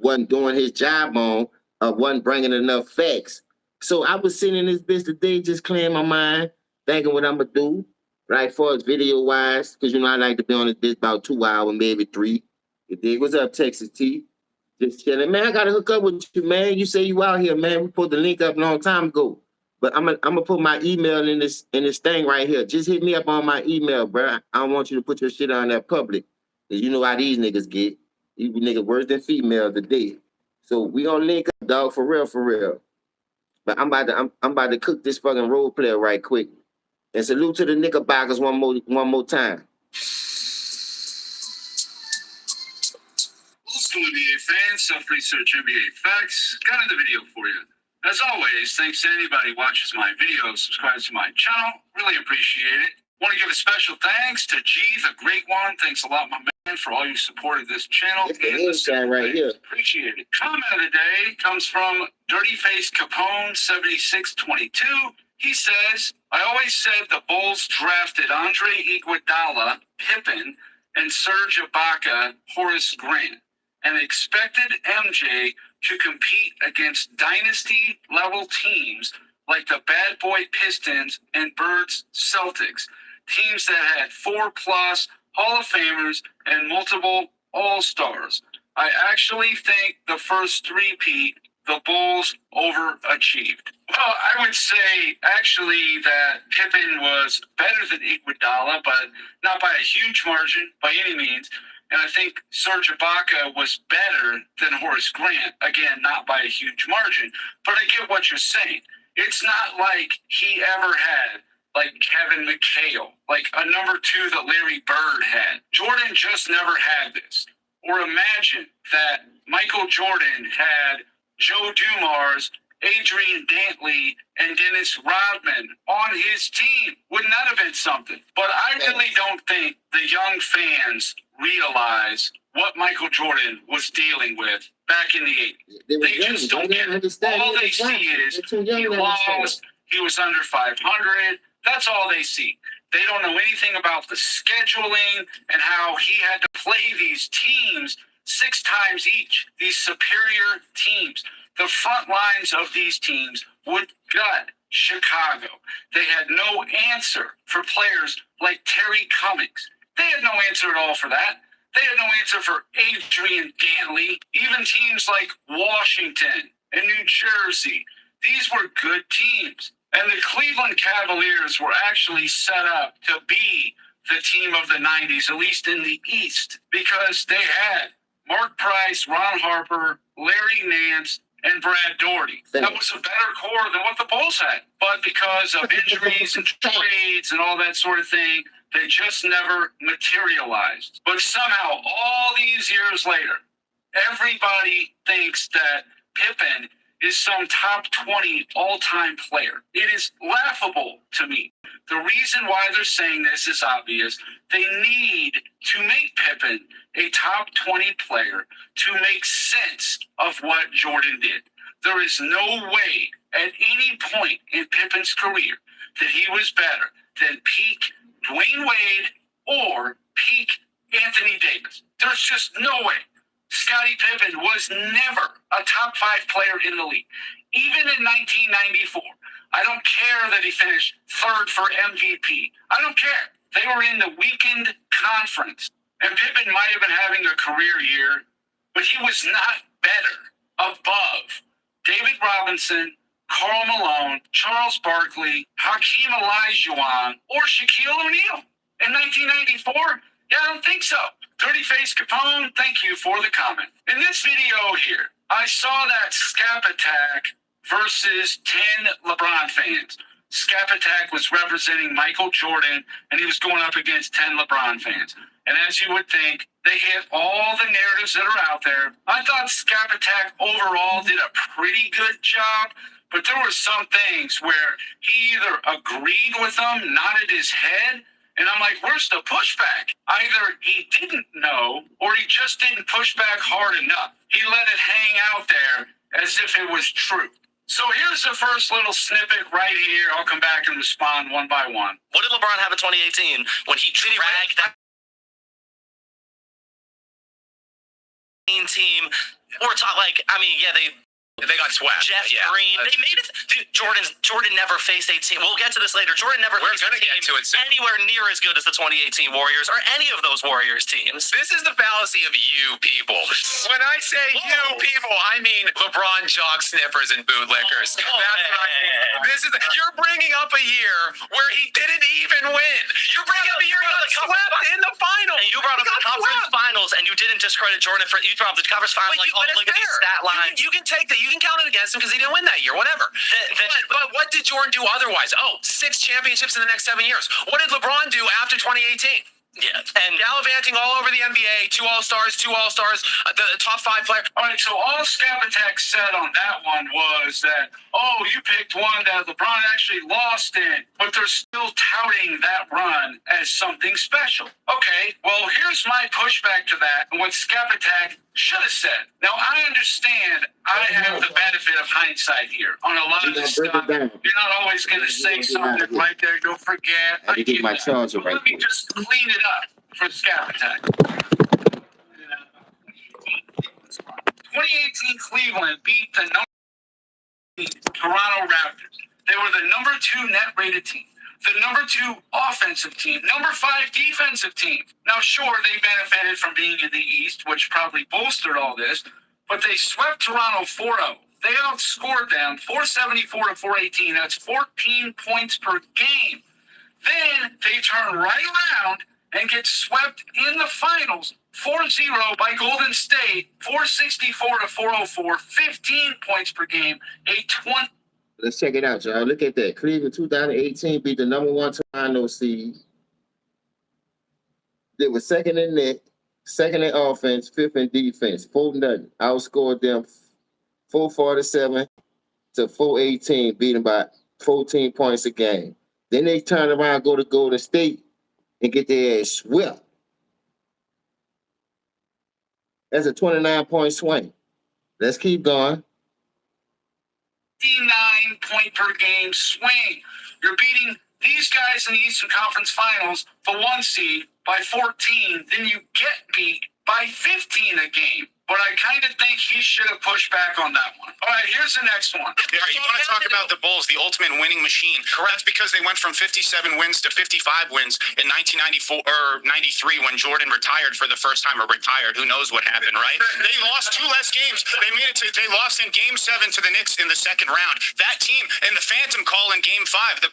wasn't doing his job on, or wasn't bringing enough facts. So I was sitting in this bitch today, just clearing my mind, thinking what I'm gonna do, right? For as video wise, because you know I like to be on this bitch about 2 hours, maybe 3. You dig? What's up, Texas T? Just chilling, man. I gotta hook up with you, man. You say you out here, man. We put the link up a long time ago. But I'm gonna put my email in this thing right here. Just hit me up on my email, bro. I don't want you to put your shit on that public. Cause you know how these niggas get. These niggas worse than females today. So we gonna link up, dog, for real, for real. But I'm about to cook this fucking role player right quick. And salute to the Knickerbockers one more time. Old school NBA fans, self-research NBA facts, got another video for you. As always, thanks to anybody who watches my videos, subscribes to my channel. Really appreciate it. Want to give a special thanks to G, the Great One. Thanks a lot, my man, for all you support of this channel. It's the inside right here. Appreciate it. Comment of the day comes from Dirty Face Capone 7622. He says, I always said the Bulls drafted Andre Iguodala, Pippen, and Serge Ibaka, Horace Grant, and expected MJ to compete against dynasty-level teams like the Bad Boy Pistons and Birds Celtics, teams that had 4+ Hall of Famers and multiple All-Stars. I actually think the first three-peat, the Bulls overachieved. Well, I would say actually that Pippen was better than Iguodala, but not by a huge margin by any means. And I think Serge Ibaka was better than Horace Grant. Again, not by a huge margin. But I get what you're saying. It's not like he ever had, like Kevin McHale, like a number 2 that Larry Bird had. Jordan just never had this. Or imagine that Michael Jordan had Joe Dumars, Adrian Dantley, and Dennis Rodman on his team. Wouldn't that have been something? But I really don't think the young fans realize what Michael Jordan was dealing with back in the 80s. They just don't get it. All they see is he lost, he was under 500. That's all they see. They don't know anything about the scheduling and how he had to play these teams 6 times each, these superior teams. The front lines of these teams would gut Chicago. They had no answer for players like Terry Cummings. They had no answer at all for that. They had no answer for Adrian Dantley. Even teams like Washington and New Jersey. These were good teams. And the Cleveland Cavaliers were actually set up to be the team of the 90s, at least in the East, because they had Mark Price, Ron Harper, Larry Nance, and Brad Daugherty. That was a better core than what the Bulls had. But because of injuries and trades and all that sort of thing, they just never materialized. But somehow, all these years later, everybody thinks that Pippen is some top 20 all-time player. It is laughable to me. The reason why they're saying this is obvious. They need to make Pippen a top 20 player to make sense of what Jordan did. There is no way at any point in Pippen's career that he was better than peak Dwayne Wade or peak Anthony Davis. There's just no way. Scottie Pippen was never a top 5 player in the league, even in 1994. I don't care that he finished 3rd for MVP. I don't care. They were in the weekend conference. And Pippen might have been having a career year, but he was not better above David Robinson, Karl Malone, Charles Barkley, Hakeem Olajuwon, or Shaquille O'Neal. In 1994? Yeah, I don't think so. Dirty Face Capone, thank you for the comment. In this video here, I saw that Scap Attack versus 10 LeBron fans. Scap Attack was representing Michael Jordan, and he was going up against 10 LeBron fans. And as you would think, they hit all the narratives that are out there. I thought Scap Attack overall did a pretty good job, but there were some things where he either agreed with them, nodded his head, and I'm like, where's the pushback? Either he didn't know, or he just didn't push back hard enough. He let it hang out there as if it was true. So here's the first little snippet right here. I'll come back and respond one by one. What did LeBron have in 2018 when he dragged that team? Or talk like, I mean, yeah, they got swept. Jeff Green. They made it. Dude, Jordan never faced a team. We'll get to this later. Jordan never faced a team anywhere near as good as the 2018 Warriors or any of those Warriors teams. This is the fallacy of you people. When I say you people, I mean LeBron jog sniffers and bootlickers. That's what I mean. You're bringing up a year where he didn't even win. You're bringing up a year he got swept in the finals. And you brought up the conference finals, and you didn't discredit Jordan for. You brought up the conference finals. But Look at these stat lines. You can take that. You can count it against him because he didn't win that year. Whatever. But what did Jordan do otherwise? 6 championships in the next 7 years. What did LeBron do after 2018? Yeah, and gallivanting all over the NBA, 2 All-Stars, the top 5 player. All right, so all Scap Attack said on that one was that, you picked one that LeBron actually lost in, but they're still touting that run as something special. Okay, well, here's my pushback to that and what Scap Attack should have said. Now, I understand I have the benefit of hindsight here on a lot of this stuff. You're not always going to say something right there. Don't forget. I get my charger right Let me just clean it up for Scap Attack. 2018 Cleveland beat the Toronto Raptors. They were the number 2 net rated team, the number 2 offensive team, number 5 defensive team. Now, sure, they benefited from being in the East, which probably bolstered all this, but they swept Toronto 4-0. They outscored them 474 to 418. That's 14 points per game. Then they turn right around and get swept in the finals 4-0 by Golden State, 464 to 404, 15 points per game, a 20. Let's check it out, y'all. Look at that. Cleveland 2018 beat the number 1 Toronto seed. They were second in net, second in offense, 5th in defense, 4-0. Outscored them 447 to 418, beaten by 14 points a game. Then they turn around, go to Golden State, and get their ass swept. That's a 29-point swing. Let's keep going. 59 point per game swing. You're beating these guys in the Eastern Conference Finals, the 1 seed, by 14. Then you get beat by 15 a game. But I kind of think he should have pushed back on that one. All right, here's the next one. Yeah, you want to talk about the Bulls, the ultimate winning machine. Correct. That's because they went from 57 wins to 55 wins in 1994 or 93 when Jordan retired for the first time, or retired. Who knows what happened, right? They lost 2 less games. They lost in Game 7 to the Knicks in the second round. That team, and the Phantom call in Game 5,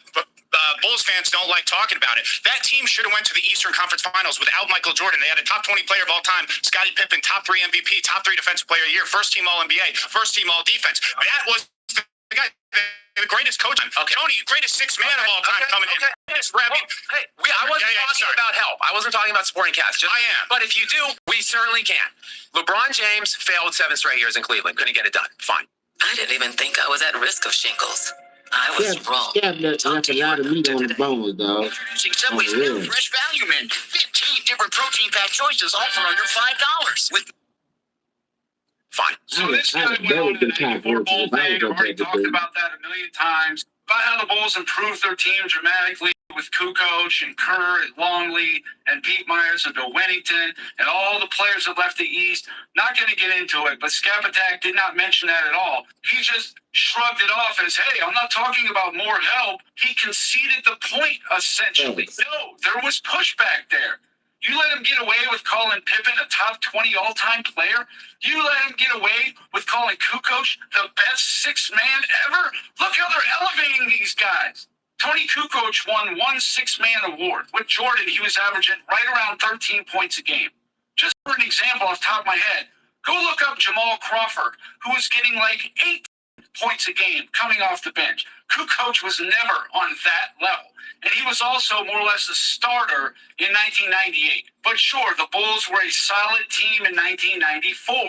Bulls fans don't like talking about it. That team should have went to the Eastern Conference Finals without Michael Jordan. They had a top 20 player of all time, Scottie Pippen, top 3 MVP, top 3 defensive player of the year, first team All-NBA, first team All-Defense. That was the guy, the greatest coach. Okay. Tony, greatest 6th man of all time coming in. I wasn't talking about help. I wasn't talking about supporting cast. I am. But if you do, we certainly can. LeBron James failed 7 straight years in Cleveland. Couldn't get it done. Fine. I didn't even think I was at risk of shingles. I was wrong. That's a lot of meat on the bones, dog. Introducing Subway's new fresh value menu. 15 different protein pack choices, all for under $5. With fine. So this guy went on to the 94 Bull thing. I've already talked about that a million times, about how the Bulls improved their team dramatically. with Kukoc and Kerr and Longley and Pete Myers and Bill Wennington and all the players that left the East. Not going to get into it, but Skapatak did not mention that at all. He just shrugged it off as, hey, I'm not talking about more help. He conceded the point, essentially. No, there was pushback there. You let him get away with calling Pippen a top 20 all-time player? You let him get away with calling Kukoc the best sixth man ever? Look how they're elevating these guys. Tony Kukoc won one six-man award. With Jordan, he was averaging right around 13 points a game. Just for an example off the top of my head, go look up Jamal Crawford, who was getting like 8 points a game coming off the bench. Kukoc was never on that level. And he was also more or less a starter in 1998. But sure, the Bulls were a solid team in 1994,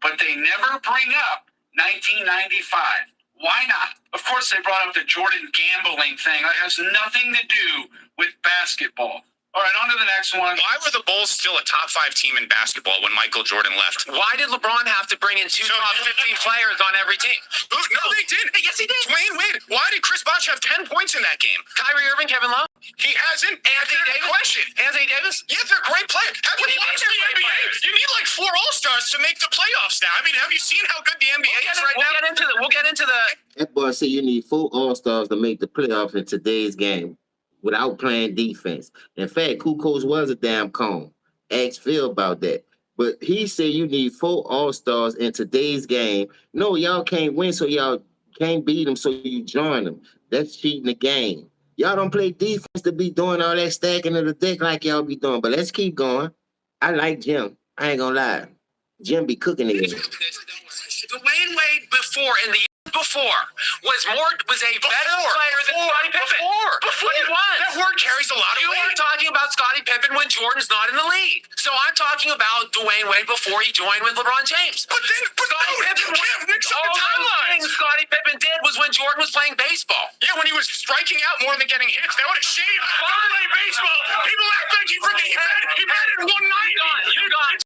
but they never bring up 1995. Why not? Of course, they brought up the Jordan gambling thing. That has nothing to do with basketball. All right, on to the next one. Why were the Bulls still a top 5 team in basketball when Michael Jordan left? Why did LeBron have to bring in two top 15 players on every team? No, they didn't. Yes, he did. Dwayne Wade. Why did Chris Bosh have 10 points in that game? Kyrie Irving, Kevin Love, He hasn't. Anthony Davis. Question. Anthony Davis. Yeah, they're great players. Have you watched the NBA? You need like 4 All-Stars to make the playoffs now. I mean, have you seen how good the NBA is right now? We'll get into the. That boy said you need 4 All-Stars to make the playoffs in today's game without playing defense. In fact, Kukoc was a damn cone. Ask Phil about that. But he said you need 4 All-Stars in today's game. No, y'all can't win, so y'all can't beat them, so you join them. That's cheating the game. Y'all don't play defense to be doing all that stacking of the deck like y'all be doing. But let's keep going. I like Jim. I ain't gonna lie. Jim be cooking it. Dwayne Wade before was a better player than Scottie Pippen. Before he was. That word carries a lot of You weight. are talking about Scottie Pippen when Jordan's not in the league. So I'm talking about Dwayne Wade before he joined with LeBron James. But Scottie Pippen you can't mix up the timelines. things Scottie Pippen did was when Jordan was playing baseball. Yeah, when he was striking out more than getting hits. That would have shaved. Fine baseball. People act like he batted 190. You got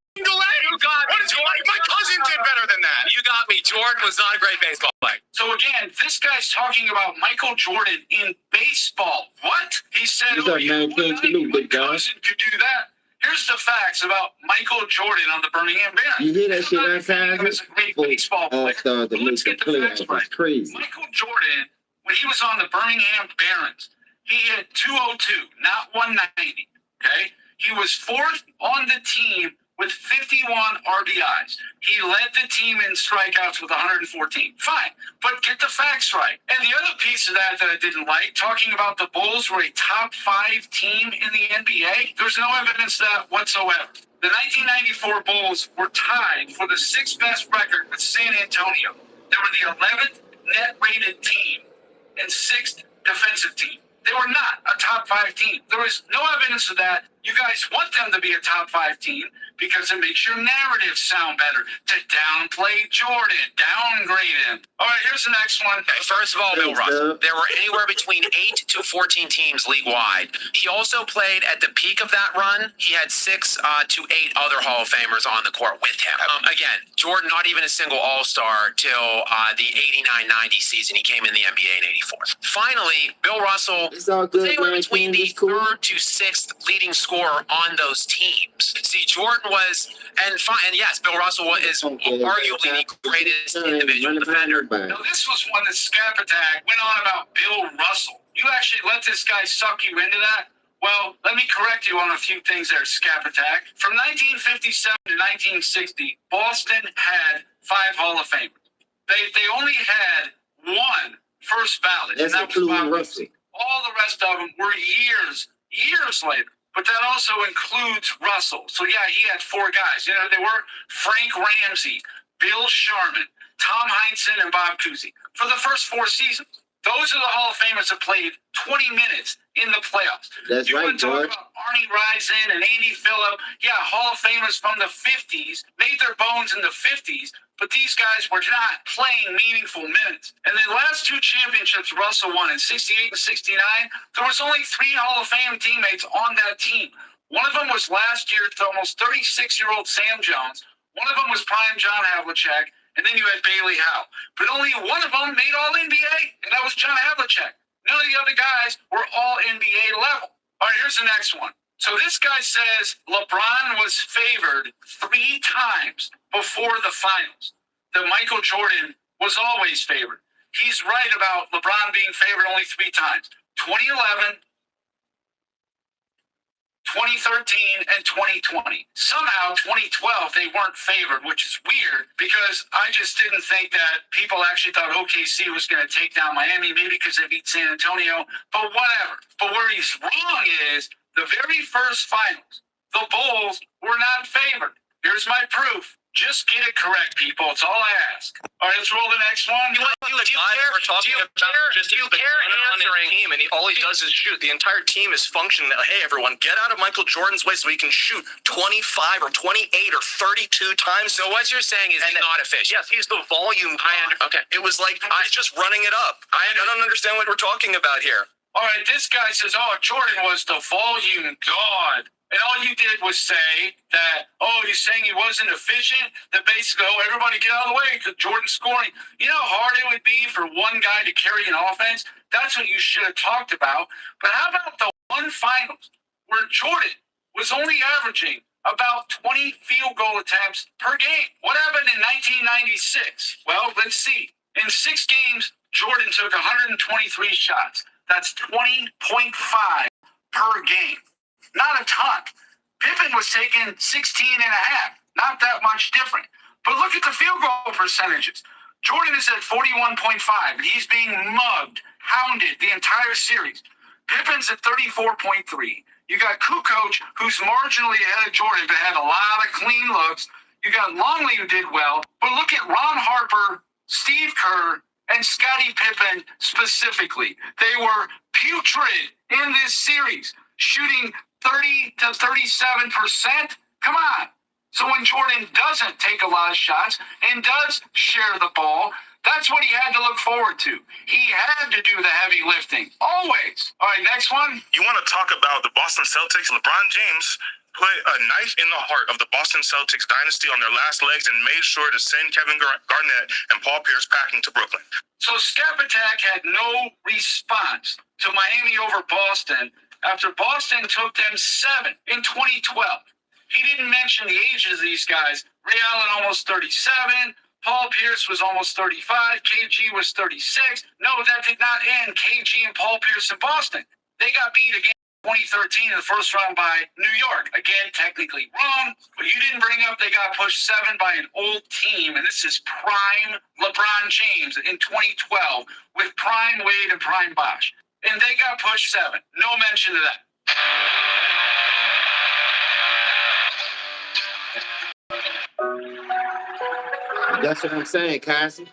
What is he like? My cousin did better than that. You got me. Jordan was not a great baseball player. So again, this guy's talking about Michael Jordan in baseball. What? He said, He's like, man, can't salute, my big guy. cousin could do that. Here's the facts about Michael Jordan on the Birmingham Barons. You hear that shit I'm not outside? defending him as a great baseball player. All-Stars to But let's make the get the facts playoffs. right. It's crazy. Michael Jordan, when he was on the Birmingham Barons, he hit 202, not 190. Okay? He was 4th on the team with 51 RBIs. He led the team in strikeouts with 114. Fine, but get the facts right. And the other piece of that I didn't like, talking about the Bulls were a top 5 team in the NBA, there's no evidence of that whatsoever. The 1994 Bulls were tied for the 6th best record with San Antonio. They were the 11th net rated team and 6th defensive team. They were not a top 5 team. There was no evidence of that. You guys want them to be a top 5 team because it makes your narrative sound better. To downplay Jordan, downgrade him. All right, here's the next one. Okay, first of all, Bill Russell, there were anywhere between 8 to 14 teams league-wide. He also played at the peak of that run. He had 6 to 8 other Hall of Famers on the court with him. Again, Jordan, not even a single All-Star till the 89-90 season. He came in the NBA in 84. Finally, Bill Russell It's all was good, anywhere man. between the It's cool. 3rd to 6th leading scorer on those teams. See, Jordan was, and yes, Bill Russell is arguably the greatest individual defender. Now, this was one that Skapatak went on about Bill Russell. You actually let this guy suck you into that? Well, let me correct you on a few things there, Skapatak. From 1957 to 1960, Boston had 5 Hall of Famers. They only had 1 first ballot, That's and that was including Bob Russell. Cousy. All the rest of them were years later. But that also includes Russell. So, yeah, he had 4 guys. You know, they were Frank Ramsey, Bill Sharman, Tom Heinsohn, and Bob Cousy for the first 4 seasons. Those are the Hall of Famers that played 20 minutes in the playoffs. That's you right, want to talk George. about Arnie Rison and Andy Phillip? Yeah, Hall of Famers from the 50s, made their bones in the 50s, but these guys were not playing meaningful minutes. And the last 2 championships Russell won in 68 and 69, there was only 3 Hall of Fame teammates on that team. One of them was last year's almost 36-year-old Sam Jones. One of them was prime John Havlicek. And then you had Bailey Howe. But only one of them made All-NBA, and that was John Havlicek. None of the other guys were all NBA level. All right, here's the next one. So this guy says LeBron was favored 3 times before the finals. That Michael Jordan was always favored. He's right about LeBron being favored only 3 times. 2011, 2013, and 2020. Somehow, 2012, they weren't favored, which is weird because I just didn't think that people actually thought OKC was going to take down Miami, maybe because they beat San Antonio, but whatever. But where he's wrong is the very first finals, the Bulls were not favored. Here's my proof. Just get it correct, people. It's all I ask. All right, let's roll the next one. Do you care answering team, and all he does is shoot. The entire team is functioning. Hey, everyone, get out of Michael Jordan's way so he can shoot 25 or 28 or 32 times. So what you're saying is he's not efficient. Yes, he's the volume. Okay. It was like he's just running it up. I don't understand what we're talking about here. All right, this guy says, oh, Jordan was the volume god. And all you did was say that, oh, you're saying he wasn't efficient? That basically, oh, everybody get out of the way because Jordan's scoring. You know how hard it would be for one guy to carry an offense? That's what you should have talked about. But how about the one finals where Jordan was only averaging about 20 field goal attempts per game? What happened in 1996? Well, let's see. In 6 games, Jordan took 123 shots. That's 20.5 per game. Not a ton. Pippen was taking 16 and a half. Not that much different. But look at the field goal percentages. Jordan is at 41.5, and he's being mugged, hounded the entire series. Pippen's at 34.3. You got Kukoc, who's marginally ahead of Jordan, but had a lot of clean looks. You got Longley, who did well. But look at Ron Harper, Steve Kerr, and Scottie Pippen specifically. They were putrid in this series, shooting 30 to 37%. Come on. So when Jordan doesn't take a lot of shots and does share the ball, that's what he had to look forward to. He had to do the heavy lifting, always. All right, next one. You want to talk about the Boston Celtics? LeBron James put a knife in the heart of the Boston Celtics dynasty on their last legs and made sure to send Kevin Garnett and Paul Pierce packing to Brooklyn. So Scap Attack had no response to Miami over Boston after Boston took them 7 in 2012. He didn't mention the ages of these guys. Ray Allen almost 37. Paul Pierce was almost 35. KG was 36. No, that did not end KG and Paul Pierce in Boston. They got beat again in 2013 in the first round by New York. Again, technically wrong, but you didn't bring up they got pushed 7 by an old team, and this is prime LeBron James in 2012 with prime Wade and prime Bosh. And they got pushed 7. No mention of that. That's what I'm saying, Cassie.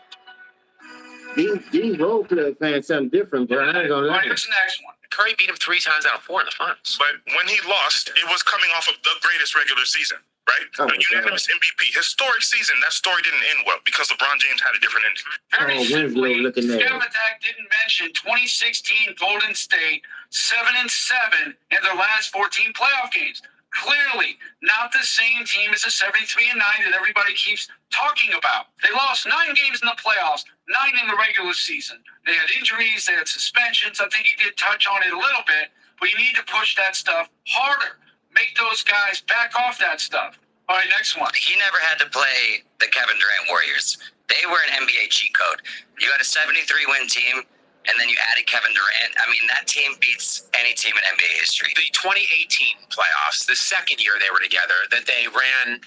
These role players playing something different, bro. I ain't gonna lie. Here's the next one. Curry beat him 3 times out of 4 in the finals. But when he lost, it was coming off of the greatest regular season, right? Oh, a unanimous MVP. Historic season. That story didn't end well because LeBron James had a different ending. Very simply, looking at Scam Attack didn't mention 2016 Golden State 7-7 in their last 14 playoff games. Clearly, not the same team as the 73-9 that everybody keeps talking about. They lost 9 games in the playoffs, 9 in the regular season. They had injuries, they had suspensions. I think you did touch on it a little bit, but you need to push that stuff harder. Make those guys back off that stuff. All right, next one. He never had to play the Kevin Durant Warriors. They were an NBA cheat code. You had a 73-win team, and then you added Kevin Durant. I mean, that team beats any team in NBA history. The 2018 playoffs, the second year they were together, that they ran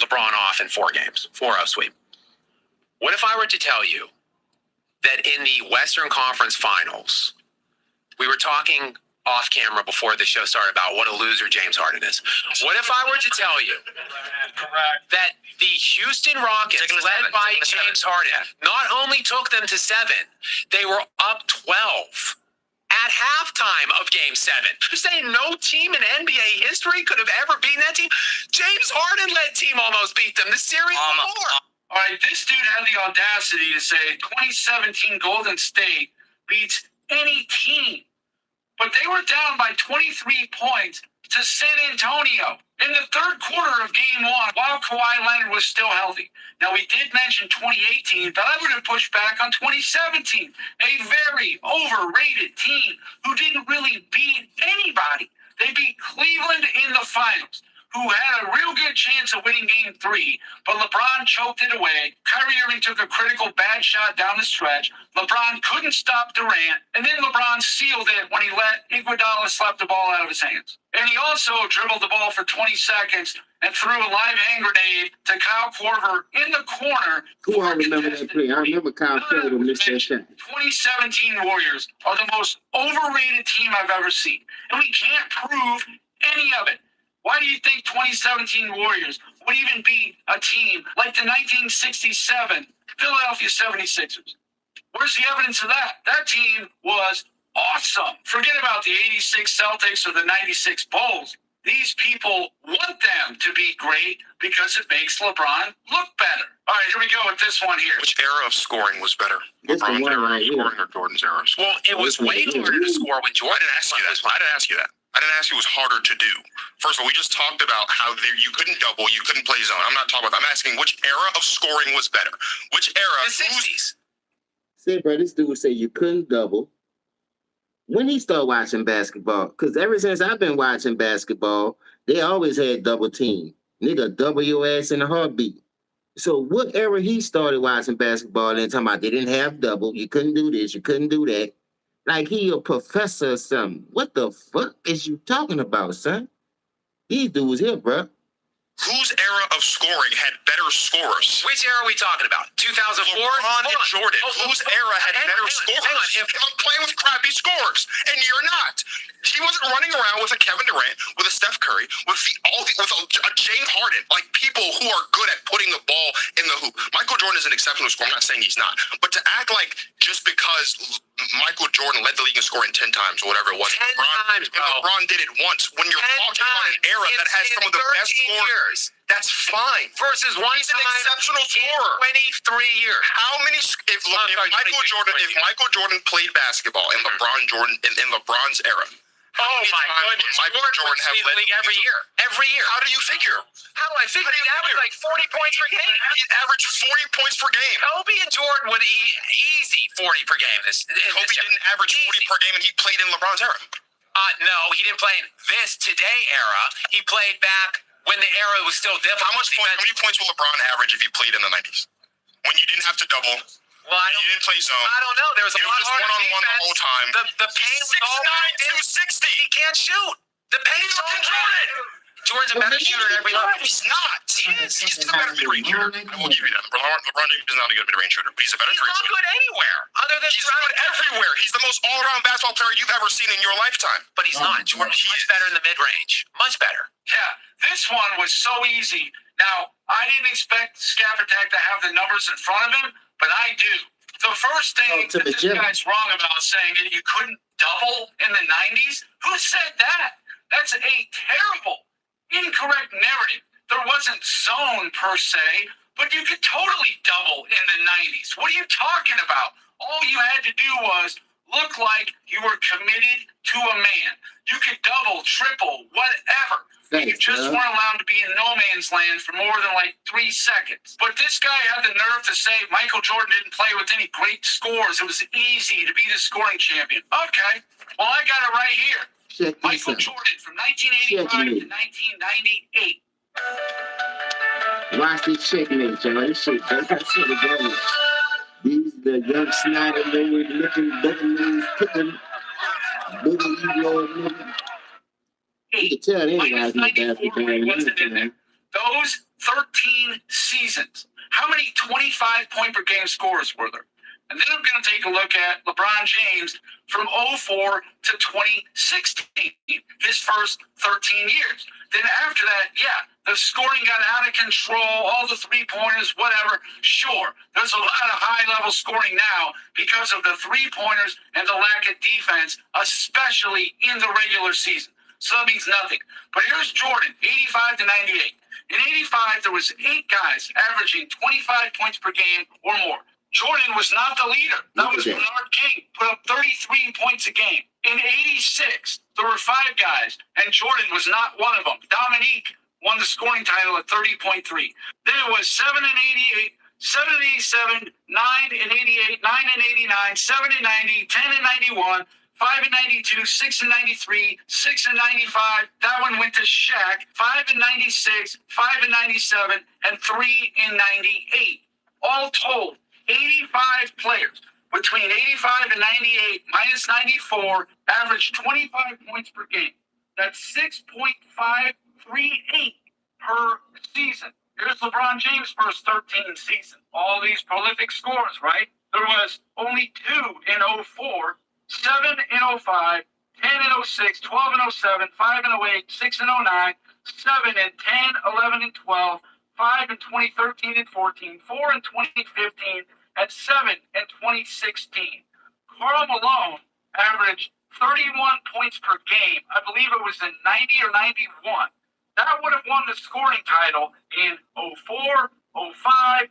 LeBron off in 4 games, 4-0 sweep. What if I were to tell you that in the Western Conference Finals, we were talking off camera before the show started about what a loser James Harden is. What if I were to tell you that the Houston Rockets, led by James Harden, not only took them to 7, they were up 12 at halftime of Game 7. You're saying no team in NBA history could have ever beaten that team? James Harden-led team almost beat them the series before. All right, this dude had the audacity to say 2017 Golden State beats any team. But they were down by 23 points to San Antonio. In the third quarter of game one, while Kawhi Leonard was still healthy. Now, we did mention 2018, but I would have pushed back on 2017. A very overrated team who didn't really beat anybody. They beat Cleveland in the finals, who had a real good chance of winning game 3, but LeBron choked it away. Kyrie Irving took a critical bad shot down the stretch. LeBron couldn't stop Durant, and then LeBron sealed it when he let Iguodala slap the ball out of his hands. And he also dribbled the ball for 20 seconds and threw a live hand grenade to Kyle Korver in the corner. Who I remember that play? I remember Kyle Korver missed that shot. 2017 Warriors are the most overrated team I've ever seen, and we can't prove any of it. Why do you think 2017 Warriors would even beat a team like the 1967 Philadelphia 76ers? Where's the evidence of that? That team was awesome. Forget about the 86 Celtics or the 96 Bulls. These people want them to be great because it makes LeBron look better. All right, here we go with this one here. Which era of scoring was better? That's the LeBron's one era right of here. scoring or Jordan's era of scoring? Well, it was way harder to score when Jordan. I didn't ask you that. I didn't ask you that. I didn't ask you it was harder to do. First of all, we just talked about how you couldn't double, you couldn't play zone. I'm not talking about that. I'm asking which era of scoring was better? Which era? The 60s. Say, bro, this dude say you couldn't double. When he started watching basketball, because ever since I've been watching basketball, they always had double team. Nigga, double your ass in a heartbeat. So what era he started watching basketball and talking about they didn't have double, you couldn't do this, you couldn't do that. Like he a professor or something. What the fuck is you talking about, son? These dudes here, bro. Whose era of scoring had better scorers? Which era are we talking about? 2004? LeBron and Jordan. Whose era had better scorers? Hang on. If I'm playing with crappy scorers, and you're not. He wasn't running around with a Kevin Durant, with a Steph Curry, with a James Harden, like people who are good at putting the ball in the hoop. Michael Jordan is an exceptional scorer. I'm not saying he's not. But to act like just because Michael Jordan led the league in scoring 10 times or whatever it was, 10 times, bro. LeBron did it once. When you're talking about an era that has some of the best scorers, that's fine. Versus one He's an time exceptional scorer. in 23 years. How many? If Michael Jordan played basketball in LeBron's era. Oh my goodness! Michael Jordan have led the league every year. Every year. How do you figure? How do I figure? He averaged like 40 points per game. He averaged 40 points per game. Kobe and Jordan would easy 40 per game. Kobe didn't average 40 per game, and he played in LeBron's era. No, he didn't play in this today era. He played back when the era was still different. How many points will LeBron average if he played in the 90s? When you didn't have to double. Well, You didn't play zone. I don't know. There was a lot just harder one-on-one the whole time. The paint was all 6'9", 260. He can't shoot. The paint's all Jordan. Jordan's a better shooter at every level. He's not. He is. He's a better mid-range shooter. I will give you that. LeBron James is not a good mid-range shooter, but he's a better He's not good anywhere. Other than He's good everywhere. He's the most all-around basketball player you've ever seen in your lifetime. But he's not. Jordan's much better in the mid-range. Much better. Yeah, this one was so easy. Now, I didn't expect Skapatak to have the numbers in front of him, but I do. The first thing that this guy's wrong about saying that you couldn't double in the 90s, who said that? That's a terrible, incorrect narrative. There wasn't zone per se, but you could totally double in the 90s. What are you talking about? All you had to do was look like you were committed to a man. You could double, triple, whatever. You just weren't allowed to be in no man's land for more than like 3 seconds. But this guy had the nerve to say Michael Jordan didn't play with any great scores. It was easy to be the scoring champion. Okay, well, I got it right here. Michael Jordan from 1985 to 1998. Watch this checkmate, y'all. This shit, that shit is going. These the young Snyder looking better picking boogie ego nigga. You can tell they ain't got basketball. Those 13 seasons, how many 25-point per game scores were there? And then I'm going to take a look at LeBron James from 04 to 2016, his first 13 years. Then after that, yeah, the scoring got out of control, all the three-pointers, whatever. Sure, there's a lot of high-level scoring now because of the three-pointers and the lack of defense, especially in the regular season. So that means nothing. But here's Jordan, 85 to 98. In 85, there was 8 guys averaging 25 points per game or more. Jordan was not the leader. That was Bernard King, put up 33 points a game. In 86, there were 5 guys, and Jordan was not one of them. Dominique won the scoring title at 30.3. Then it was 7 and 88, 7 and 87, 9 and 88, 9 and 89, 7 and 90, 10 and 91, 5 and 92, 6 and 93, 6 and 95. That one went to Shaq. 5 and 96, 5 and 97, and 3 and 98. All told, 85 players between 85 and 98 minus 94 averaged 25 points per game. That's 6.538 per season. Here's LeBron James' first 13 seasons. All these prolific scores, right? There was only 2 in 04, 7 in 05, 10 in 06, 12 in 07, 5 in 08, 6 in 09, 7 in 10, 11 and 12, 5 in 2013 and 14, 4 in 2015, and 7 in 2016. Karl Malone averaged 31 points per game. I believe it was in 90 or 91. That would have won the scoring title in 04, 05,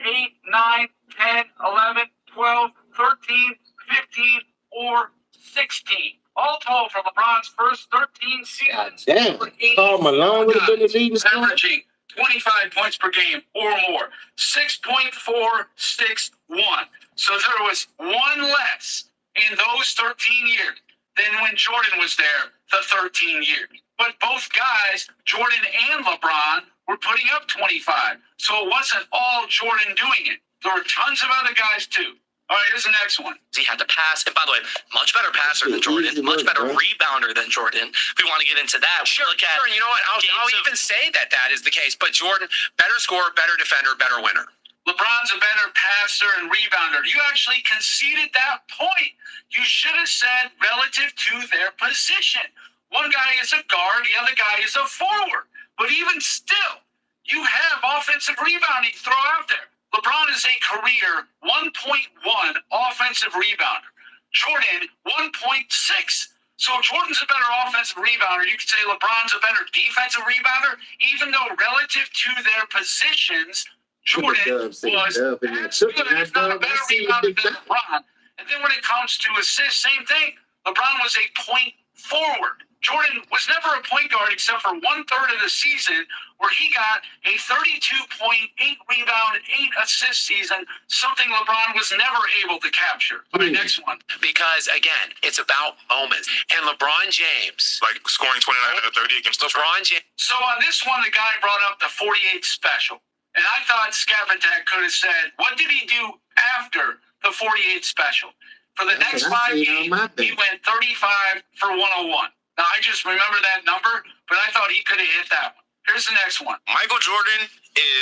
08, 9, 10, 11, 12, 13, 15, or 16. All told for LeBron's first 13 seasons. Damn. Karl Malone would have been the leading scorer. Averaging 25 points per game or more. 6.461. So there was one less in those 13 years than when Jordan was there the 13 years. But both guys, Jordan and LeBron, were putting up 25. So it wasn't all Jordan doing it. There were tons of other guys too. All right, here's the next one. He had to pass. And by the way, much better passer than Jordan, much better rebounder than Jordan. If we want to get into that, Sure, look at sure. And you know what? I'll even say that is the case. But Jordan, better scorer, better defender, better winner. LeBron's a better passer and rebounder. You actually conceded that point. You should have said relative to their position. One guy is a guard, the other guy is a forward. But even still, you have offensive rebounding to throw out there. LeBron is a career 1.1 offensive rebounder. Jordan, 1.6. So if Jordan's a better offensive rebounder, you could say LeBron's a better defensive rebounder, even though relative to their positions, Jordan was as good, if not a better rebounder than LeBron. And then when it comes to assists, same thing. LeBron was a point forward. Jordan was never a point guard except for 1/3 of the season where he got a 32.8 rebound, 8 assist season, something LeBron was never able to capture. All right, next one. because again, it's about moments. And LeBron James, Like scoring 29 out of 30 against Detroit. LeBron James, So on this one, the guy brought up the 48 special. And I thought Scapatak could have said, what did he do after the 48 special? For the That's next what I 5 seen on games, my he bench. went 35 for 101. Now, I just remember that number, but I thought he could have hit that one. Here's the next one. Michael Jordan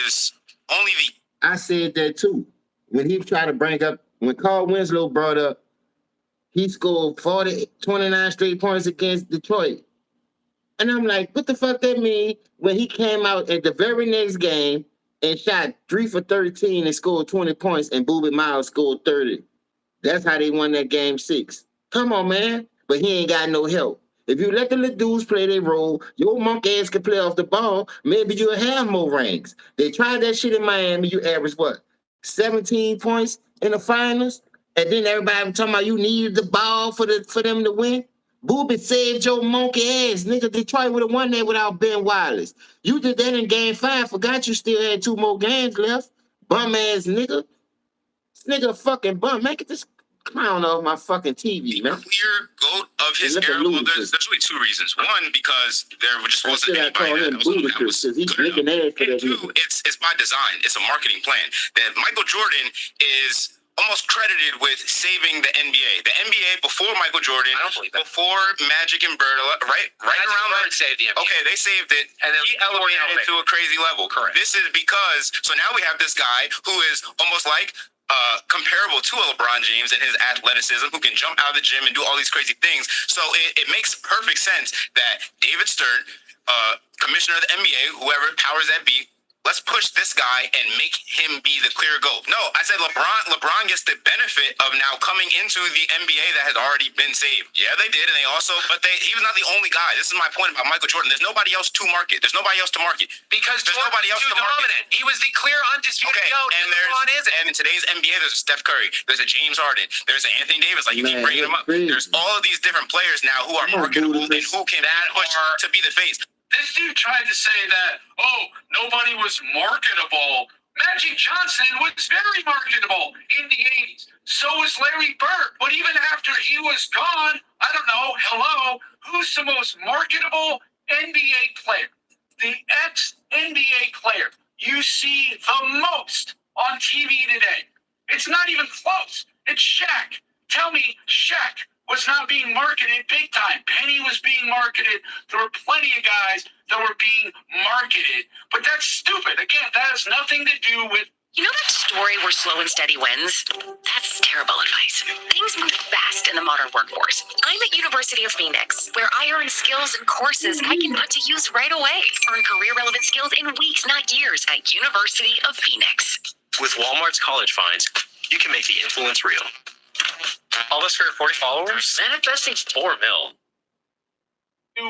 is only the I said that too. When he tried to bring up, when Carl Winslow brought up, he scored 29 straight points against Detroit. And I'm like, what the fuck that mean? When he came out at the very next game and shot 3 for 13 and scored 20 points, and Boobie Miles scored 30. That's how they won that game 6. Come on, man. But he ain't got no help. If you let the little dudes play their role, your monkey ass can play off the ball, maybe you'll have more rings. They tried that shit in Miami. You average what? 17 points in the finals? And then everybody was talking about you needed the ball for them to win? Boobie saved your monkey ass. Nigga, Detroit would have won that without Ben Wallace. You did that in game 5. Forgot you still had 2 more games left. Bum ass nigga. This nigga a fucking bum. Man, get this clown off my fucking TV, man. clear GOAT of his Look at era. Well, ludicrous. there's really 2 reasons. One, because there just I wasn't said I anybody call him that was ludicrous because he's good enough. licking ass for And that 2, nigga. it's by design. It's a marketing plan. That Michael Jordan is almost credited with saving the NBA. The NBA before Michael Jordan, I don't believe that. before Magic and Bird, right around Bird that. saved the NBA. Okay, they saved it, And then he elevated it to a crazy level. Correct. This is because, so now we have this guy who is almost like comparable to a LeBron James in his athleticism, who can jump out of the gym and do all these crazy things. So it makes perfect sense that David Stern, commissioner of the NBA, whoever powers that be, let's push this guy and make him be the clear GOAT. No, I said LeBron gets the benefit of now coming into the NBA that has already been saved. Yeah, they did, and he was not the only guy. This is my point about Michael Jordan. There's nobody else to market. Because there's nobody else too to market. dominant. He was the clear undisputed Okay, GOAT, and LeBron isn't. in today's NBA, there's a Steph Curry, there's a James Harden, there's an Anthony Davis. Like you keep Man, bringing them up. crazy. There's all of these different players now who are Come on, marketable and ludicrous. who can push to be the face. This dude tried to say that, oh, nobody was marketable. Magic Johnson was very marketable in the 80s. So was Larry Bird. But even after he was gone, I don't know, hello, who's the most marketable NBA player? The ex-NBA player you see the most on TV today. It's not even close. It's Shaq. Tell me Shaq was not being marketed big time. Penny was being marketed. There were plenty of guys that were being marketed. But that's stupid. Again, that has nothing to do with... You know that story where slow and steady wins? That's terrible advice. Things move fast in the modern workforce. I'm at University of Phoenix, where I earn skills and courses I can put to use right away. Earn career-relevant skills in weeks, not years, at University of Phoenix. With Walmart's college finds, you can make the influence real. All this for 40 followers? Manifesting 4 mil.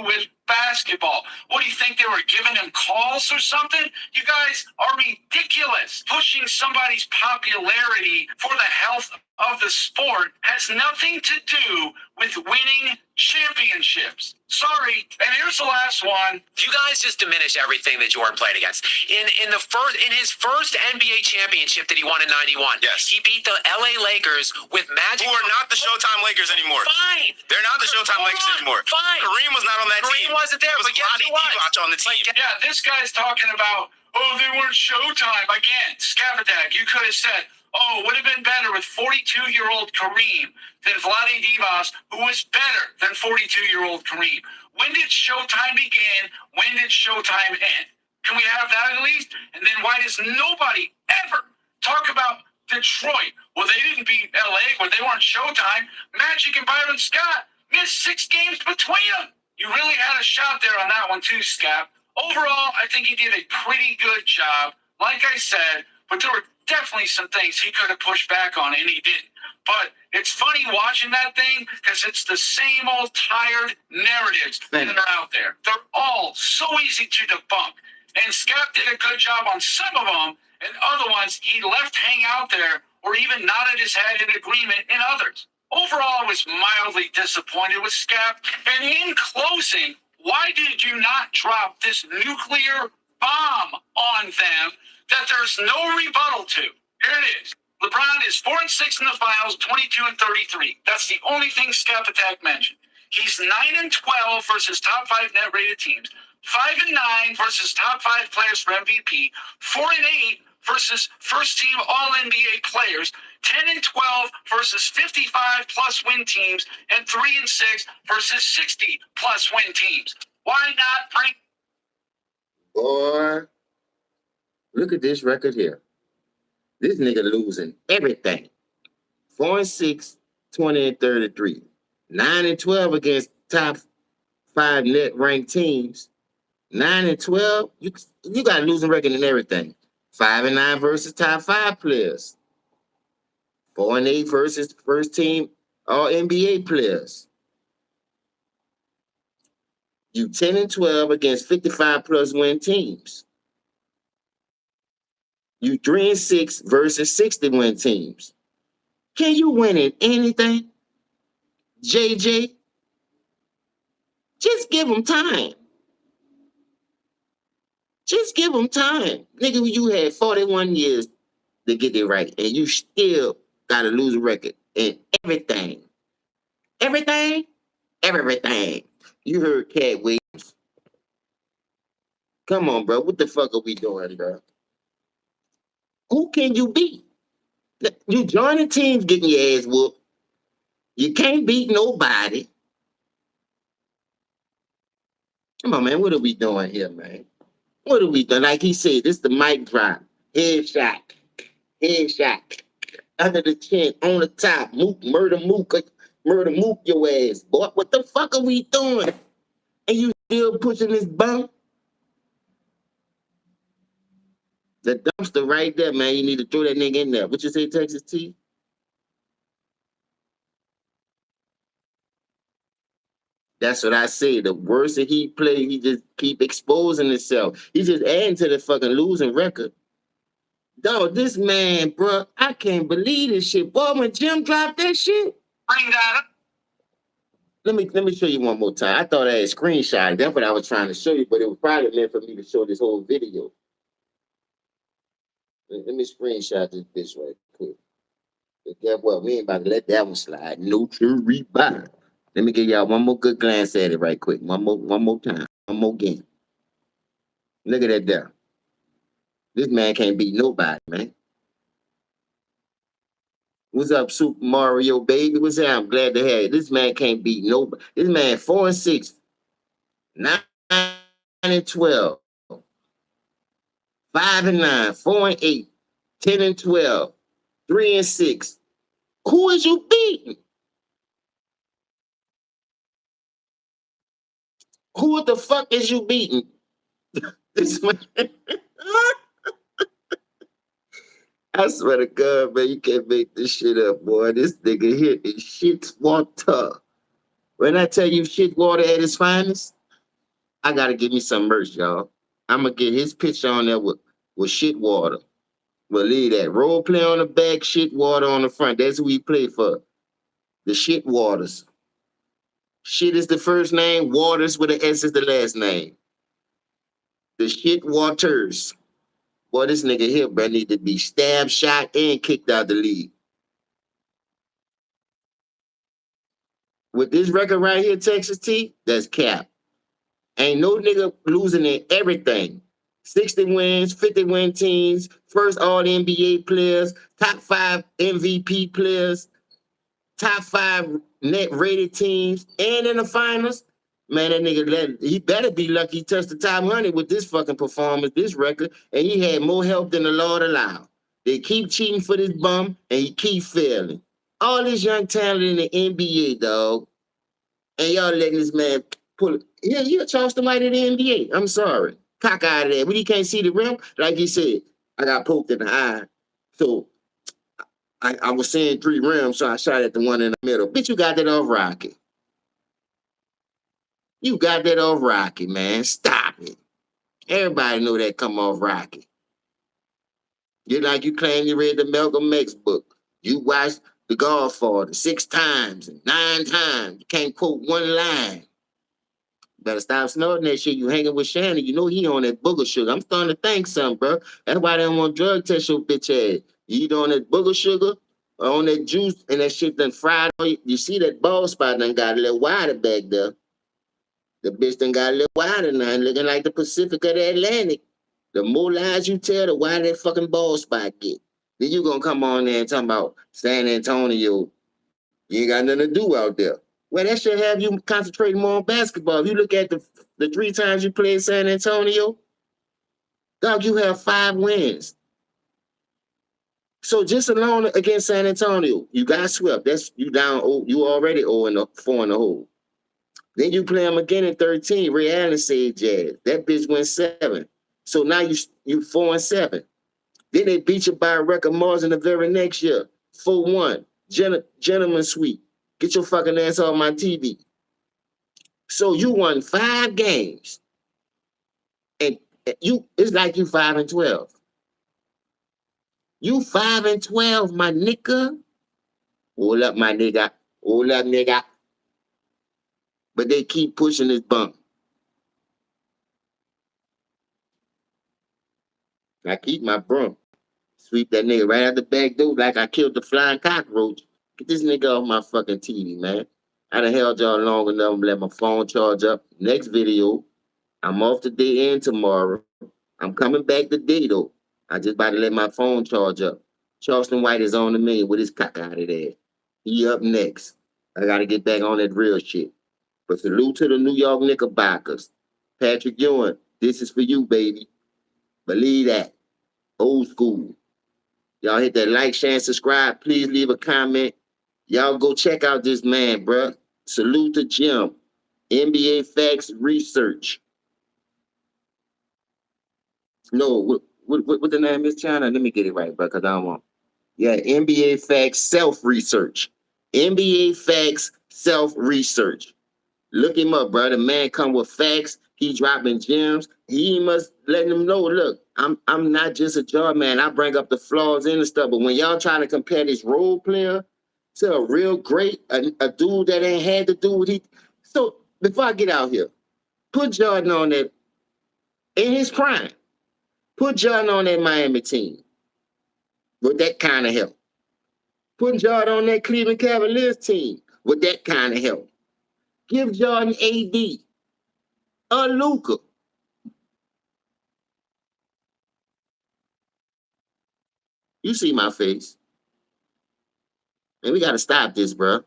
With basketball. What do you think, they were giving him calls or something? You guys are ridiculous. Pushing somebody's popularity for the health of the sport has nothing to do with winning championships. Sorry. And here's the last one. You guys just diminish everything that Jordan played against. In his first NBA championship that he won in '91, yes, he beat the LA Lakers with Magic. Who are not the Showtime Lakers anymore. Fine. They're not the Showtime Lakers anymore. Fine. Kareem was not on that team. Kareem wasn't there, but guess who was? On the team. Yeah, this guy's talking about, oh, they weren't Showtime. Again, Scabadag, you could have said, oh, it would have been better with 42-year-old Kareem than Vlade Divac, who was better than 42-year-old Kareem. When did Showtime begin? When did Showtime end? Can we have that at least? And then why does nobody ever talk about Detroit? Well, they didn't beat LA, but they weren't Showtime. Magic and Byron Scott missed 6 games between them. You really had a shot there on that one too, Scap. Overall, I think he did a pretty good job, like I said, but there were definitely some things he could have pushed back on, and he didn't. But it's funny watching that thing because it's the same old tired narratives that are out there. They're all so easy to debunk. And Scap did a good job on some of them, and other ones he left hang out there or even nodded his head in agreement in others. Overall, I was mildly disappointed with Scap. And in closing, why did you not drop this nuclear bomb on them that there's no rebuttal to? Here it is. LeBron is 4-6 in the finals, 22-33. That's the only thing Scap Attack mentioned. He's 9-12 versus top 5 net rated teams, 5-9 versus top 5 players for MVP, 4-8 versus first team All NBA players, 10-12 versus 55 plus win teams, and 3-6 versus 60 plus win teams. Why not bring? Boy, look at this record here. This nigga losing everything. 4-6, 20-33. 9-12 against top 5 net ranked teams. 9-12, you got a losing record in everything. 5-9 versus top 5 players. 4-8 versus first team All NBA players. You 10-12 against 55 plus win teams. You 3-6 versus 60 win teams. Can you win in anything? JJ? Just give them time. Just give them time. Nigga, you had 41 years to get it right, and you still got a losing record in everything. Everything? Everything. You heard Cat Williams. Come on, bro. What the fuck are we doing, bro? Who can you beat? You joining teams getting your ass whooped. You can't beat nobody. Come on, man. What are we doing here, man? What are we doing? Like he said, this the mic drop. Headshot. Headshot. Under the chin, on the top. Murder mook your ass, boy. What the fuck are we doing? And you still pushing this bump? The dumpster right there, man. You need to throw that nigga in there. What you say, Texas T? That's what I say. The worse that he play, he just keep exposing himself. He's just adding to the fucking losing record. Dog, this man, bro, I can't believe this shit. Boy, when Jim dropped that shit. Bring that up. Let me show you one more time. I thought I had screenshot. That's what I was trying to show you, but it was probably meant for me to show this whole video. Let me screenshot this bitch right quick. But guess what? We ain't about to let that one slide. No to rebound. Let me give y'all one more good glance at it right quick. One more time. One more game. Look at that there. This man can't beat nobody, man. What's up, Super Mario baby? What's up? I'm glad to have you. This man can't beat nobody. This man 4-6, 9-12, 5-9, 4-8, 10-12, 3-6. Who is you beating? Who the fuck is you beating? This man. I swear to God, man, you can't make this shit up, boy. This nigga here is shit water. When I tell you shit water at its finest, I gotta give me some merch, y'all. I'm gonna get his picture on there with shit water. Well, leave that. Role play on the back, shit water on the front. That's who we play for. The shit waters. Shit is the first name, waters with an S is the last name. The shit waters. Boy, this nigga here, bro, need to be stabbed, shot, and kicked out the league. With this record right here, Texas T, that's cap. Ain't no nigga losing in everything. 60 wins, 50 win teams, first all NBA players, top 5 MVP players, top 5 net rated teams, and in the finals. Man, that nigga, he better be lucky he touched the top 100 with this fucking performance, this record, and he had more help than the Lord allowed. They keep cheating for this bum, and he keep failing. All this young talent in the NBA, dog, and y'all letting this man pull it. Yeah, he'll charge somebody in the NBA. I'm sorry. Cock out of there. When he can't see the rim, like he said, I got poked in the eye. So I was seeing 3 rims, so I shot at the one in the middle. Bitch, you got that off Rocky. You got that off Rocky, man. Stop it. Everybody know that come off Rocky. Just like you claim you read the Malcolm X book. You watched The Godfather 6 times and 9 times. You can't quote one line. Better stop snorting that shit. You hanging with Shannon. You know he on that booger sugar. I'm starting to think something, bro. That's why they don't want drug test your bitch ass. You either on that booger sugar or on that juice and that shit done fried. You see that bald spot done got a little wider back there. The bitch done got a little wider now, looking like the Pacific of the Atlantic. The more lies you tell, the wider that fucking bald spot get. Then you gonna come on there and talk about San Antonio. You ain't got nothing to do out there. Well, that should have you concentrating more on basketball. If you look at the 3 times you played San Antonio, dog, you have 5 wins. So just alone against San Antonio, you got swept. That's you down. You already 0-4 in the hole. Then you play them again in 13. Ray Allen said Jazz. That bitch went 7. So now you 4-7. Then they beat you by a record margin the very next year. 4-1. Gentleman sweep. Get your fucking ass off my TV. So you won 5 games. And it's like you 5-12. You 5-12, my nigga. Hold up, my nigga. Hold up, nigga. But they keep pushing this bump. I keep my broom. Sweep that nigga right out the back door like I killed the flying cockroach. Get this nigga off my fucking TV, man. I done held y'all long enough to let my phone charge up. Next video, I'm off today and tomorrow. I'm coming back today, though. I just about to let my phone charge up. Charleston White is on the menu with his cock out of there. He up next. I got to get back on that real shit. But salute to the New York Knickerbockers. Patrick Ewing, this is for you, baby. Believe that. Old school. Y'all hit that like, share, and subscribe. Please leave a comment. Y'all go check out this man, bruh. Salute to Jim. NBA Facts Research. No, what the name is, China? Let me get it right, bro, because I don't want. Yeah, NBA Facts Self-Research. NBA Facts Self-Research. Look him up, bro. The man come with facts. He dropping gems. He must let them know, look, I'm not just a job man. I bring up the flaws in the stuff. But when y'all trying to compare this role player to a real great, a dude that ain't had to do what he. So before I get out here, put Jordan on that in his prime. Put Jordan on that Miami team with that kind of help. Put Jordan on that Cleveland Cavaliers team with that kind of help. Give Jordan AD, Luka. You see my face. And we got to stop this, bro.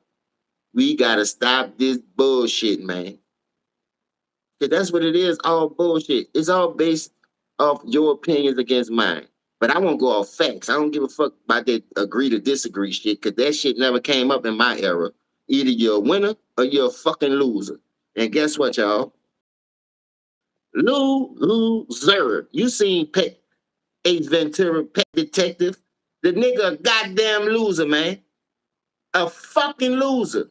We got to stop this bullshit, man. Because that's what it is, all bullshit. It's all based off your opinions against mine. But I won't go off facts. I don't give a fuck about that agree to disagree shit, because that shit never came up in my era. Either you're a winner or you're a fucking loser. And guess what, y'all? Loser. You seen Ace Ventura, Pet Detective? The nigga a goddamn loser, man. A fucking loser.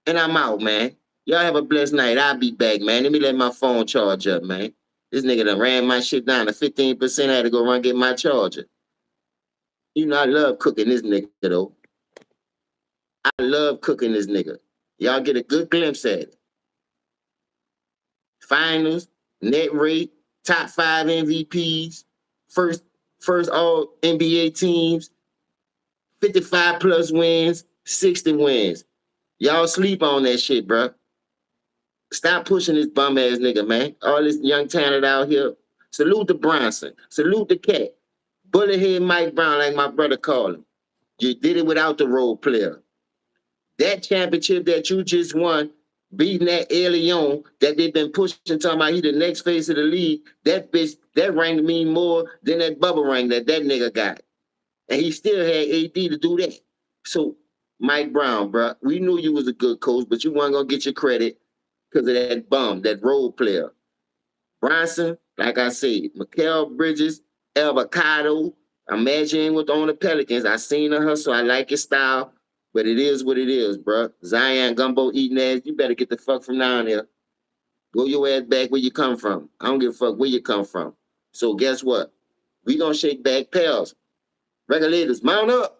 And I'm out, man. Y'all have a blessed night. I'll be back, man. Let me let my phone charge up, man. This nigga done ran my shit down to 15%. I had to go run get my charger. You know, I love cooking this nigga, though. I love cooking this nigga. Y'all get a good glimpse at it. Finals, net rate, top 5 MVPs, first all NBA teams, 55 plus wins, 60 wins. Y'all sleep on that shit, bro. Stop pushing this bum ass nigga, man. All this young talent out here. Salute to Bronson. Salute the cat. Bullet head Mike Brown, like my brother called him. You did it without the role player. That championship that you just won, beating that Leon that they've been pushing, talking about he the next face of the league, that bitch, that ranked me more than that bubble rank that nigga got. And he still had AD to do that. So, Mike Brown, bro, we knew you was a good coach, but you weren't going to get your credit because of that bum, that role player. Bronson, like I said, Mikal Bridges, Avocado. Imagine with on the Pelicans. I seen her hustle. I like his style, but it is what it is, bro. Zion Gumbo eating ass. You better get the fuck from down there. Go your ass back where you come from. I don't give a fuck where you come from. So guess what? We gonna shake back pals. Regulators, mount up.